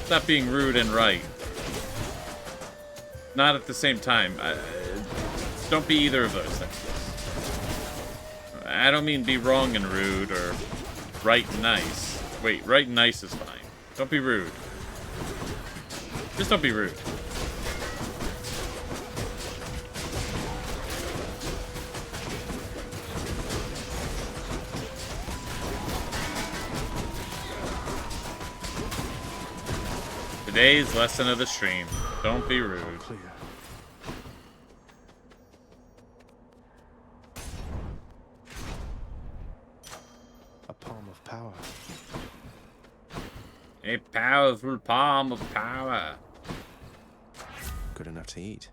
Stop being rude and right. Not at the same time. Don't be either of those things. I don't mean be wrong and rude or right and nice. Wait, right and nice is fine. Don't be rude. Just don't be rude. Today's lesson of the stream. Don't be rude. Clear. A palm of power. A powerful palm of power. Good enough to eat.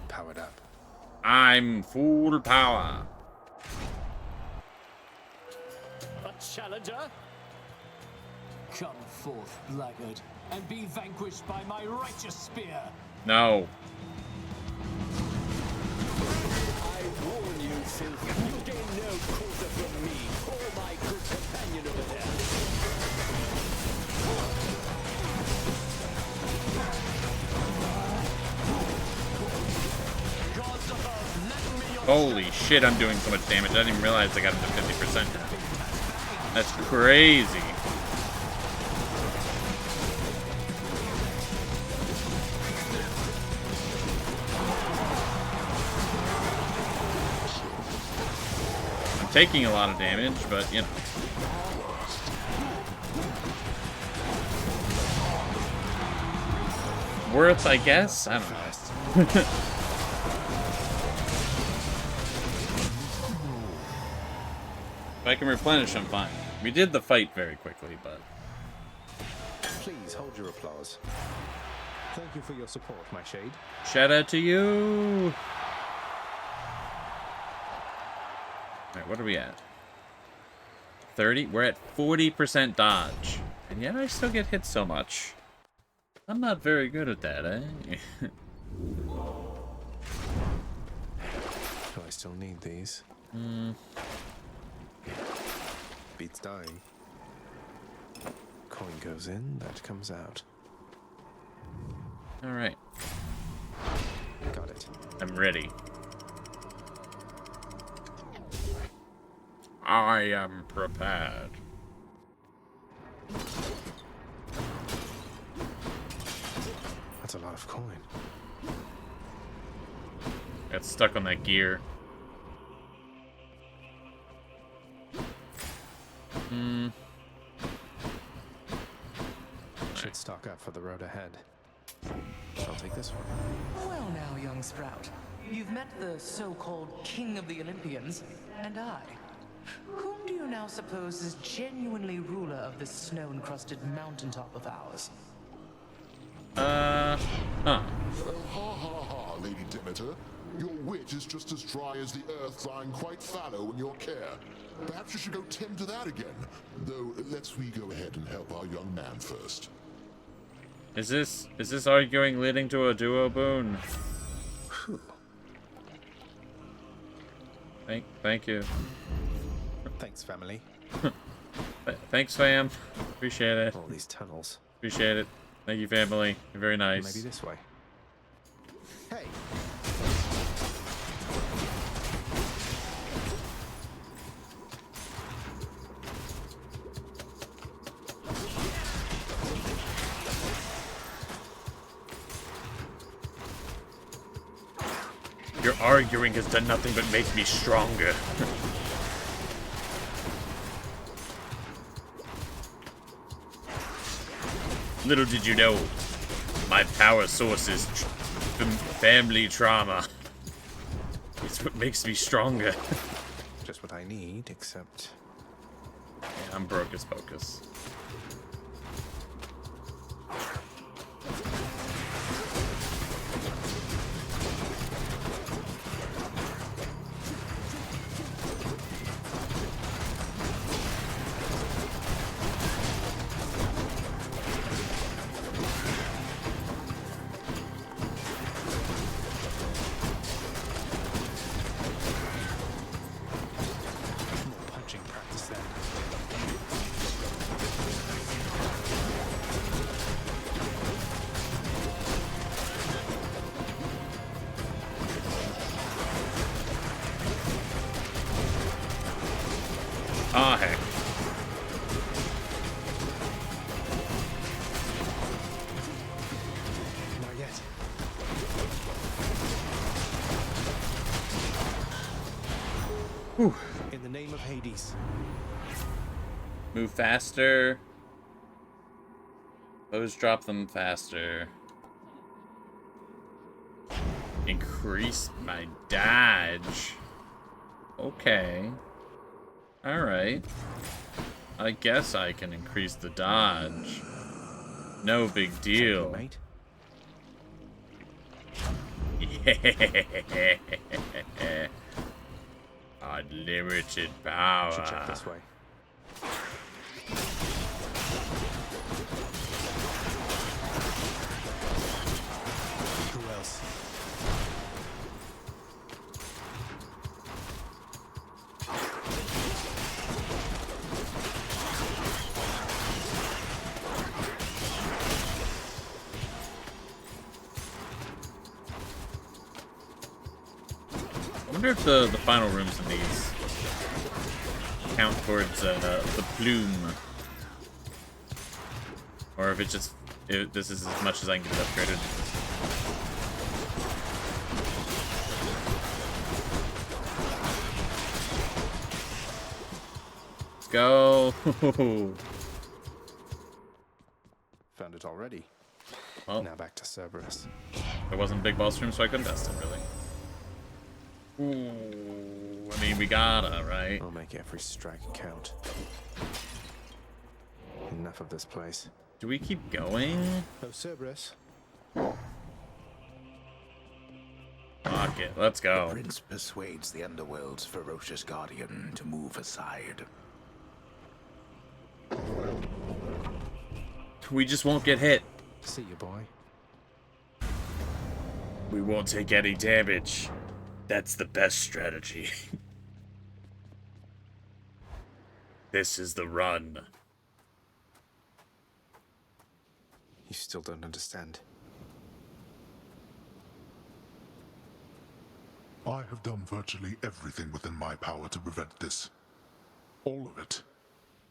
Powered up. I'm full power. A challenger? Come forth, blackguard, and be vanquished by my righteous spear. No. I warn you, Sylph, you gain no quarter from me or my good companion over there. Gods above, lend me your Holy shit, I'm doing so much damage. I didn't even realize I got it to 50%. That's crazy. I'm taking a lot of damage, but you know. Worth, I guess? I don't know. If I can replenish, I'm fine. We did the fight very quickly, but... Please hold your applause. Thank you for your support, my shade. Shout out to you! Alright, what are we at? 30? We're at 40% dodge. And yet I still get hit so much. I'm not very good at that, eh? Do I still need these? Beats dying. Coin goes in, that comes out. Alright. Got it. I'm ready. I am prepared. That's a lot of coin. Got stuck on that gear. Should stock up for the road ahead. I'll take this one. Well now, young sprout. You've met the so-called King of the Olympians, and I. Whom do you now suppose is genuinely ruler of this snow-encrusted mountaintop of ours? Huh. Ha ha ha, Lady Demeter. Your wit is just as dry as the earth lying quite fallow in your care. Perhaps you should go tend to that again. Though, let's we go ahead and help our young man first. Is this arguing leading to a duo boon? Thank you. Thanks, family. Thanks, fam. Appreciate it. All these tunnels. Appreciate it. Thank you, family. You're very nice. Maybe this way. Hey! Your arguing has done nothing but make me stronger. Little did you know, my power source is family trauma. It's what makes me stronger. Just what I need, except... Yeah, I'm broke as focus. Punching practice then. Ah, heck. Not yet. Whew. In the name of Hades. Move faster. Foes drop them faster. Increase my dodge. Okay. Alright. I guess I can increase the dodge. No big deal. Yeah. Unlimited power. Should check this way. Who else? I wonder if the final rooms in these count towards the plume. Or if it just... if this is as much as I can get it upgraded. Let's go! Found it already. Well, now back to Cerberus. There wasn't a big boss room, so I couldn't test it, really. Ooh, I mean, we gotta, right? I'll make every strike count. Enough of this place. Do we keep going? Oh, Cerberus. Fuck it, let's go. The prince persuades the underworld's ferocious guardian to move aside. We just won't get hit. See you, boy. We won't take any damage. That's the best strategy. This is the run. You still don't understand. I have done virtually everything within my power to prevent this. All of it.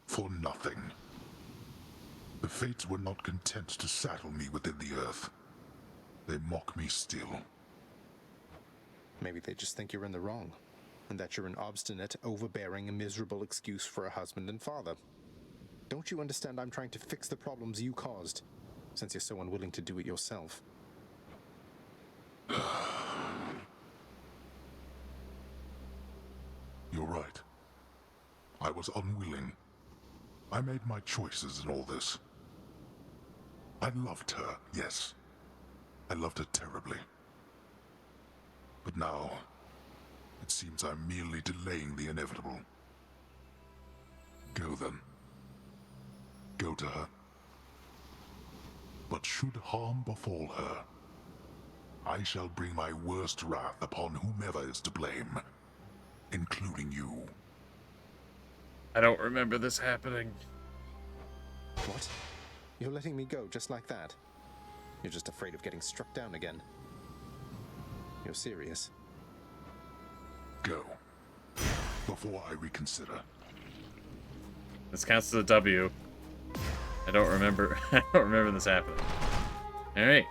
For nothing. The Fates were not content to saddle me within the earth. They mock me still. Maybe they just think you're in the wrong, and that you're an obstinate, overbearing, and miserable excuse for a husband and father. Don't you understand I'm trying to fix the problems you caused, since you're so unwilling to do it yourself? You're right. I was unwilling. I made my choices in all this. I loved her, yes. I loved her terribly. But now, it seems I'm merely delaying the inevitable. Go then. Go to her. But should harm befall her, I shall bring my worst wrath upon whomever is to blame, including you. I don't remember this happening. What? You're letting me go just like that? You're just afraid of getting struck down again. You're serious? Go. Before I reconsider. This counts as a W. I don't remember. I don't remember this happening. All right.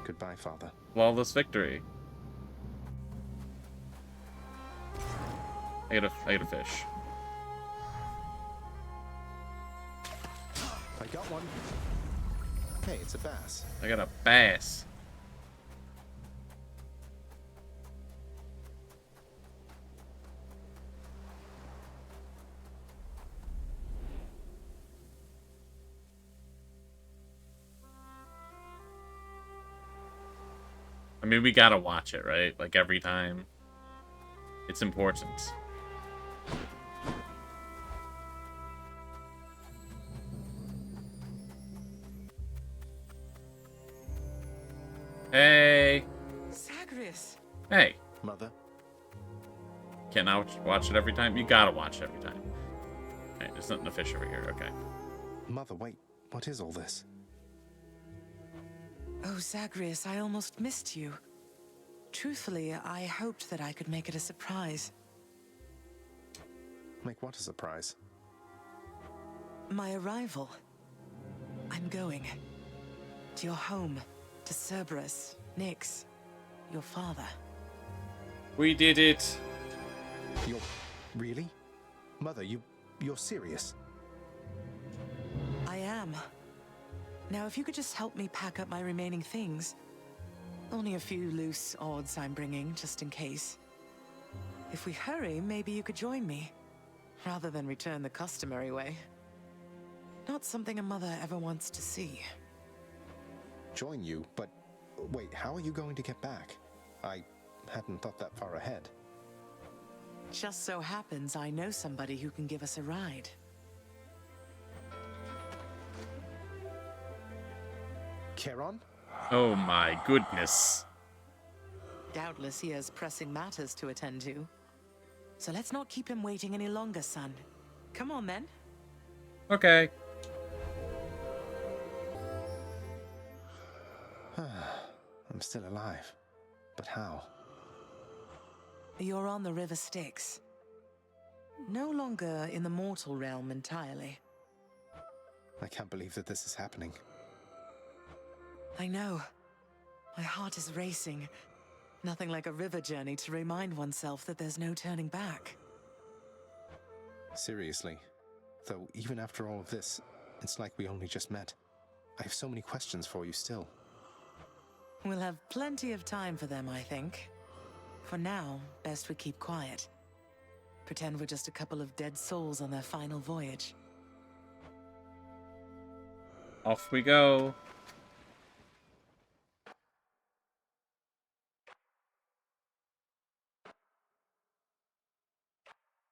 Goodbye, Father. Flawless victory. I got a fish. I got one. Hey, it's a bass. I got a bass. I mean, we gotta watch it, right? Like every time. It's important. Hey. Zagreus. Hey. Mother. Can't I watch it every time? You gotta watch it every time. Alright, there's nothing to fish over here. Okay. Mother, wait. What is all this? Oh, Zagreus, I almost missed you. Truthfully, I hoped that I could make it a surprise. Make what a surprise? My arrival. I'm going. To your home. To Cerberus, Nyx, your father. We did it. You're... really? Mother, you're serious? I am. Now, if you could just help me pack up my remaining things. Only a few loose odds I'm bringing, just in case. If we hurry, maybe you could join me. Rather than return the customary way. Not something a mother ever wants to see. Join you? But wait, how are you going to get back? I hadn't thought that far ahead. Just so happens I know somebody who can give us a ride. Charon? Oh my goodness. Doubtless he has pressing matters to attend to. So let's not keep him waiting any longer, son. Come on, then. Okay. I'm still alive. But how? You're on the River Styx. No longer in the mortal realm entirely. I can't believe that this is happening. I know. My heart is racing. Nothing like a river journey to remind oneself that there's no turning back. Seriously. Though, even after all of this, it's like we only just met. I have so many questions for you still. We'll have plenty of time for them, I think. For now, best we keep quiet. Pretend we're just a couple of dead souls on their final voyage. Off we go.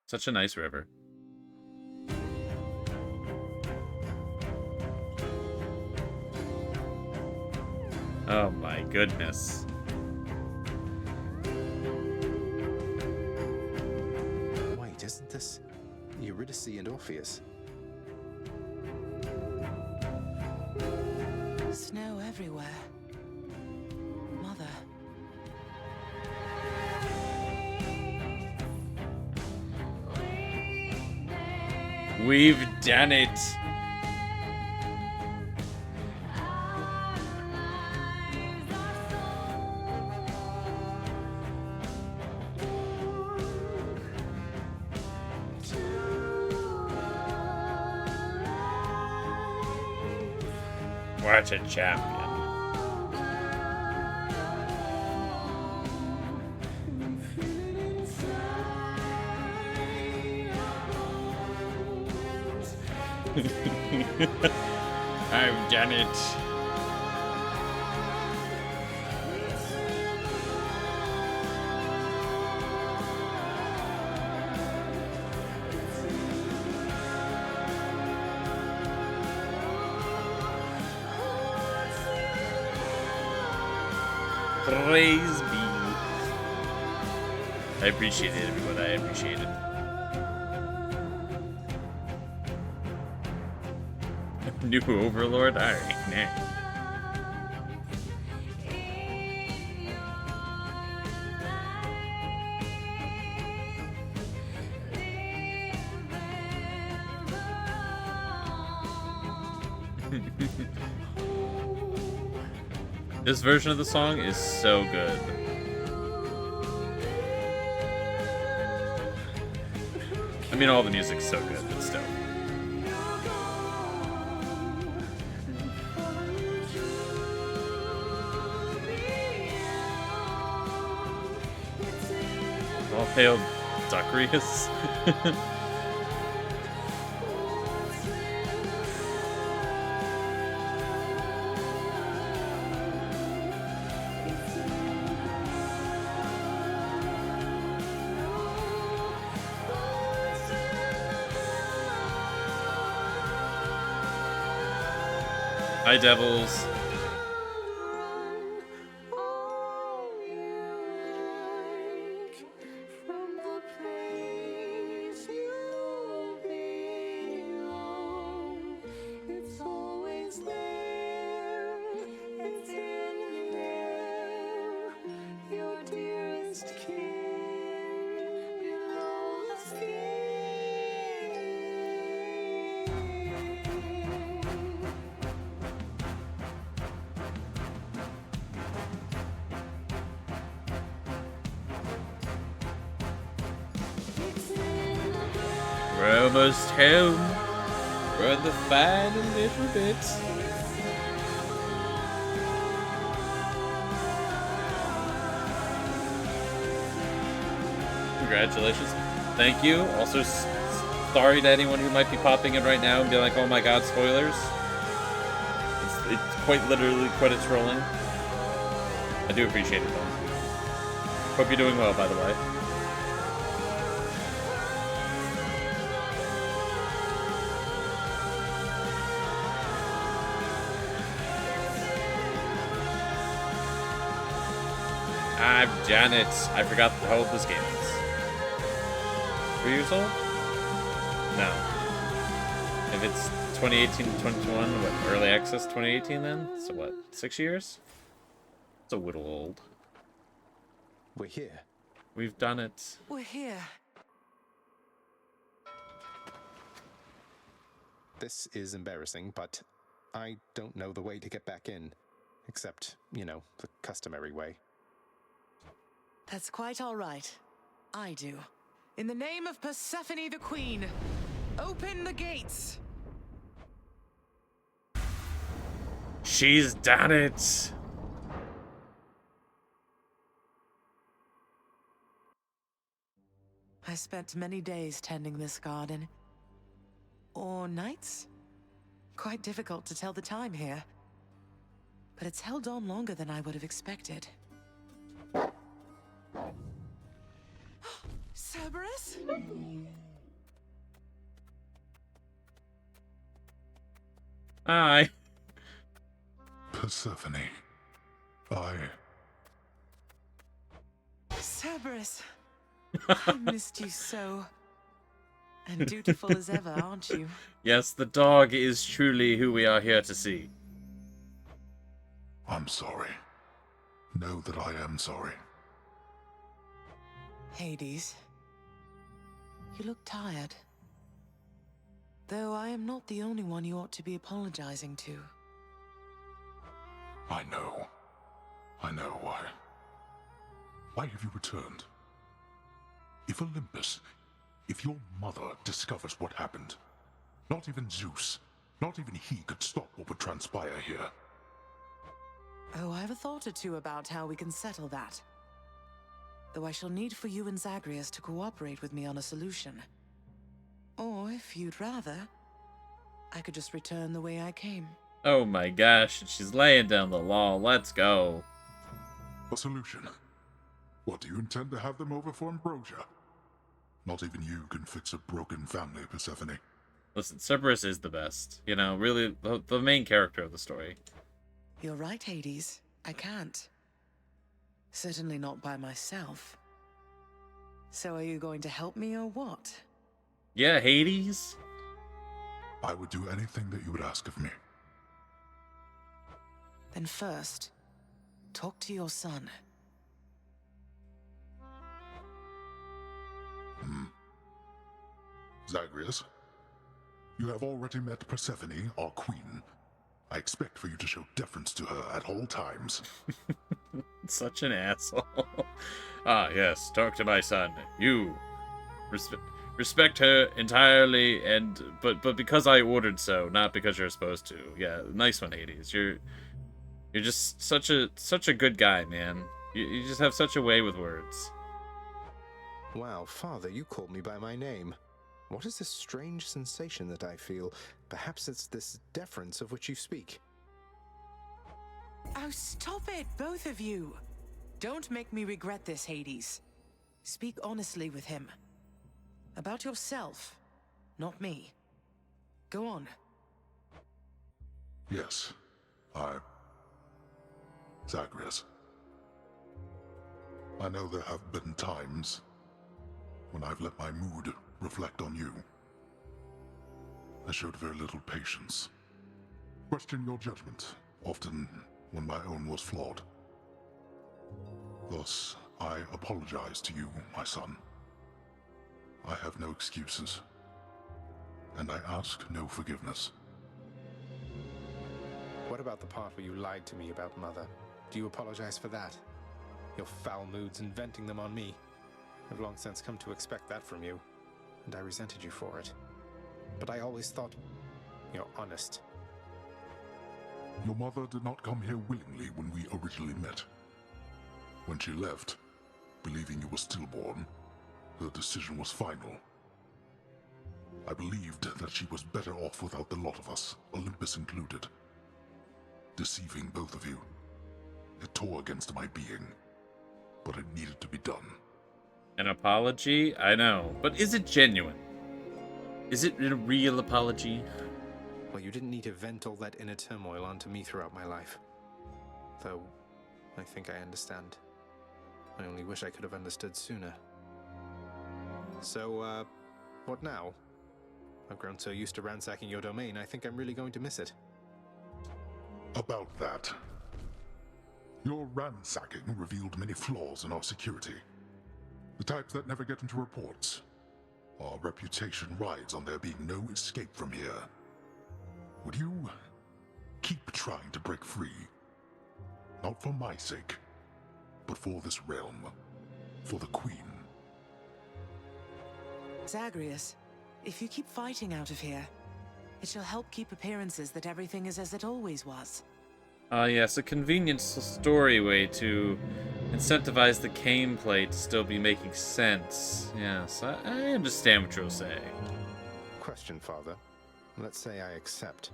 Such a nice river. Oh my goodness. Wait, isn't this Eurydice and Orpheus? Snow everywhere. Mother. We've done it. What a champion. I've done it. Praise be. I appreciate it, everyone. I appreciate it. New Overlord? Alright, nah. This version of the song is so good. I mean, all the music's so good, but still. All hail Zacharias. Hi, Devils. We're almost home. We're in the final little bits. Congratulations. Thank you. Also, sorry to anyone who might be popping in right now and be like, oh my god, spoilers. It's quite literally quite a trolling. I do appreciate it though. Hope you're doing well, by the way. I'm Janet. I forgot how old this game is. 3 years old? No. If it's 2018 to 2021, what, early access 2018 then? So what, 6 years? It's a whittle old. We're here. We've done it. We're here. This is embarrassing, but I don't know the way to get back in. Except, you know, the customary way. That's quite all right. I do. In the name of Persephone the Queen, open the gates! She's done it! I spent many days tending this garden. Or nights? Quite difficult to tell the time here. But it's held on longer than I would have expected. Cerberus? Hi. Persephone. Cerberus. I missed you so. And dutiful as ever, aren't you? Yes, the dog is truly who we are here to see. I'm sorry. Know that I am sorry. Hades. You look tired. Though I am not the only one you ought to be apologizing to. I know. I know why. Why have you returned? If Olympus, if your mother discovers what happened, not even Zeus, not even he could stop what would transpire here. Oh, I have a thought or two about how we can settle that. Though I shall need for you and Zagreus to cooperate with me on a solution. Or, if you'd rather, I could just return the way I came. Oh my gosh, she's laying down the law. Let's go. A solution? What, do you intend to have them over for ambrosia? Not even you can fix a broken family, Persephone. Listen, Cerberus is the best. You know, really, the main character of the story. You're right, Hades. I can't. Certainly not by myself. So are you going to help me or what? Yeah, Hades. I would do anything that you would ask of me. Then first, talk to your son. Zagreus, you have already met Persephone, our queen. I expect for you to show deference to her at all times. Such an asshole. Ah, yes, talk to my son. You respect her entirely, but because I ordered so, not because you're supposed to. Yeah, nice one, Hades. You're just such a good guy, man. You just have such a way with words. Wow, Father, you called me by my name. What is this strange sensation that I feel? Perhaps it's this deference of which you speak. Oh, stop it, both of you! Don't make me regret this, Hades. Speak honestly with him. About yourself, not me. Go on. Yes, Zagreus. I know there have been times when I've let my mood reflect on you. I showed very little patience. Questioned your judgment, often when my own was flawed. Thus, I apologize to you, my son. I have no excuses, and I ask no forgiveness. What about the part where you lied to me about Mother? Do you apologize for that? Your foul moods and venting them on me. I've long since come to expect that from you, and I resented you for it. But I always thought you're honest. Your mother did not come here willingly when we originally met. When she left, believing you were stillborn, her decision was final. I believed that she was better off without the lot of us, Olympus included. Deceiving both of you. It tore against my being, but it needed to be done. An apology? I know, but is it genuine? Is it a real apology? Well, you didn't need to vent all that inner turmoil onto me throughout my life. Though, I think I understand. I only wish I could have understood sooner. So, what now? I've grown so used to ransacking your domain, I think I'm really going to miss it. About that. Your ransacking revealed many flaws in our security. The types that never get into reports. Our reputation rides on there being no escape from here. Would you keep trying to break free? Not for my sake, but for this realm. For the Queen. Zagreus, if you keep fighting out of here, it shall help keep appearances that everything is as it always was. Yes, a convenient story way to incentivize the gameplay to still be making sense. Yes, I understand what you're saying. Question, Father. Let's say I accept.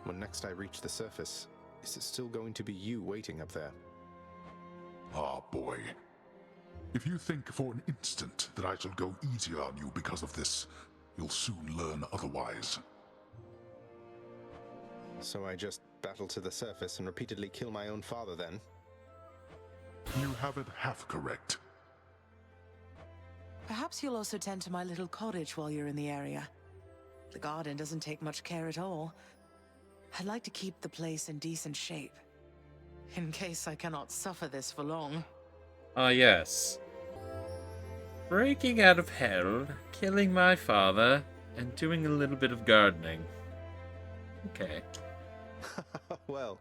When next I reach the surface, is it still going to be you waiting up there? Ah, boy. If you think for an instant that I shall go easier on you because of this, you'll soon learn otherwise. So I just battle to the surface and repeatedly kill my own father, then? You have it half correct. Perhaps you'll also tend to my little cottage while you're in the area. The garden doesn't take much care at all. I'd like to keep the place in decent shape, in case I cannot suffer this for long. Yes. Breaking out of hell, killing my father, and doing a little bit of gardening. Okay. Well,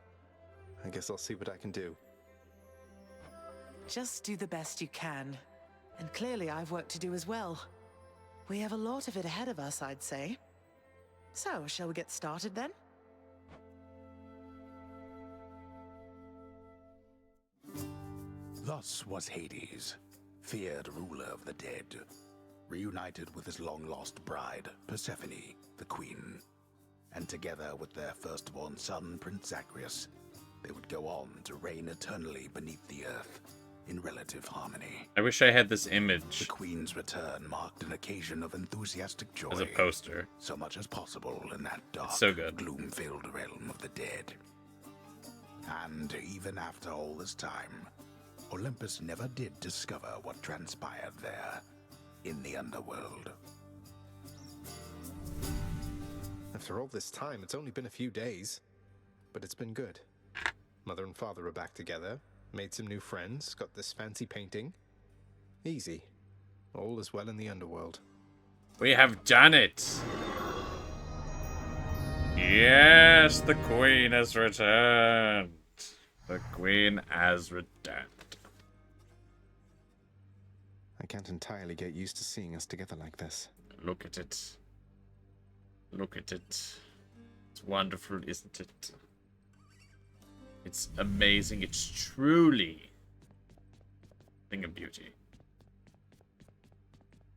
I guess I'll see what I can do. Just do the best you can. And clearly I've work to do as well. We have a lot of it ahead of us, I'd say. So, shall we get started then? Thus was Hades, feared ruler of the dead, reunited with his long-lost bride, Persephone, the queen. And together with their firstborn son, Prince Zagreus, they would go on to reign eternally beneath the earth, in relative harmony. I wish I had this image. The queen's return marked an occasion of enthusiastic joy. As a poster. So much as possible in that dark, so good. gloom-filled realm of the dead. And even after all this time, Olympus never did discover what transpired there, in the underworld. After all this time, it's only been a few days. But it's been good. Mother and father are back together, made some new friends, got this fancy painting. Easy. All is well in the underworld. We have done it! Yes, the queen has returned. The queen has returned. I can't entirely get used to seeing us together like this. Look at it. Look at it. It's wonderful, isn't it? It's amazing. It's truly a thing of beauty.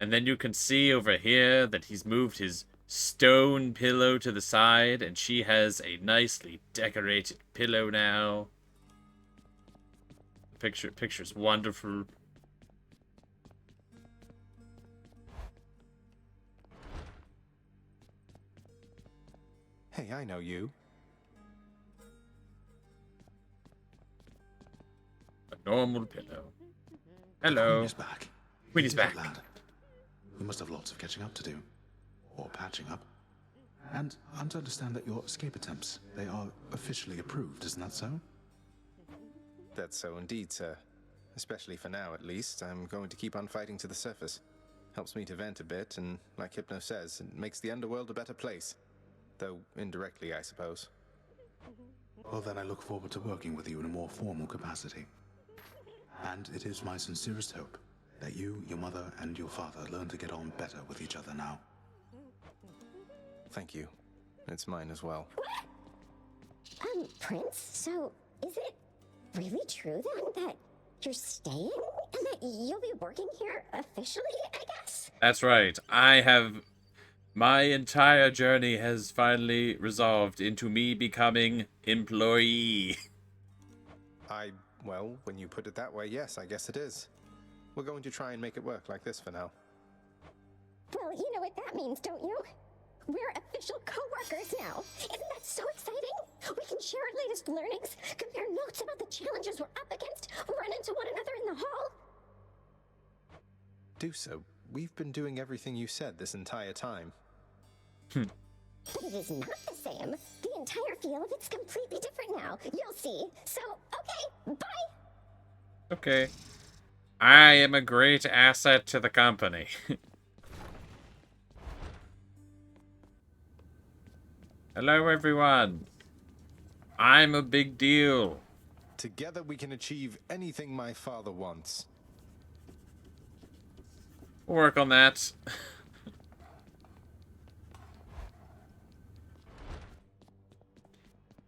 And then you can see over here that he's moved his stone pillow to the side, and she has a nicely decorated pillow now. The picture's wonderful. Hey, I know you. A normal pillow. Hello. Queen is back. Queen is back. Lad. You must have lots of catching up to do. Or patching up. And I'm to understand that your escape attempts, they are officially approved, isn't that so? That's so indeed, sir. Especially for now, at least. I'm going to keep on fighting to the surface. Helps me to vent a bit, and like Hypno says, it makes the underworld a better place. Though indirectly, I suppose. Well, then I look forward to working with you in a more formal capacity. And it is my sincerest hope that you, your mother, and your father learn to get on better with each other now. Thank you. It's mine as well. Prince, so is it really true then that you're staying and that you'll be working here officially, I guess? That's right. My entire journey has finally resolved into me becoming employee. Well, when you put it that way, yes, I guess it is. We're going to try and make it work like this for now. Well, you know what that means, don't you? We're official co-workers now. Isn't that so exciting? We can share our latest learnings, compare notes about the challenges we're up against, run into one another in the hall. Do so. We've been doing everything you said this entire time. But it is not the same. The entire feel of it's completely different now. You'll see. So, okay, bye. Okay. I am a great asset to the company. Hello, everyone. I'm a big deal. Together we can achieve anything my father wants. We'll work on that.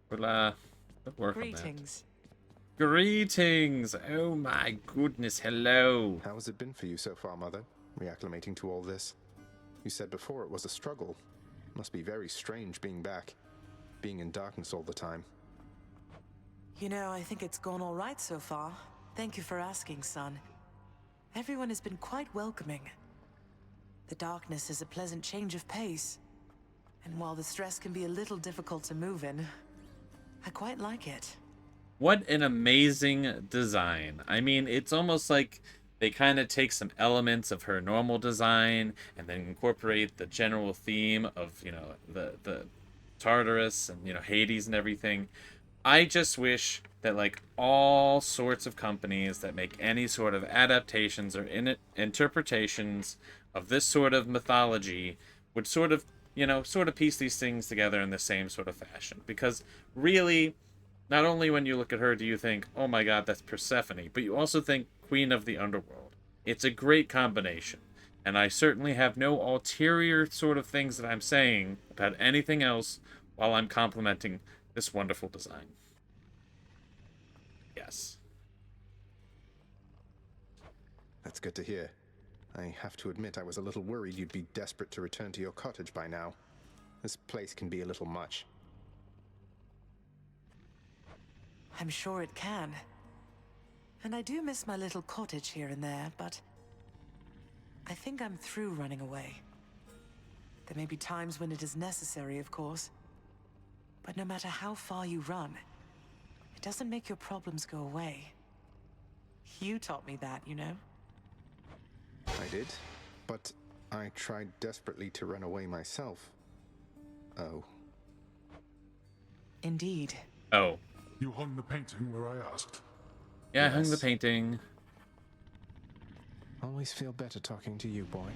We'll work on that. Greetings. Greetings! Oh my goodness, hello. How has it been for you so far, Mother? Reacclimating to all this? You said before it was a struggle. Must be very strange being back. Being in darkness all the time. You know, I think it's gone all right so far. Thank you for asking, son. Everyone has been quite welcoming. The darkness is a pleasant change of pace. And while the stress can be a little difficult to move in, I quite like it. What an amazing design. I mean, it's almost like they kind of take some elements of her normal design and then incorporate the general theme of, you know, the Tartarus and, you know, Hades and everything. I just wish that, like, all sorts of companies that make any sort of adaptations or interpretations of this sort of mythology would sort of, you know, sort of piece these things together in the same sort of fashion. Because really, not only when you look at her do you think, oh my god, that's Persephone, but you also think Queen of the Underworld. It's a great combination. And I certainly have no ulterior sort of things that I'm saying about anything else while I'm complimenting this wonderful design. Yes. That's good to hear. I have to admit I was a little worried you'd be desperate to return to your cottage by now. This place can be a little much. I'm sure it can. And I do miss my little cottage here and there, but I think I'm through running away. There may be times when it is necessary, of course. But no matter how far you run, it doesn't make your problems go away. You taught me that, you know? I did, but I tried desperately to run away myself. Oh. Indeed. Oh. You hung the painting where I asked. Yeah, I hung the painting. Always feel better talking to you, boy.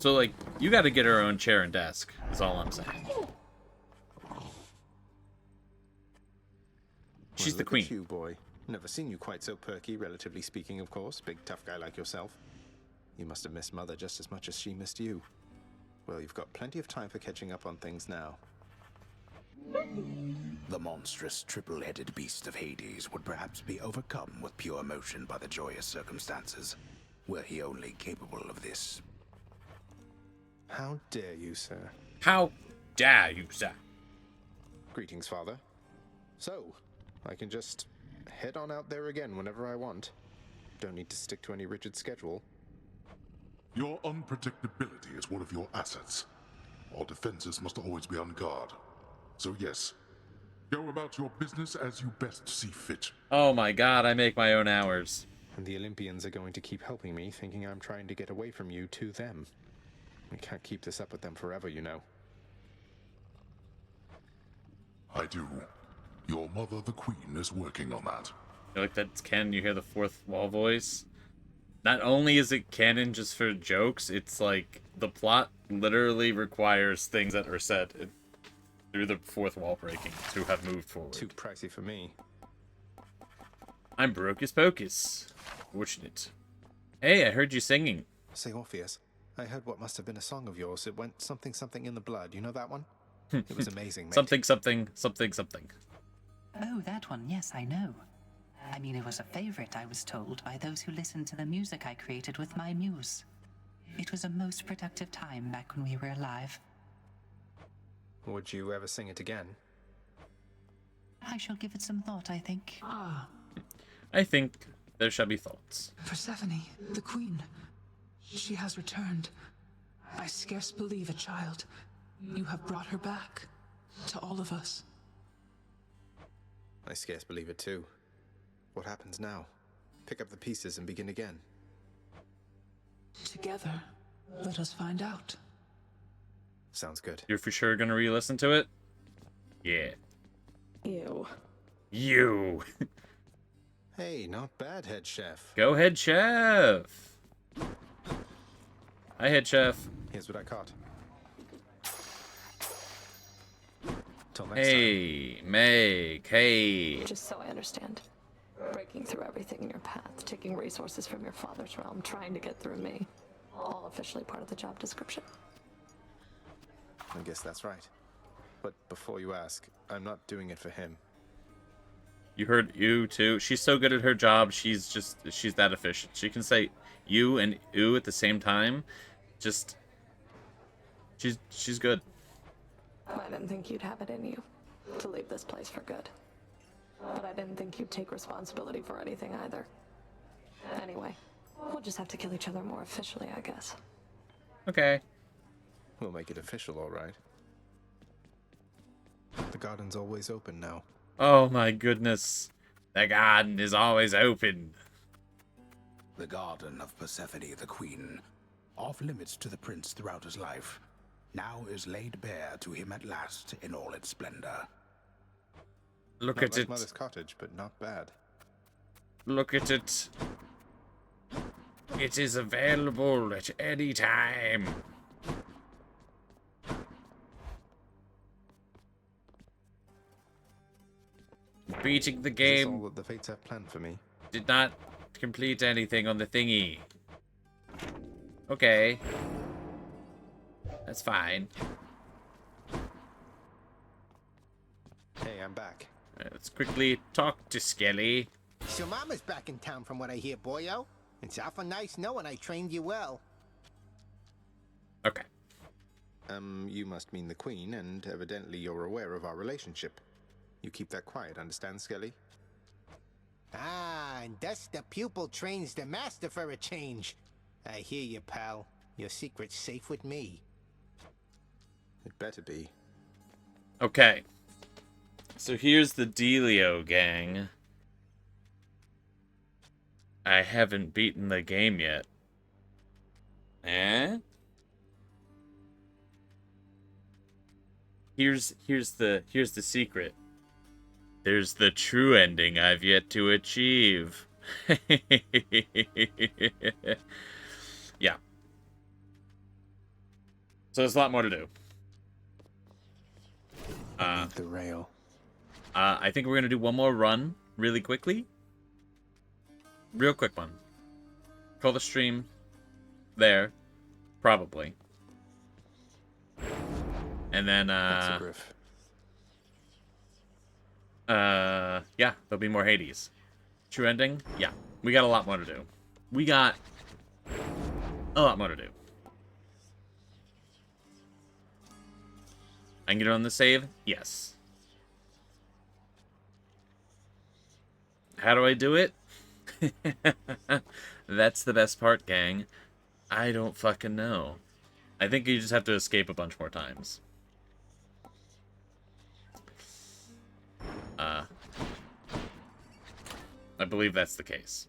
So, like, you gotta get her own chair and desk, is all I'm saying. She's Well, the look queen. at you, boy. Never seen you quite so perky, relatively speaking, of course. Big, tough guy like yourself. You must have missed Mother just as much as she missed you. Well, you've got plenty of time for catching up on things now. The monstrous triple-headed beast of Hades would perhaps be overcome with pure emotion by the joyous circumstances, were he only capable of this. How dare you, sir? How dare you, sir? Greetings, Father. So, I can just head on out there again whenever I want. Don't need to stick to any rigid schedule. Your unpredictability is one of your assets. Our defenses must always be on guard. So yes, go about your business as you best see fit. Oh my god, I make my own hours. And the Olympians are going to keep helping me, thinking I'm trying to get away from you to them. I can't keep this up with them forever, you know. I do. Your mother, the Queen, is working on that. Like that's canon, you hear the fourth wall voice. Not only is it canon just for jokes, it's like the plot literally requires things that are said through the fourth wall breaking to have moved forward. Too pricey for me. I'm Brocus Pocus. Fortunate. Hey, I heard you singing. Say, Orpheus, I heard what must have been a song of yours. It went something something in the blood. You know that one? It was amazing, mate. Something, something, something, something. Oh, that one, yes, I know. I mean, it was a favorite, I was told, by those who listened to the music I created with my muse. It was a most productive time back when we were alive. Would you ever sing it again? I shall give it some thought, I think. Ah, I think there shall be thoughts. Persephone, the queen. She has returned. I scarce believe it, child. You have brought her back. To all of us. I scarce believe it too. What happens now? Pick up the pieces and begin again. Together, let us find out. Sounds good. You're for sure gonna re-listen to it? Yeah. Ew. You. Hey, not bad, head chef. Go head chef. Hi, head chef. Here's what I caught. Till next time. Hey, Meg. Hey. Just so I understand. Breaking through everything in your path, taking resources from your father's realm, trying to get through me. All officially part of the job description. I guess that's right. But before you ask, I'm not doing it for him. You heard you too. She's so good at her job. She's that efficient. She can say you and ooh at the same time. Just she's good. I didn't think you'd have it in you to leave this place for good. But I didn't think you'd take responsibility for anything either. Anyway, we'll just have to kill each other more officially, I guess. Okay. We'll make it official, all right. The garden's always open now. Oh my goodness. The garden is always open. The garden of Persephone the Queen, off limits to the prince throughout his life, now is laid bare to him at last in all its splendor. Look Not at like it. Mother's cottage, but not bad. Look at it. It is available at any time. Beating the Is this game. all that the fates have planned for me? Did not complete anything on the thingy. Okay. That's fine. Hey, I'm back. Let's quickly talk to Skelly. So Mama's back in town from what I hear, boyo. It's awful nice knowing I trained you well. Okay. You must mean the Queen, and evidently you're aware of our relationship. You keep that quiet, understand, Skelly? Ah, and thus the pupil trains the master for a change. I hear you, pal. Your secret's safe with me. It better be. Okay. So here's the dealio, gang. I haven't beaten the game yet. Eh? Here's the secret. There's the true ending I've yet to achieve. Yeah. So there's a lot more to do. The rail. I think we're gonna do one more run really quickly. Real quick one. Call the stream there, probably. And then That's a griff. Yeah, there'll be more Hades. True ending? Yeah. We got a lot more to do. We got a lot more to do. I can get on the save? Yes. How do I do it? That's the best part, gang. I don't fucking know. I think you just have to escape a bunch more times. I believe that's the case.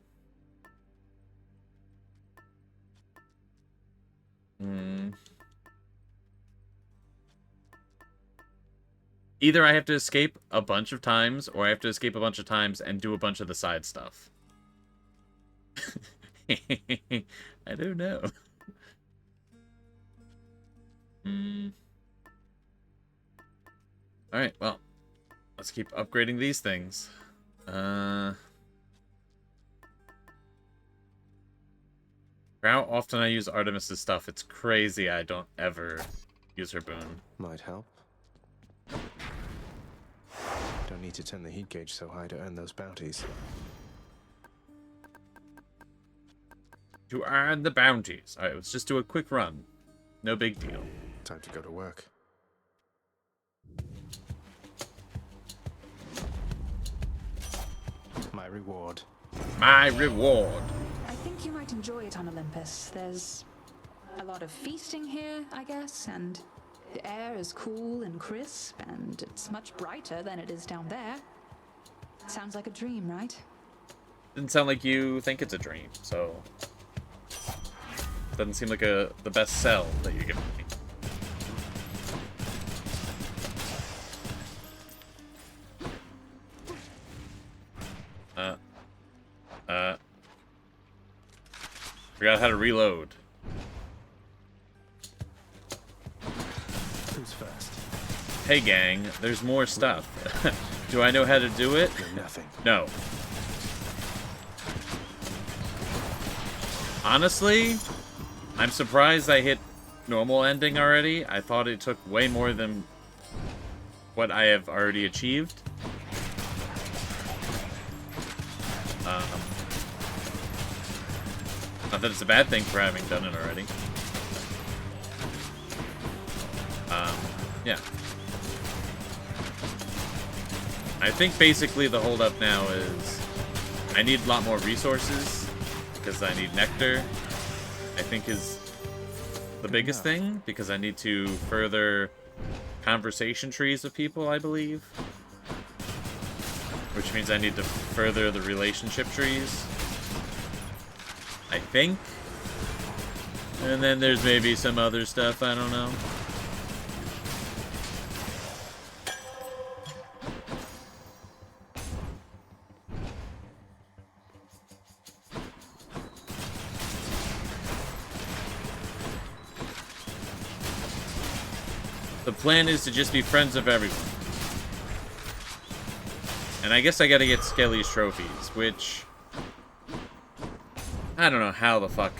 Either I have to escape a bunch of times, or I have to escape a bunch of times and do a bunch of the side stuff. I don't know. Alright, well. Let's keep upgrading these things. How often I use Artemis's stuff, it's crazy I don't ever use her boon. Might help. Don't need to turn the heat gauge so high to earn those bounties. To earn the bounties. Alright, let's just do a quick run. No big deal. Time to go to work. My reward. My reward. I think you might enjoy it on Olympus. There's a lot of feasting here, I guess, and the air is cool and crisp, and it's much brighter than it is down there. Sounds like a dream, right? Didn't sound like you think it's a dream, so... Doesn't seem like the best sell that you're giving me. Forgot how to reload. Who's first? Hey gang, there's more stuff. Do I know how to do it? Nothing. No. Honestly, I'm surprised I hit normal ending already. I thought it took way more than what I have already achieved. Not that it's a bad thing for having done it already. Yeah. I think basically the holdup now is I need a lot more resources because I need nectar. I think is the biggest thing because I need to further conversation trees with people, I believe. Which means I need to further the relationship trees. I think. And then there's maybe some other stuff, I don't know. The plan is to just be friends of everyone. And I guess I gotta get Skelly's trophies, which... I don't know how the fuck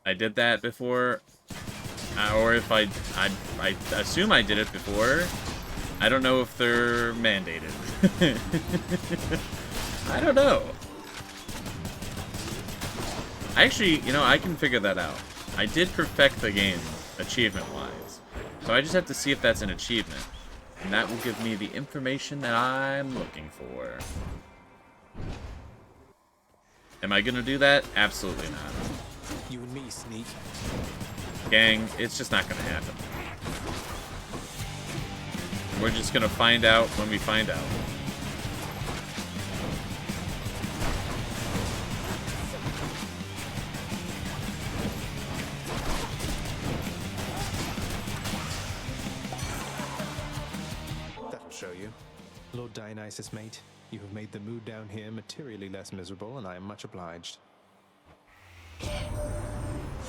I did that before. Or if I assume I did it before. I don't know if they're mandated. I don't know. Actually, you know, I can figure that out. I did perfect the game, achievement-wise. So I just have to see if that's an achievement. And that will give me the information that I'm looking for. Am I gonna do that? Absolutely not. You and me, Sneak. Gang, it's just not gonna happen. We're just gonna find out when we find out. That'll show you. Lord Dionysus, mate, you have made the mood down here materially less miserable, and I am much obliged.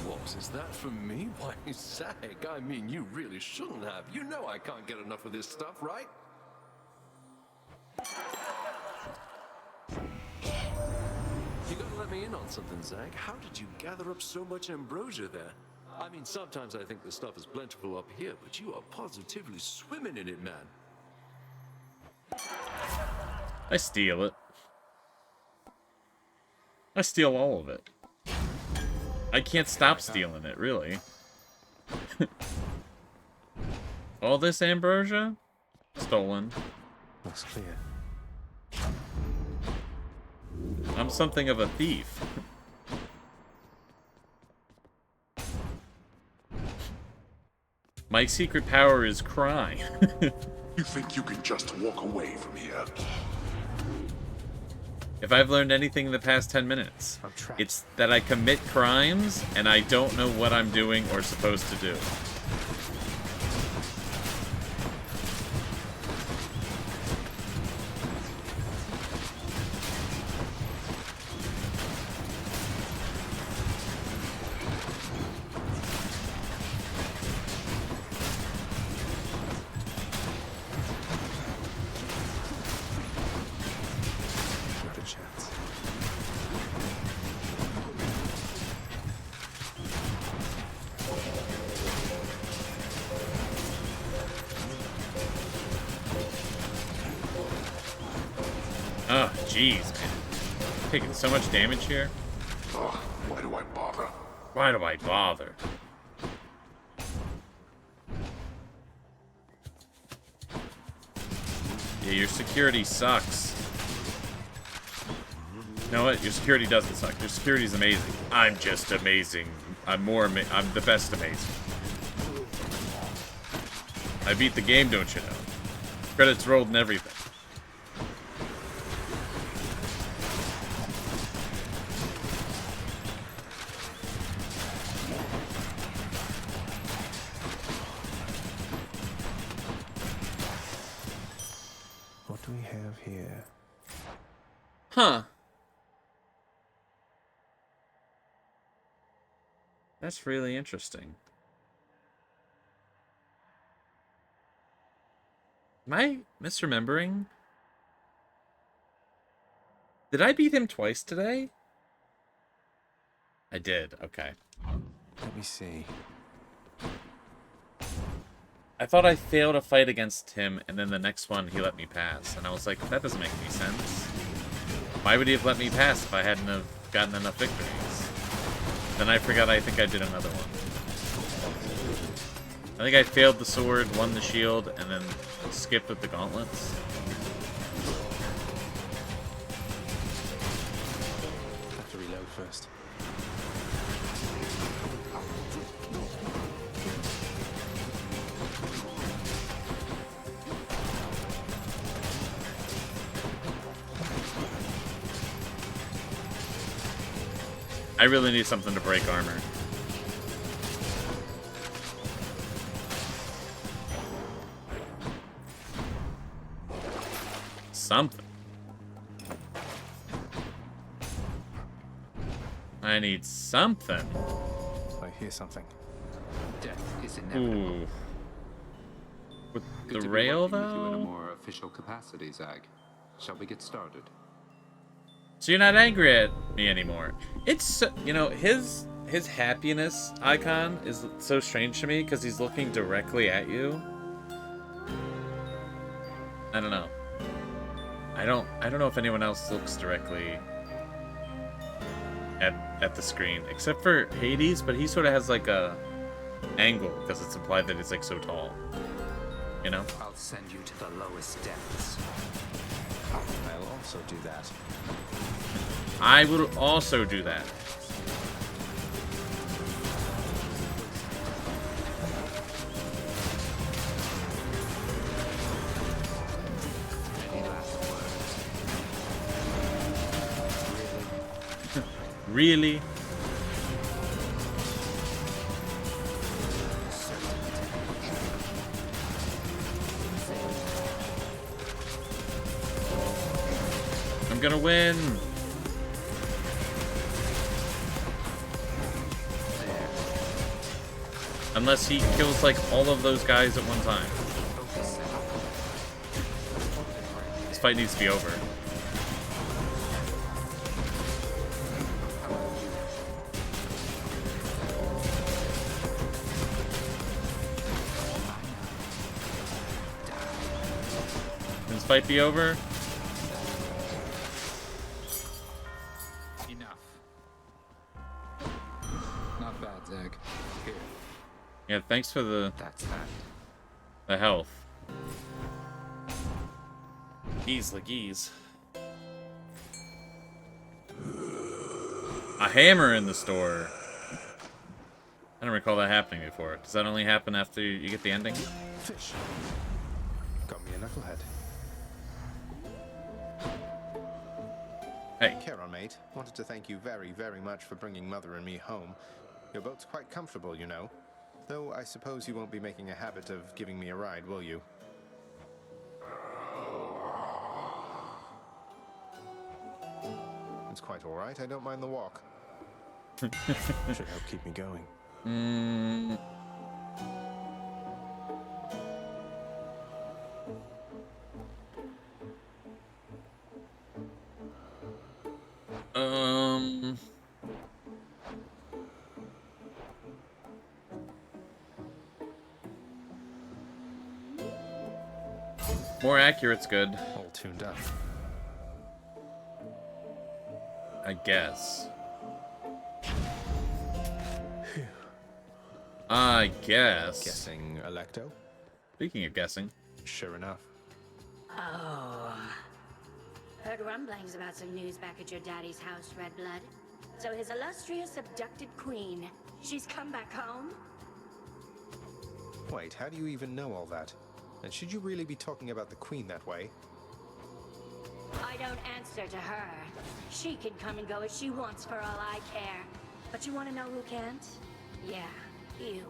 What Is that from me? Why, Zag, I mean, you really shouldn't have. You know I can't get enough of this stuff, right? You gotta let me in on something, Zag. How did you gather up so much ambrosia there? I mean, sometimes I think the stuff is plentiful up here, but you are positively swimming in it, man. I steal it. I steal all of it. I can't stop stealing it, really. All this ambrosia? Stolen. Looks clear. I'm something of a thief. My secret power is crime. You think you can just walk away from here? If I've learned anything in the past 10 minutes, it's that I commit crimes and I don't know what I'm doing or supposed to do. Not a chance. Oh, jeez, man. Taking so much damage here. Oh, why do I bother? Why do I bother? Yeah, your security sucks. You know what? Your security doesn't suck. Your security is amazing. I'm just amazing. I'm the best amazing. I beat the game, don't you know? Credits rolled and everything. What do we have here? Huh. That's really interesting. Am I misremembering? Did I beat him twice today? I did, okay. Let me see. I thought I failed a fight against him, and then the next one he let me pass. And I was like, that doesn't make any sense. Why would he have let me pass if I hadn't have gotten enough victories? Then I forgot I think I did another one. I think I failed the sword, won the shield, and then skipped with the gauntlets. Have to reload first. I really need something to break armor. Something. I need something. I hear something. Death is inevitable. Ooh. With Good the to be rail, working with you in a though? more official capacity, Zag. Shall we get started? So you're not angry at me anymore. It's, you know, his happiness icon is so strange to me because he's looking directly at you. I don't know. I don't know if anyone else looks directly at the screen except for Hades, but he sort of has like a angle because it's implied that he's like so tall. You know? I'll send you to the lowest depths. I'll also do that. I will also do that. Really? I'm gonna win. Unless he kills, like, all of those guys at one time. This fight needs to be over. Can this fight be over? Enough. Not bad, Zag. Here. Yeah, thanks for the health. Geese like geese. A hammer in the store. I don't recall that happening before. Does that only happen after you get the ending? Fish. Got me a knucklehead. Hey. Charon, mate. Wanted to thank you very, very much for bringing Mother and me home. Your boat's quite comfortable, you know. Though I suppose you won't be making a habit of giving me a ride, will you? It's quite alright. I don't mind the walk. Should help keep me going. More accurate's good. All tuned up. I guess. I guess. Guessing Electo? Speaking of guessing. Sure enough. Oh. Heard rumblings about some news back at your daddy's house, Redblood. So his illustrious abducted queen, she's come back home? Wait, how do you even know all that? And should you really be talking about the Queen that way? I don't answer to her. She can come and go as she wants for all I care. But you want to know who can't? Yeah, you.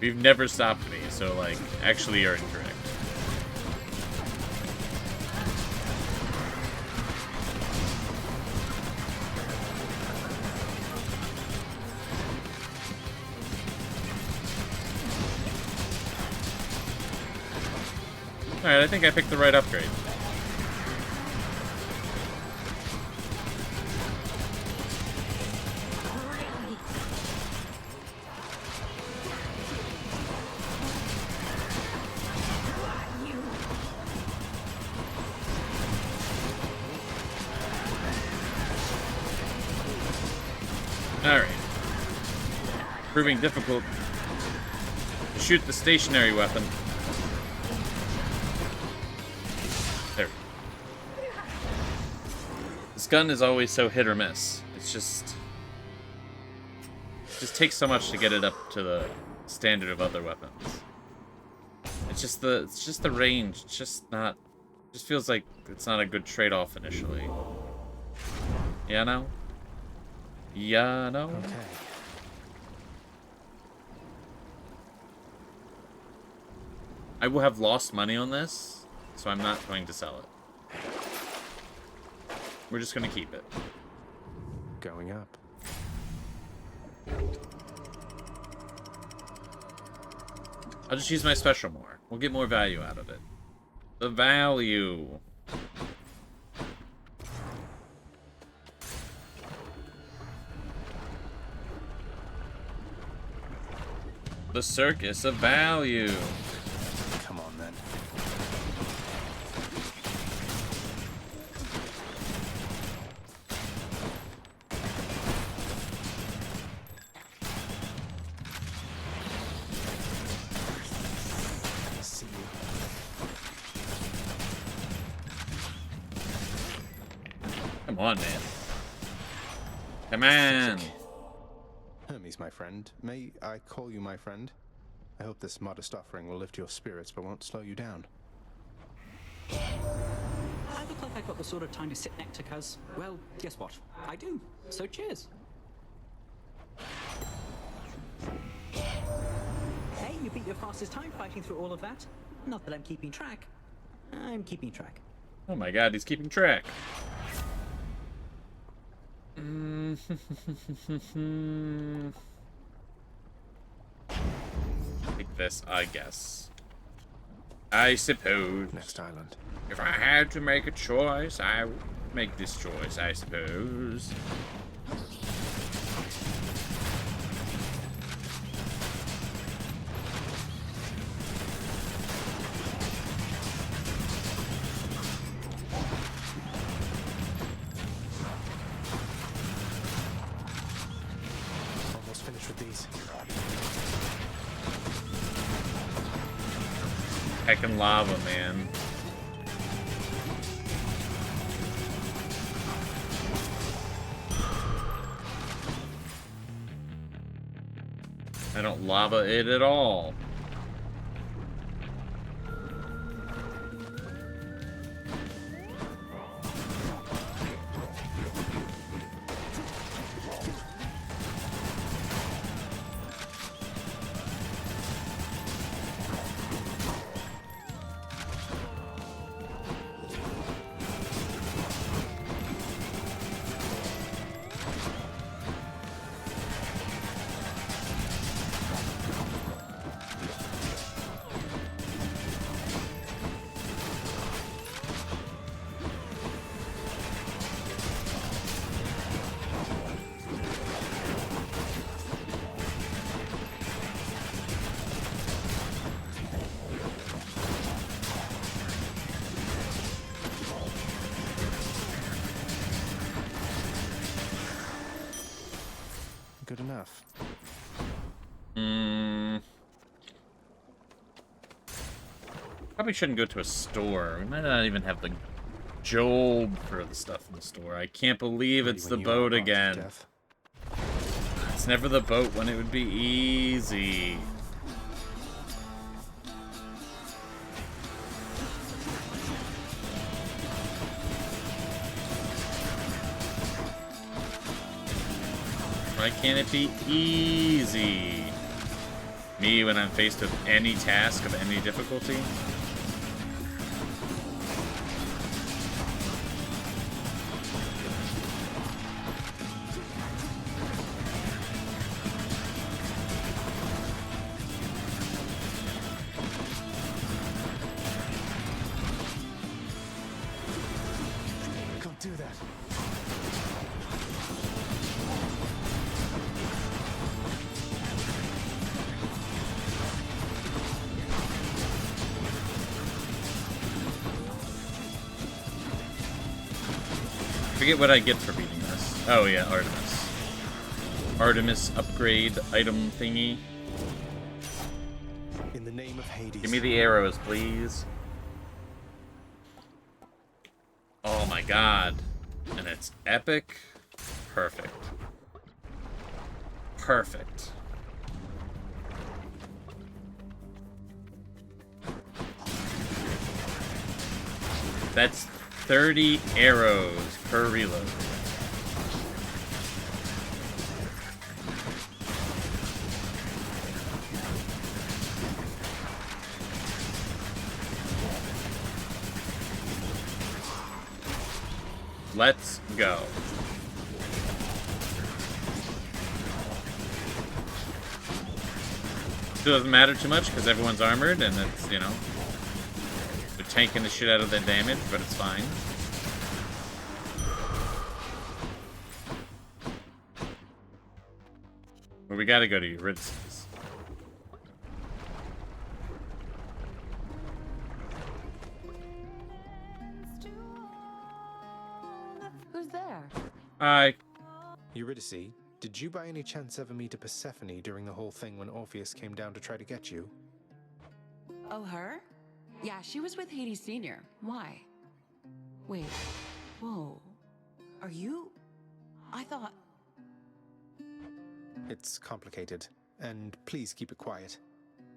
You've never stopped me, so, like, actually you're incorrect. Alright, I think I picked the right upgrade. Alright. Proving difficult to shoot the stationary weapon. There. This gun is always so hit or miss. It's just... It just takes so much to get it up to the standard of other weapons. It's just the range. It's just not... It just feels like it's not a good trade-off initially. Yeah, no? Yeah, no? Okay. I will have lost money on this, so I'm not going to sell it. We're just going to keep it. Going up. I'll just use my special more. We'll get more value out of it. The value. The circus of value. Come on, then. See you. Come on, man. Come on. Hermes, my friend. May I call you my friend? I hope this modest offering will lift your spirits but won't slow you down. I look like I've got the sort of time to sit next to Cuz. Well, guess what? I do. So cheers. Hey, you beat your fastest time fighting through all of that. Not that I'm keeping track. I'm keeping track. Oh my god, he's keeping track. this, I guess. I suppose. Next island. If I had to make a choice, I would make this choice, I suppose. Almost finished with these. Heckin' lava, man. I don't lava it at all. Good enough. Probably shouldn't go to a store. We might not even have the job for the stuff in the store. I can't believe it's the boat again. It's never the boat when it would be easy. Why can't it be easy? Me when I'm faced with any task of any difficulty? Can't do that. Forget what I get for beating this. Oh yeah, Artemis. Artemis upgrade item thingy. In the name of Hades. Give me the arrows, please. Oh my god. And it's epic. Perfect. Perfect. That's 30 arrows per reload. Let's go. It doesn't matter too much because everyone's armored and it's, you know, they're tanking the shit out of their damage, but it's fine. But we gotta go to Eurydice. Who's there? Hi. Eurydice, did you by any chance ever meet a Persephone during the whole thing when Orpheus came down to try to get you? Oh, her? Yeah, she was with Hades Sr. Why? Wait. Whoa. Are you? I thought... It's complicated, and please keep it quiet.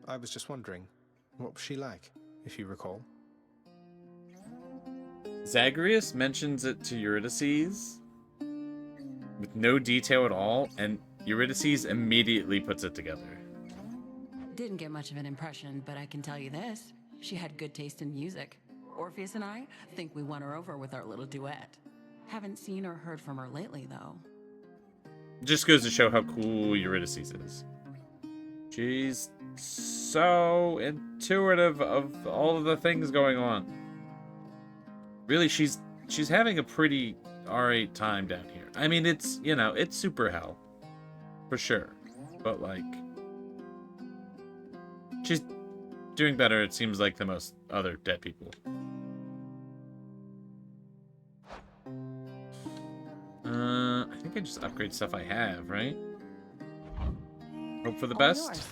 I was just wondering, what was she like, if you recall? Zagreus mentions it to Eurydice with no detail at all, and Eurydice immediately puts it together. Didn't get much of an impression, but I can tell you this. She had good taste in music. Orpheus and I think we won her over with our little duet. Haven't seen or heard from her lately, though. Just goes to show how cool Eurydice is. She's so intuitive of all of the things going on. Really, she's having a pretty R8 time down here. I mean, it's, you know, it's super hell. For sure. But, like, she's doing better, it seems like, than most other dead people. I think I just upgrade stuff I have, right? Hope for the best.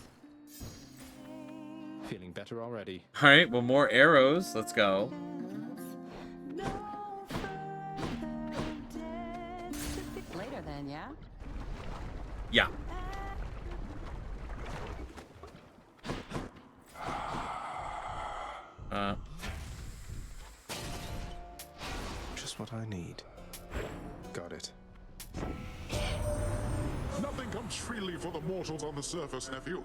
Feeling better already. Alright, well, more arrows. Let's go. Later then, yeah? Yeah. Just what I need. Got it. Nothing comes freely for the mortals on the surface, nephew.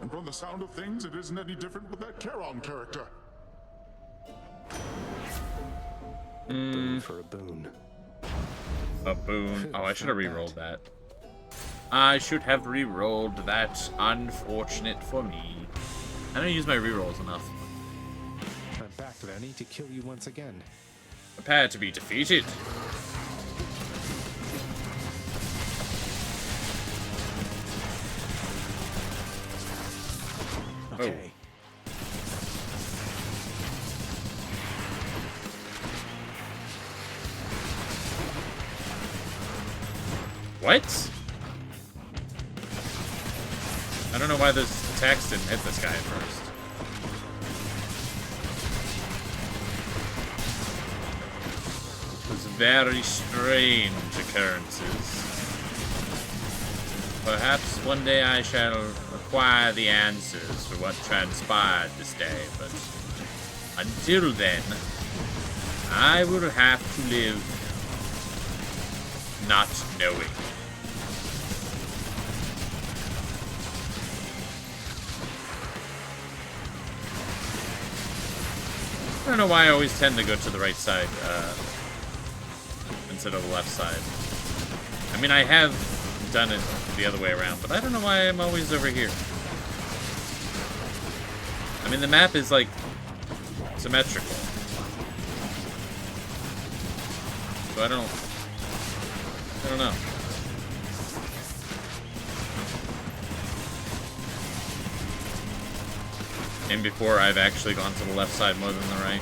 And from the sound of things, it isn't any different with that Charon character. Boon for a boon. A boon. Oh, I should have re-rolled that. I should have re-rolled that. Unfortunate for me. I don't use my re-rolls enough. I'm back, Lenny, to kill you once again. Prepare to be defeated. Okay. What? I don't know why those attacks didn't hit this guy at first. It was very strange occurrences. Perhaps one day I shall acquire the answers for what transpired this day, but until then, I will have to live not knowing. I don't know why I always tend to go to the right side instead of the left side. I mean, I have done it the other way around, but I don't know why I'm always over here. I mean, the map is, like, symmetrical. So I don't know. And before, I've actually gone to the left side more than the right.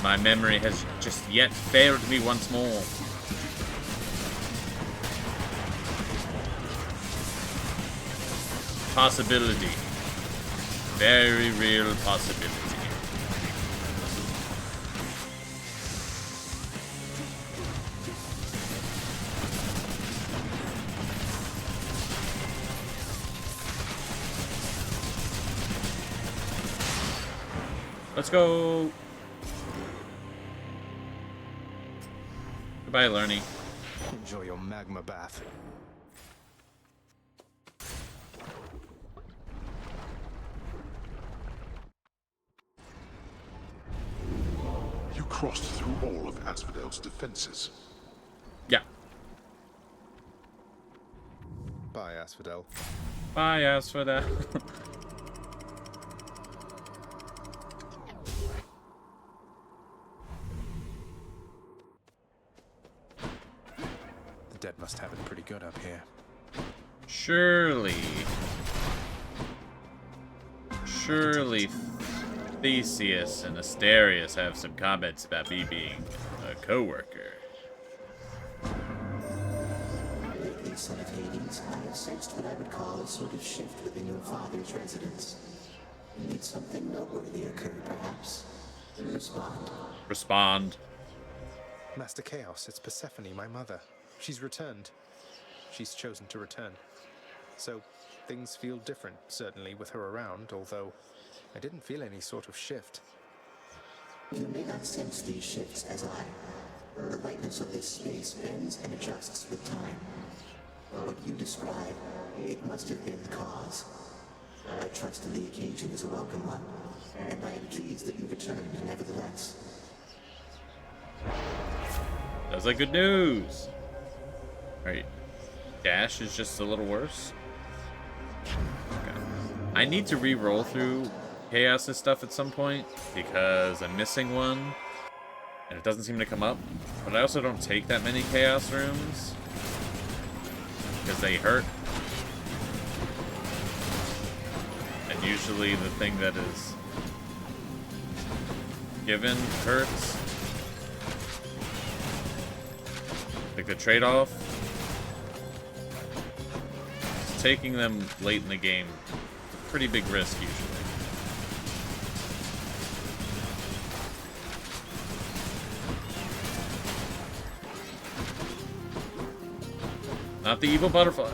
My memory has just yet failed me once more. Possibility. Very real possibility. Let's go. Goodbye, Lerny. Enjoy your magma bath. You crossed through all of Asphodel's defenses. Yeah. Bye, Asphodel. Bye, Asphodel. The dead must have it pretty good up here. Surely Theseus and Asterius have some comments about me being a co-worker. Lately, son of Hades, I have sensed what I would call a sort of shift within your father's residence. Did something noteworthy occur, perhaps? Respond. Master Chaos, it's Persephone, my mother. She's returned. She's chosen to return. So, things feel different, certainly, with her around, although I didn't feel any sort of shift. You may not sense these shifts as I. The lightness of this space bends and adjusts with time. What you describe, it must have been the cause. I trust the occasion is a welcome one, and I am pleased that you returned nevertheless. That's like good news. Alright. Dash is just a little worse. Okay. I need to re-roll through Chaos and stuff at some point because I'm missing one and it doesn't seem to come up. But I also don't take that many Chaos rooms because they hurt. And usually the thing that is given hurts. Like the trade-off. Taking them late in the game, pretty big risk usually. Not the evil butterfly.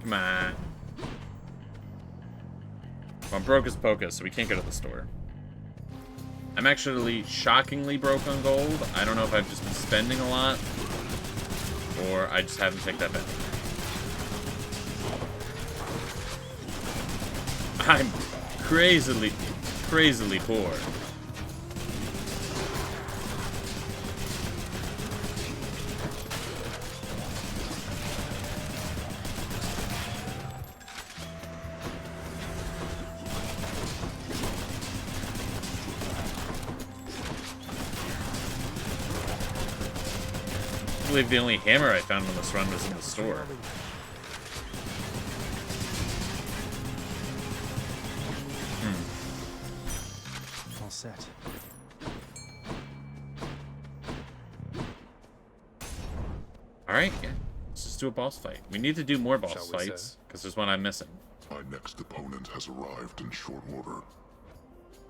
Come on. Well, I'm broke as Pocus, so we can't go to the store. I'm actually shockingly broke on gold. I don't know if I've just been spending a lot, or I just haven't picked that bet. I'm crazily poor. I believe the only hammer I found on this run was in the store. All set. Alright, yeah. Let's just do a boss fight. We need to do more boss Shall we, fights, because there's one I'm missing. My next opponent has arrived in short order.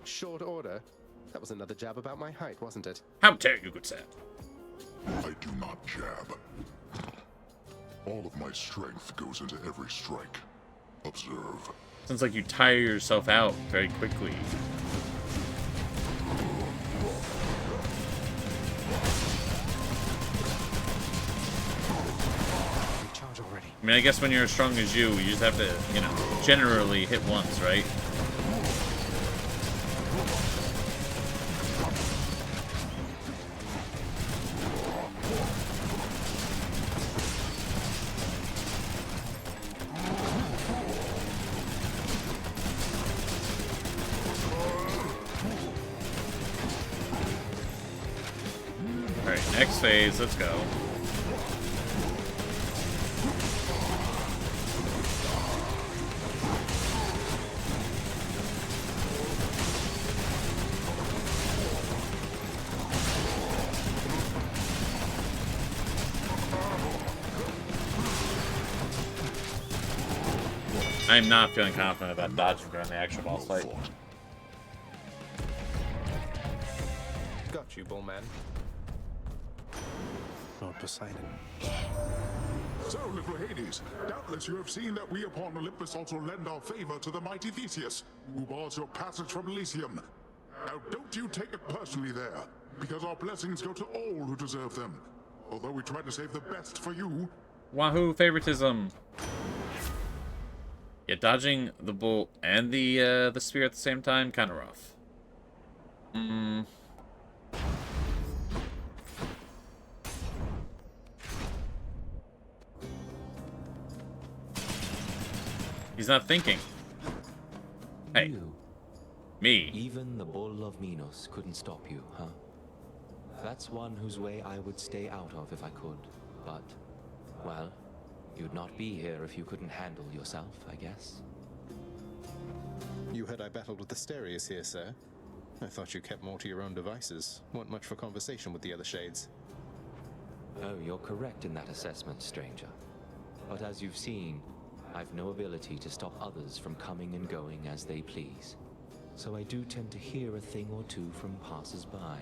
Short order? That was another jab about my height, wasn't it? How dare you, good sir? I do not jab. All of my strength goes into every strike. Observe. Sounds like you tire yourself out very quickly. Recharge already. I mean, I guess when you're as strong as you just have to, you know, generally hit once, right? Alright, next phase, let's go. I'm not feeling confident about dodging during the actual boss fight. Got you, Bullman. Lord Poseidon. So, little Hades, doubtless you have seen that we upon Olympus also lend our favor to the mighty Theseus, who bars your passage from Elysium. Now, don't you take it personally there, because our blessings go to all who deserve them. Although we try to save the best for you. Wahoo favoritism. Yeah, dodging the bull and the spear at the same time, kind of rough. He's not thinking. Hey. You. Me. Even the Bull of Minos couldn't stop you, huh? That's one whose way I would stay out of if I could. But, well, you'd not be here if you couldn't handle yourself, I guess. You heard I battled with Asterius here, sir. I thought you kept more to your own devices. Weren't much for conversation with the other shades. Oh, you're correct in that assessment, stranger. But as you've seen, I've no ability to stop others from coming and going as they please. So I do tend to hear a thing or two from passers-by.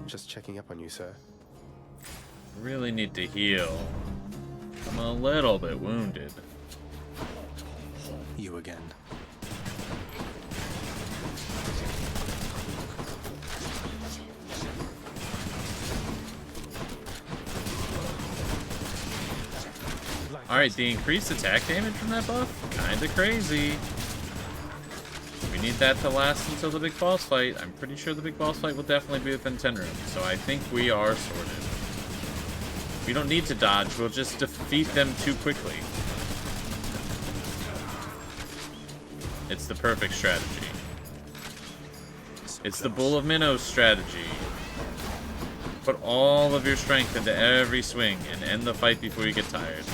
Just checking up on you, sir. Really need to heal. I'm a little bit wounded. You again. Alright, the increased attack damage from that buff? Kinda crazy. We need that to last until the big boss fight. I'm pretty sure the big boss fight will definitely be within 10 rooms, so I think we are sorted. We don't need to dodge, we'll just defeat them too quickly. It's the perfect strategy. It's the Bull of Minnows strategy. Put all of your strength into every swing and end the fight before you get tired.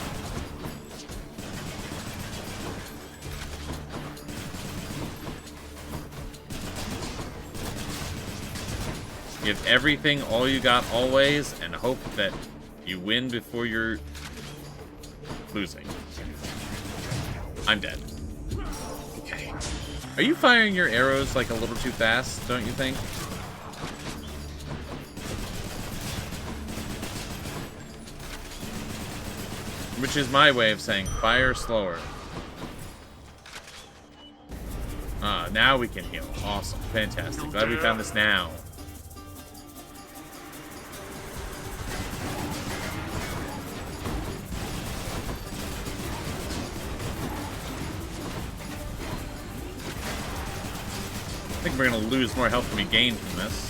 Give everything, all you got, always, and hope that you win before you're losing. I'm dead. Okay. Are you firing your arrows like a little too fast, don't you think? Which is my way of saying fire slower. Ah, now we can heal. Awesome. Fantastic. Glad we found this now. I think we're going to lose more health than we gain from this.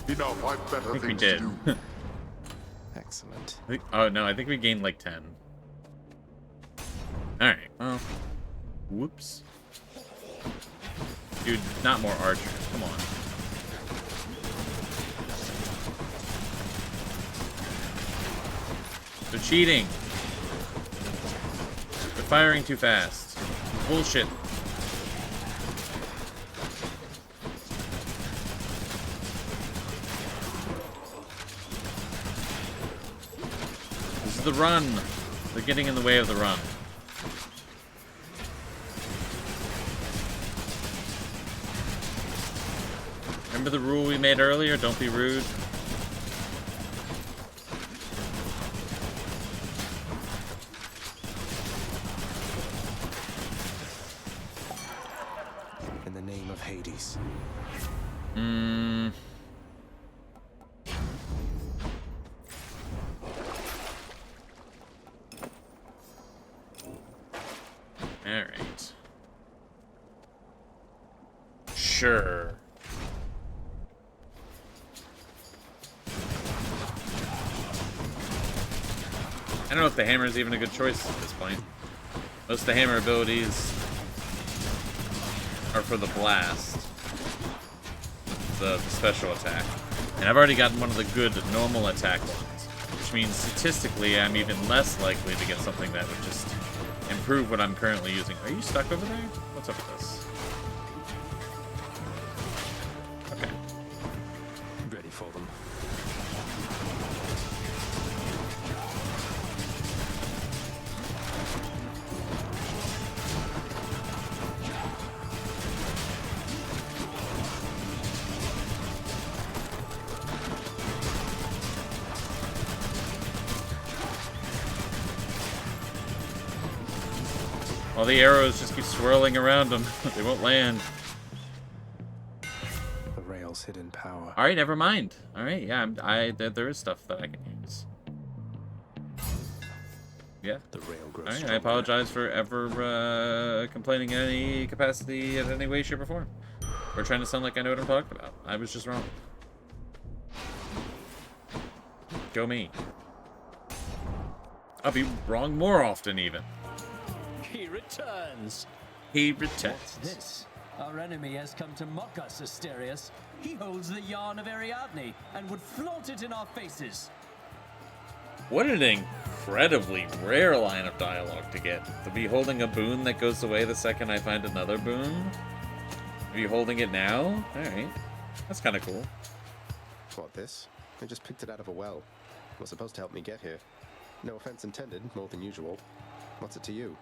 Enough, I've better I think we things did. to do. Excellent. Oh, no, I think we gained like 10. Alright, well. Whoops. Dude, not more archers. Come on. They're cheating. They're firing too fast. Bullshit. This is the run. They're getting in the way of the run. Remember the rule we made earlier? Don't be rude. In the name of Hades. Alright. Sure. I don't know if the hammer is even a good choice at this point. Most of the hammer abilities are for the blast, the special attack. And I've already gotten one of the good normal attack ones, which means statistically I'm even less likely to get something that would just improve what I'm currently using. Are you stuck over there? What's up with this? Okay. Ready for them. All the arrows just keep swirling around them. They won't land. The rail's hidden power. All right, never mind. All right, yeah, there is stuff that I can use. Yeah. The rail grows All right, I stronger. apologize for ever complaining in any capacity in any way, shape, or form. Or trying to sound like I know what I'm talking about. I was just wrong. Go me. I'll be wrong more often, even. He returns. He returns. What's this? Our enemy has come to mock us, Asterius. He holds the yarn of Ariadne and would flaunt it in our faces. What an incredibly rare line of dialogue to get. To be holding a boon that goes away the second I find another boon? Are you holding it now? Alright. That's kind of cool. What, this? I just picked it out of a well. It was supposed to help me get here. No offense intended, more than usual. What's it to you?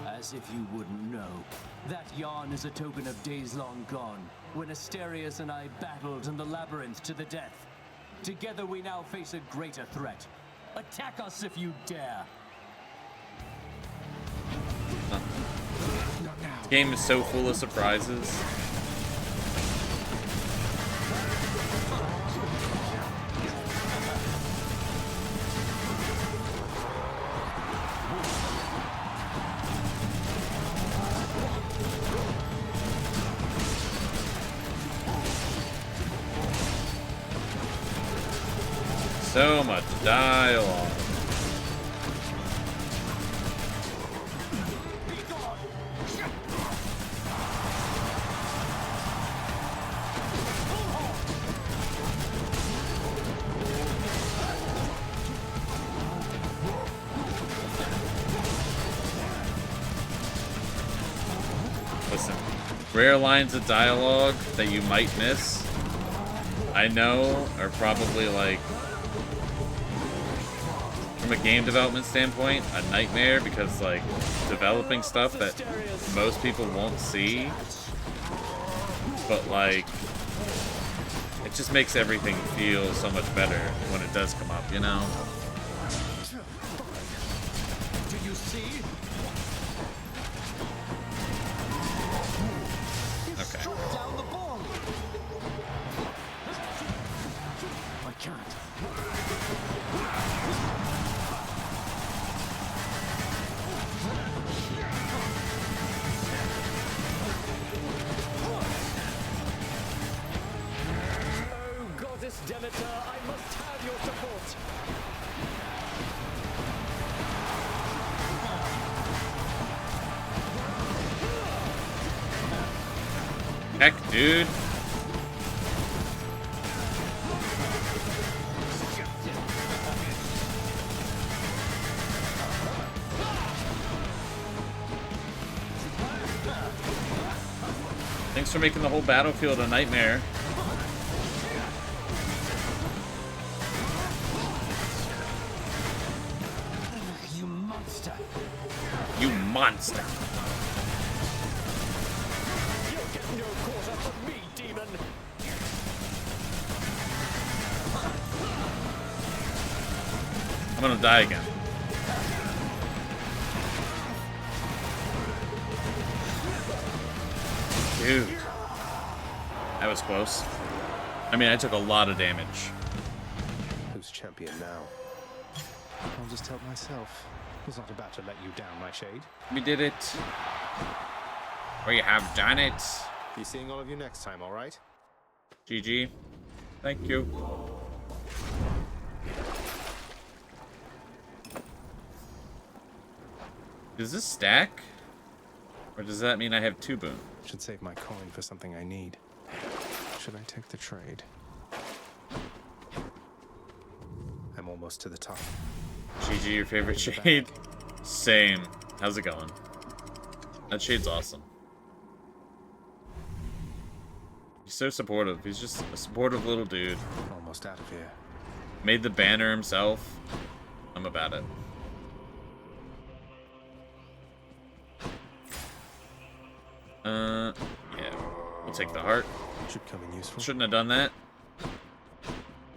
As if you wouldn't know. That yarn is a token of days long gone, when Asterius and I battled in the labyrinth to the death. Together we now face a greater threat. Attack us if you dare. Not now. Game is so full of surprises. So much dialogue. Listen, rare lines of dialogue that you might miss, I know are probably like, from a game development standpoint, a nightmare, because like developing stuff that most people won't see, but like it just makes everything feel so much better when it does come up, you know? Do you see? Okay. Down the ball. I can't. Demeter, I must have your support. Heck, dude. Thanks for making the whole battlefield a nightmare. You monster! You'll get no quarter from me, demon! I'm gonna die again. Dude. That was close. I mean, I took a lot of damage. Who's champion now? I'll just help myself. I was not about to let you down, my shade. We did it. We have done it. Be seeing all of you next time, all right? GG. Thank you. Does this stack? Or does that mean I have 2 boon? Should save my coin for something I need. Should I take the trade? I'm almost to the top. GG, your favorite shade? Same. How's it going? That shade's awesome. He's so supportive. He's just a supportive little dude. Almost out of here. Made the banner himself. I'm about it. Yeah. We'll take the heart. Should come in useful. Shouldn't have done that.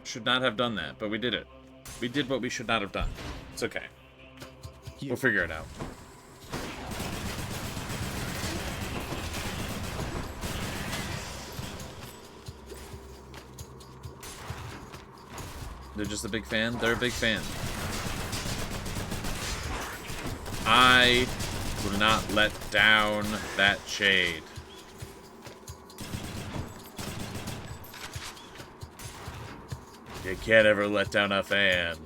Should not have done that, but we did it. We did what we should not have done. It's okay. We'll figure it out. They're just a big fan? They're a big fan. I will not let down that shade. You can't ever let down a fan.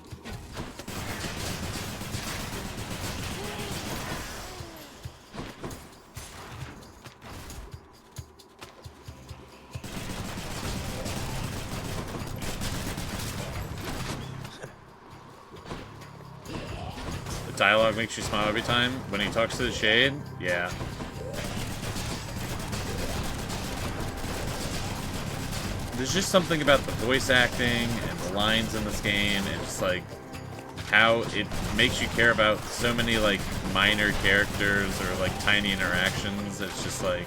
The dialogue makes you smile every time when he talks to the shade? Yeah. There's just something about the voice acting and the lines in this game and just like how it makes you care about so many like minor characters or like tiny interactions. It's just like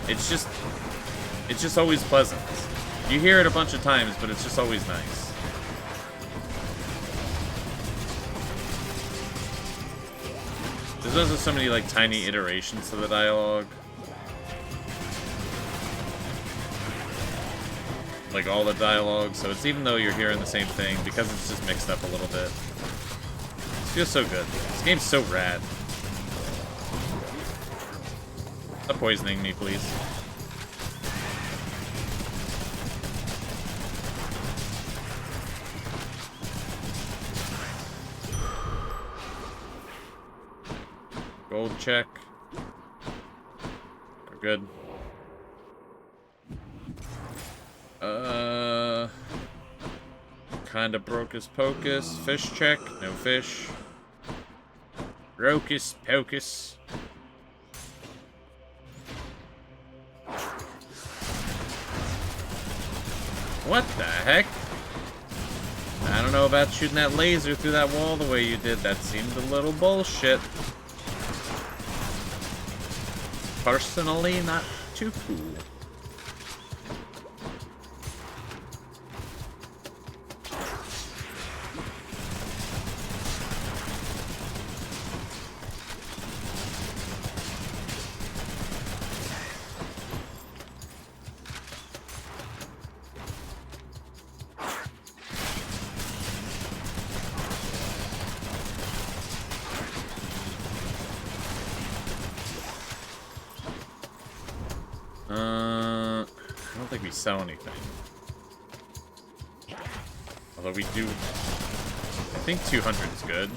it's just always pleasant. You hear it a bunch of times, but it's just always nice. There's also so many like tiny iterations to the dialogue. Like all the dialogue, so it's even though you're hearing the same thing, because it's just mixed up a little bit. It feels so good. This game's so rad. Stop poisoning me, please. Gold check. We're good. Kinda brocus pocus. Fish check. No fish. Brocus pocus. What the heck? I don't know about shooting that laser through that wall the way you did. That seemed a little bullshit. Personally, not too cool. I don't think we sell anything. Although we do... I think 200 is good.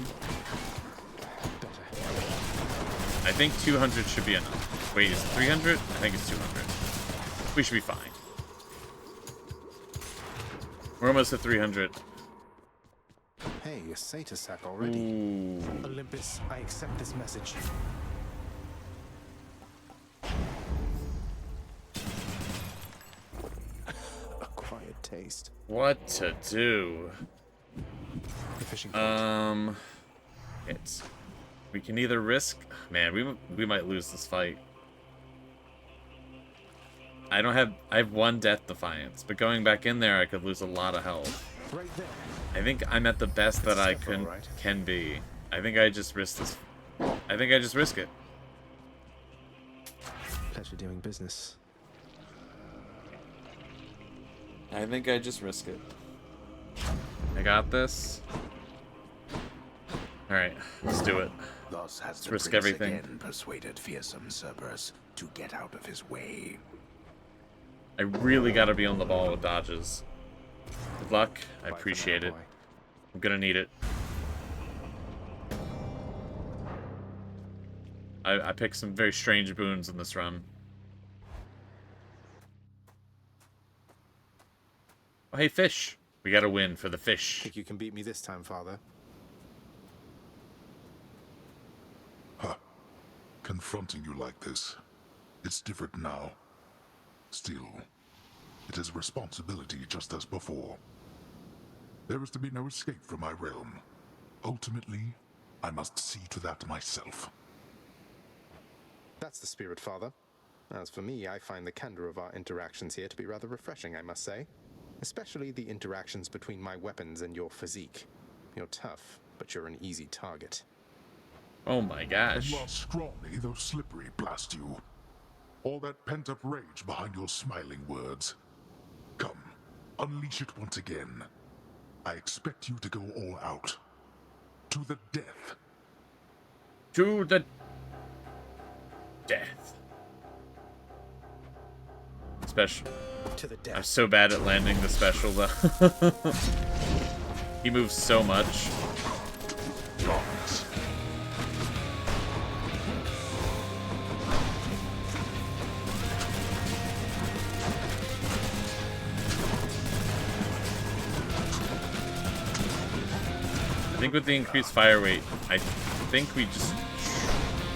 I think 200 should be enough. Wait, is it 300? I think it's 200. We should be fine. We're almost at 300. Hey, a Satyr sack already. Ooh. Olympus, I accept this message. Acquired taste. What to do? It's... We can either risk... Man, we might lose this fight. I have one Death Defiance, but going back in there I could lose a lot of health. Right there. I think I'm at the best that I can be. I think I just risk this. I think I just risk it. Pleasure doing business. I think I just risk it. I got this. Alright, let's do it. Thus has Let's the risk prince everything. again persuaded fearsome Cerberus to get out of his way. I really gotta be on the ball with dodges. Good luck. I appreciate it. I'm gonna need it. I picked some very strange boons in this run. Oh, hey, fish. We gotta win for the fish. Think you can beat me this time, Father? Confronting you like this. It's different now. Still, it is responsibility just as before. There is to be no escape from my realm. Ultimately, I must see to that myself. That's the spirit, Father. As for me, I find the candor of our interactions here to be rather refreshing, I must say. Especially the interactions between my weapons and your physique. You're tough, but you're an easy target. Oh my gosh. And you are scrawny, though slippery, blast you. All that pent-up rage behind your smiling words. Come, unleash it once again. I expect you to go all out. To the death. To the death. Special. To the death. I'm so bad at landing the special though. He moves so much. I think with the increased fire rate, I think we just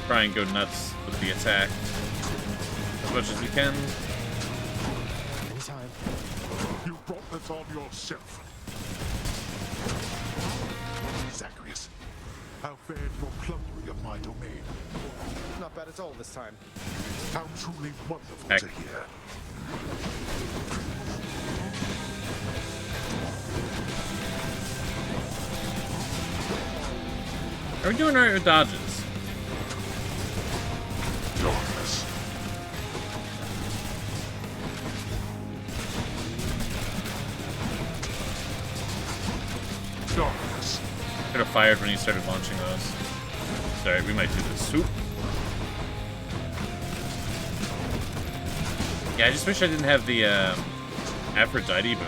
try and go nuts with the attack as much as we can. Anytime. You brought this on yourself. Zagreus, how fared your plundering of my domain? Not bad at all this time. How truly wonderful Heck. to hear. Are we doing alright with dodges? Darkness. Darkness. Could have fired when you started launching those. Sorry, we might do this. Swoop. Yeah, I just wish I didn't have the Aphrodite boon.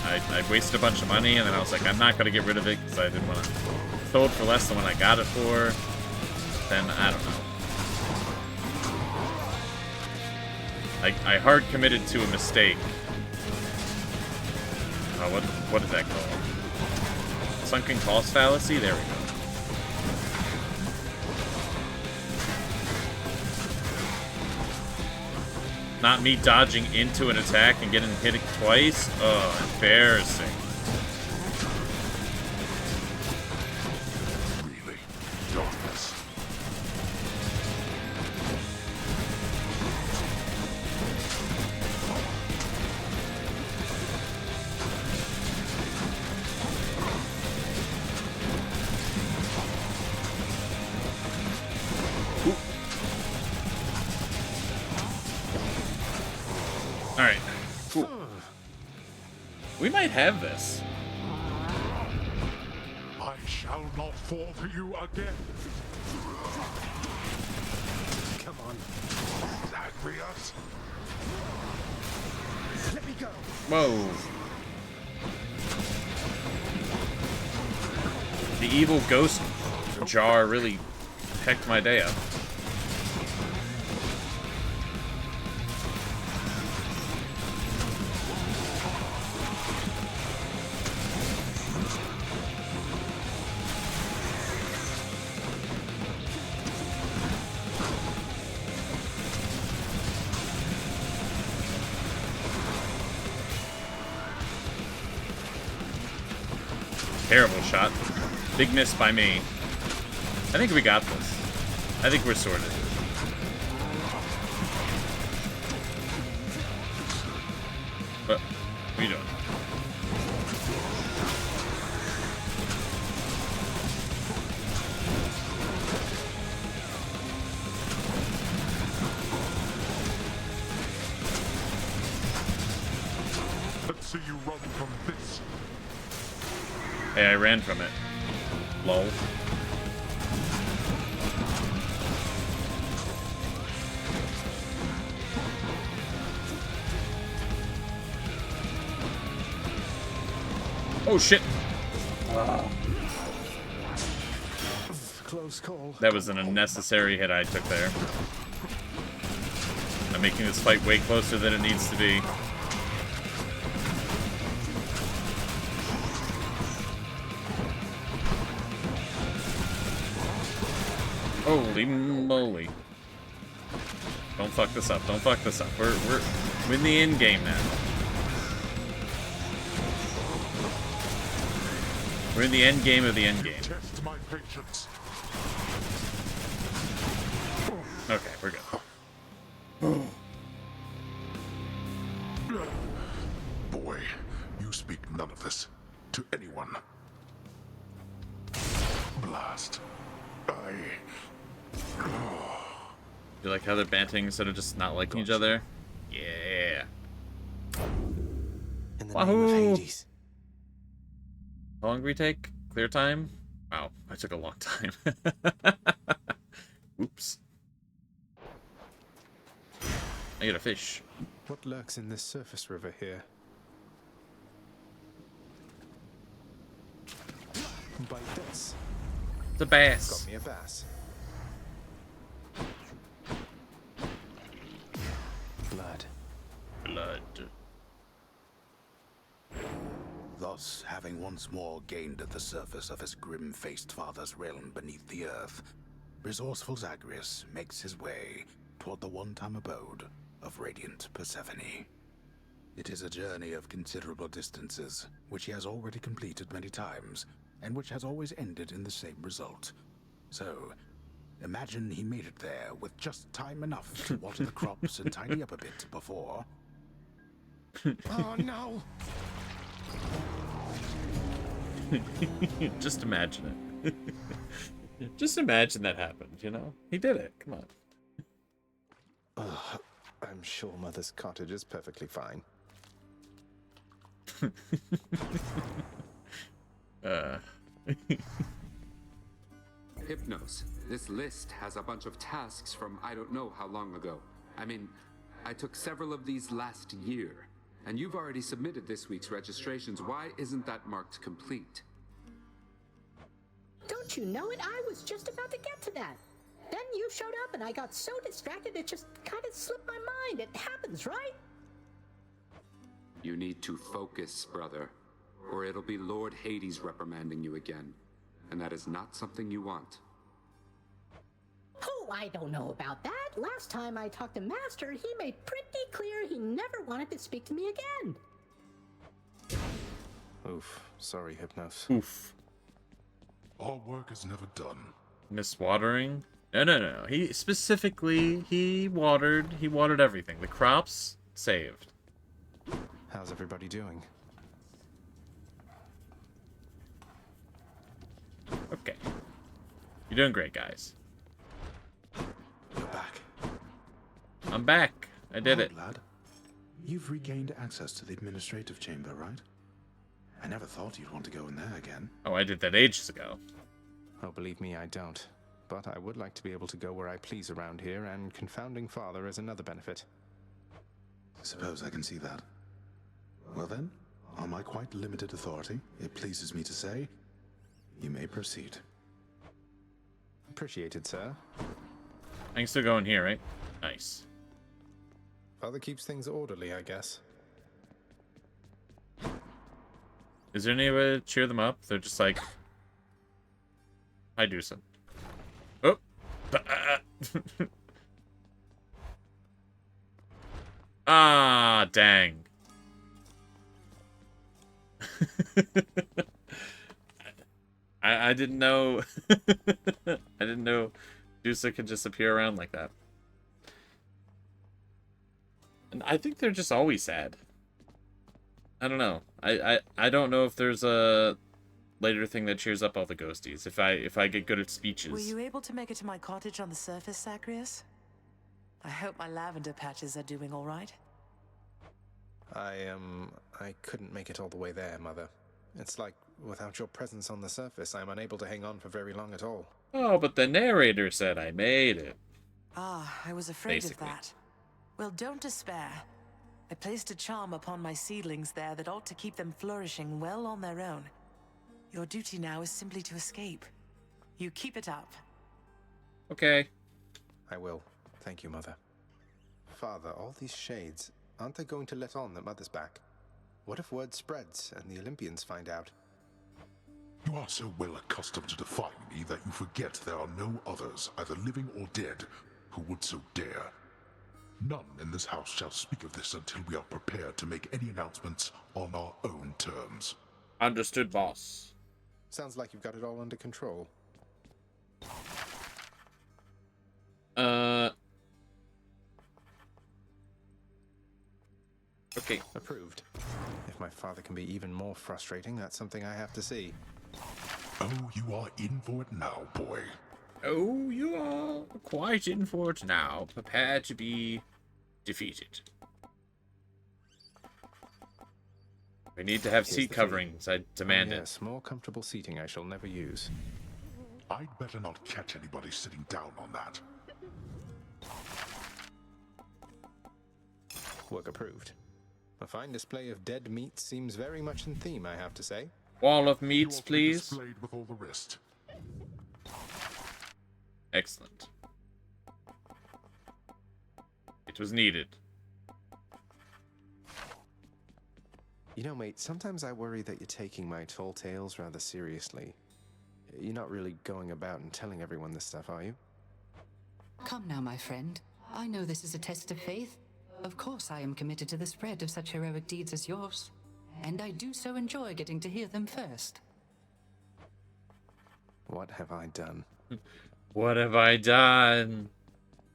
I wasted a bunch of money, and then I was like, I'm not going to get rid of it because I didn't want to throw it for less than what I got it for. Then, I don't know. I hard committed to a mistake. What is that called? Sunken cost fallacy? There we go. Not me dodging into an attack and getting hit twice? Oh, embarrassing. Really? Darkness. Alright, cool. We might have this. I shall not fall to you again. Come on. Zagreus. Let me go. Whoa. The evil ghost jar really hecked my day up. Terrible shot. Big miss by me. I think we got this. I think we're sorted. What are you doing? Let's see you run from this. Hey, I ran from it. Lol. Oh shit! Close call. That was an unnecessary hit I took there. I'm making this fight way closer than it needs to be. Holy moly. Don't fuck this up. Don't fuck this up. We're in the end game now. We're in the end game of the end game. Test my patience. Okay, we're good. Boy, you speak none of this to anyone. Blast. You like how they're banting instead of just not liking each other? Yeah. In the Wahoo! name of Hades. How long did we take? Clear time? Wow, that took a long time. Oops. I get a fish. What lurks in this surface river here? Bite this. The bass. Got me a bass. Blood. Blood. Thus, having once more gained at the surface of his grim-faced father's realm beneath the earth, resourceful Zagreus makes his way toward the one-time abode of radiant Persephone. It is a journey of considerable distances, which he has already completed many times, and which has always ended in the same result. So, imagine he made it there with just time enough to water the crops and tidy up a bit before... Oh no! Just imagine it. Just imagine that happened, you know? He did it. Come on. I'm sure Mother's cottage is perfectly fine. Hypnos, this list has a bunch of tasks from I don't know how long ago. I mean, I took several of these last year, and you've already submitted this week's registrations. Why isn't that marked complete? Don't you know it? I was just about to get to that. Then you showed up and I got so distracted it just kind of slipped my mind. It happens, right? You need to focus, brother, or it'll be Lord Hades reprimanding you again. And that is not something you want. Oh, I don't know about that. Last time I talked to Master, he made pretty clear he never wanted to speak to me again. Oof. Sorry, Hypnos. Oof. Our work is never done. Miswatering? No. He specifically, he watered everything. The crops, saved. How's everybody doing? Okay. You're doing great, guys. You're back. I'm back. I did it. Lad. You've regained access to the administrative chamber, right? I never thought you'd want to go in there again. Oh, I did that ages ago. Oh, believe me, I don't. But I would like to be able to go where I please around here, and confounding Father is another benefit. Suppose I can see that. Well then, on my quite limited authority, it pleases me to say, you may proceed. Appreciated, sir. I can still go in here, right? Nice. Father keeps things orderly, I guess. Is there any way to cheer them up? They're just like... Hi, Dusa. Oh! Ah, dang. I didn't know... I didn't know Dusa could just appear around like that. And I think they're just always sad. I don't know. I don't know if there's a later thing that cheers up all the ghosties. If I get good at speeches. Were you able to make it to my cottage on the surface, Zagreus? I hope my lavender patches are doing all right. I couldn't make it all the way there, Mother. It's like, without your presence on the surface, I'm unable to hang on for very long at all. Oh, but the narrator said I made it. Ah, I was afraid Basically. of that. Well, don't despair. I placed a charm upon my seedlings there that ought to keep them flourishing well on their own. Your duty now is simply to escape. You keep it up. Okay. I will. Thank you, Mother. Father, all these shades, aren't they going to let on that Mother's back? What if word spreads and the Olympians find out? You are so well accustomed to defying me that you forget there are no others, either living or dead, who would so dare. None in this house shall speak of this until we are prepared to make any announcements on our own terms. Understood, boss. Sounds like you've got it all under control. Okay. Approved. If my father can be even more frustrating, that's something I have to see. Oh, you are in for it now, boy. Oh, you are quite in for it now. Prepare to be defeated. We need to have Here's seat the coverings. I demand yes, more comfortable seating I shall never use. I'd better not catch anybody sitting down on that. Work approved. A fine display of dead meat seems very much in theme, I have to say. Wall of meats, please. Displayed with all the rest. Excellent. It was needed. You know, mate, sometimes I worry that you're taking my tall tales rather seriously. You're not really going about and telling everyone this stuff, are you? Come now, my friend. I know this is a test of faith. Of course I am committed to the spread of such heroic deeds as yours. And I do so enjoy getting to hear them first. What have I done? What have I done?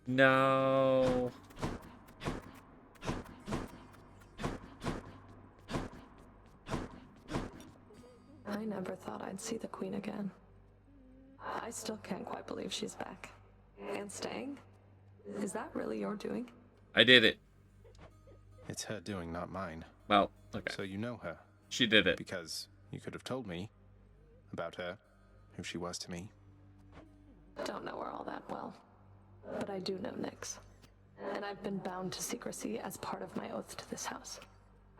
No. I never thought I'd see the Queen again. I still can't quite believe she's back. And staying. Is that really your doing? I did it. It's her doing, not mine. Well, okay. So you know her. She did it. Because you could have told me about her, who she was to me. Don't know her all that well. But I do know Nyx. And I've been bound to secrecy as part of my oath to this house.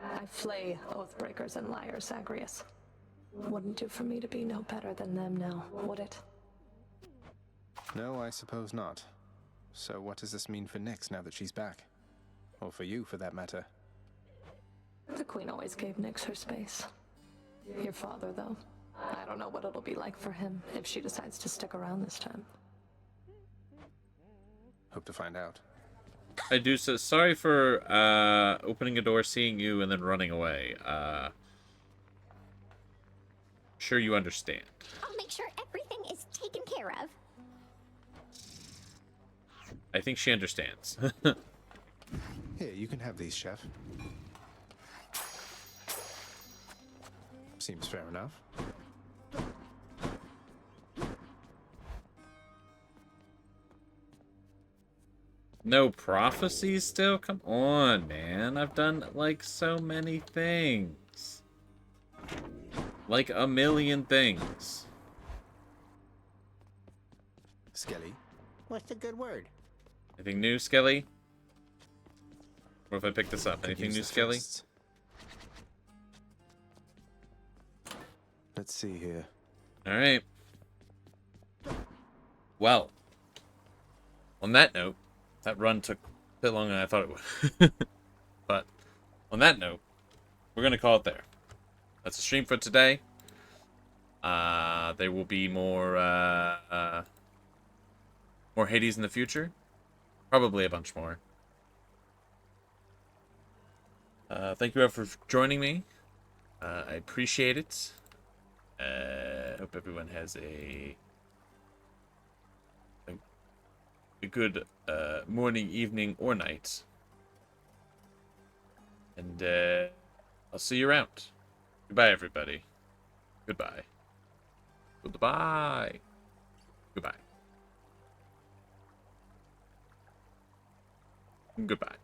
I flay oathbreakers and liars, Zagreus. Wouldn't do for me to be no better than them now, would it? No, I suppose not. So what does this mean for Nyx now that she's back? Or for you, for that matter? The Queen always gave Nyx her space. Your father, though. I don't know what it'll be like for him if she decides to stick around this time. Hope to find out. I do so. Sorry for opening a door, seeing you, and then running away. Sure you understand. I'll make sure everything is taken care of. I think she understands. Here, you can have these, Chef. Seems fair enough. No prophecies still? Come on, man. I've done, like, so many things. Like, a million things. Skelly. What's the good word? Anything new, Skelly? Or if I pick this up, anything new, Skelly? Let's see here. Alright. Well. On that note, that run took a bit longer than I thought it would. But, on that note, we're going to call it there. That's the stream for today. There will be more Hades in the future. Probably a bunch more. Thank you all for joining me. I appreciate it. Hope everyone has a good morning, evening, or night. And I'll see you around. Goodbye, everybody. Goodbye. Goodbye. Goodbye. Goodbye.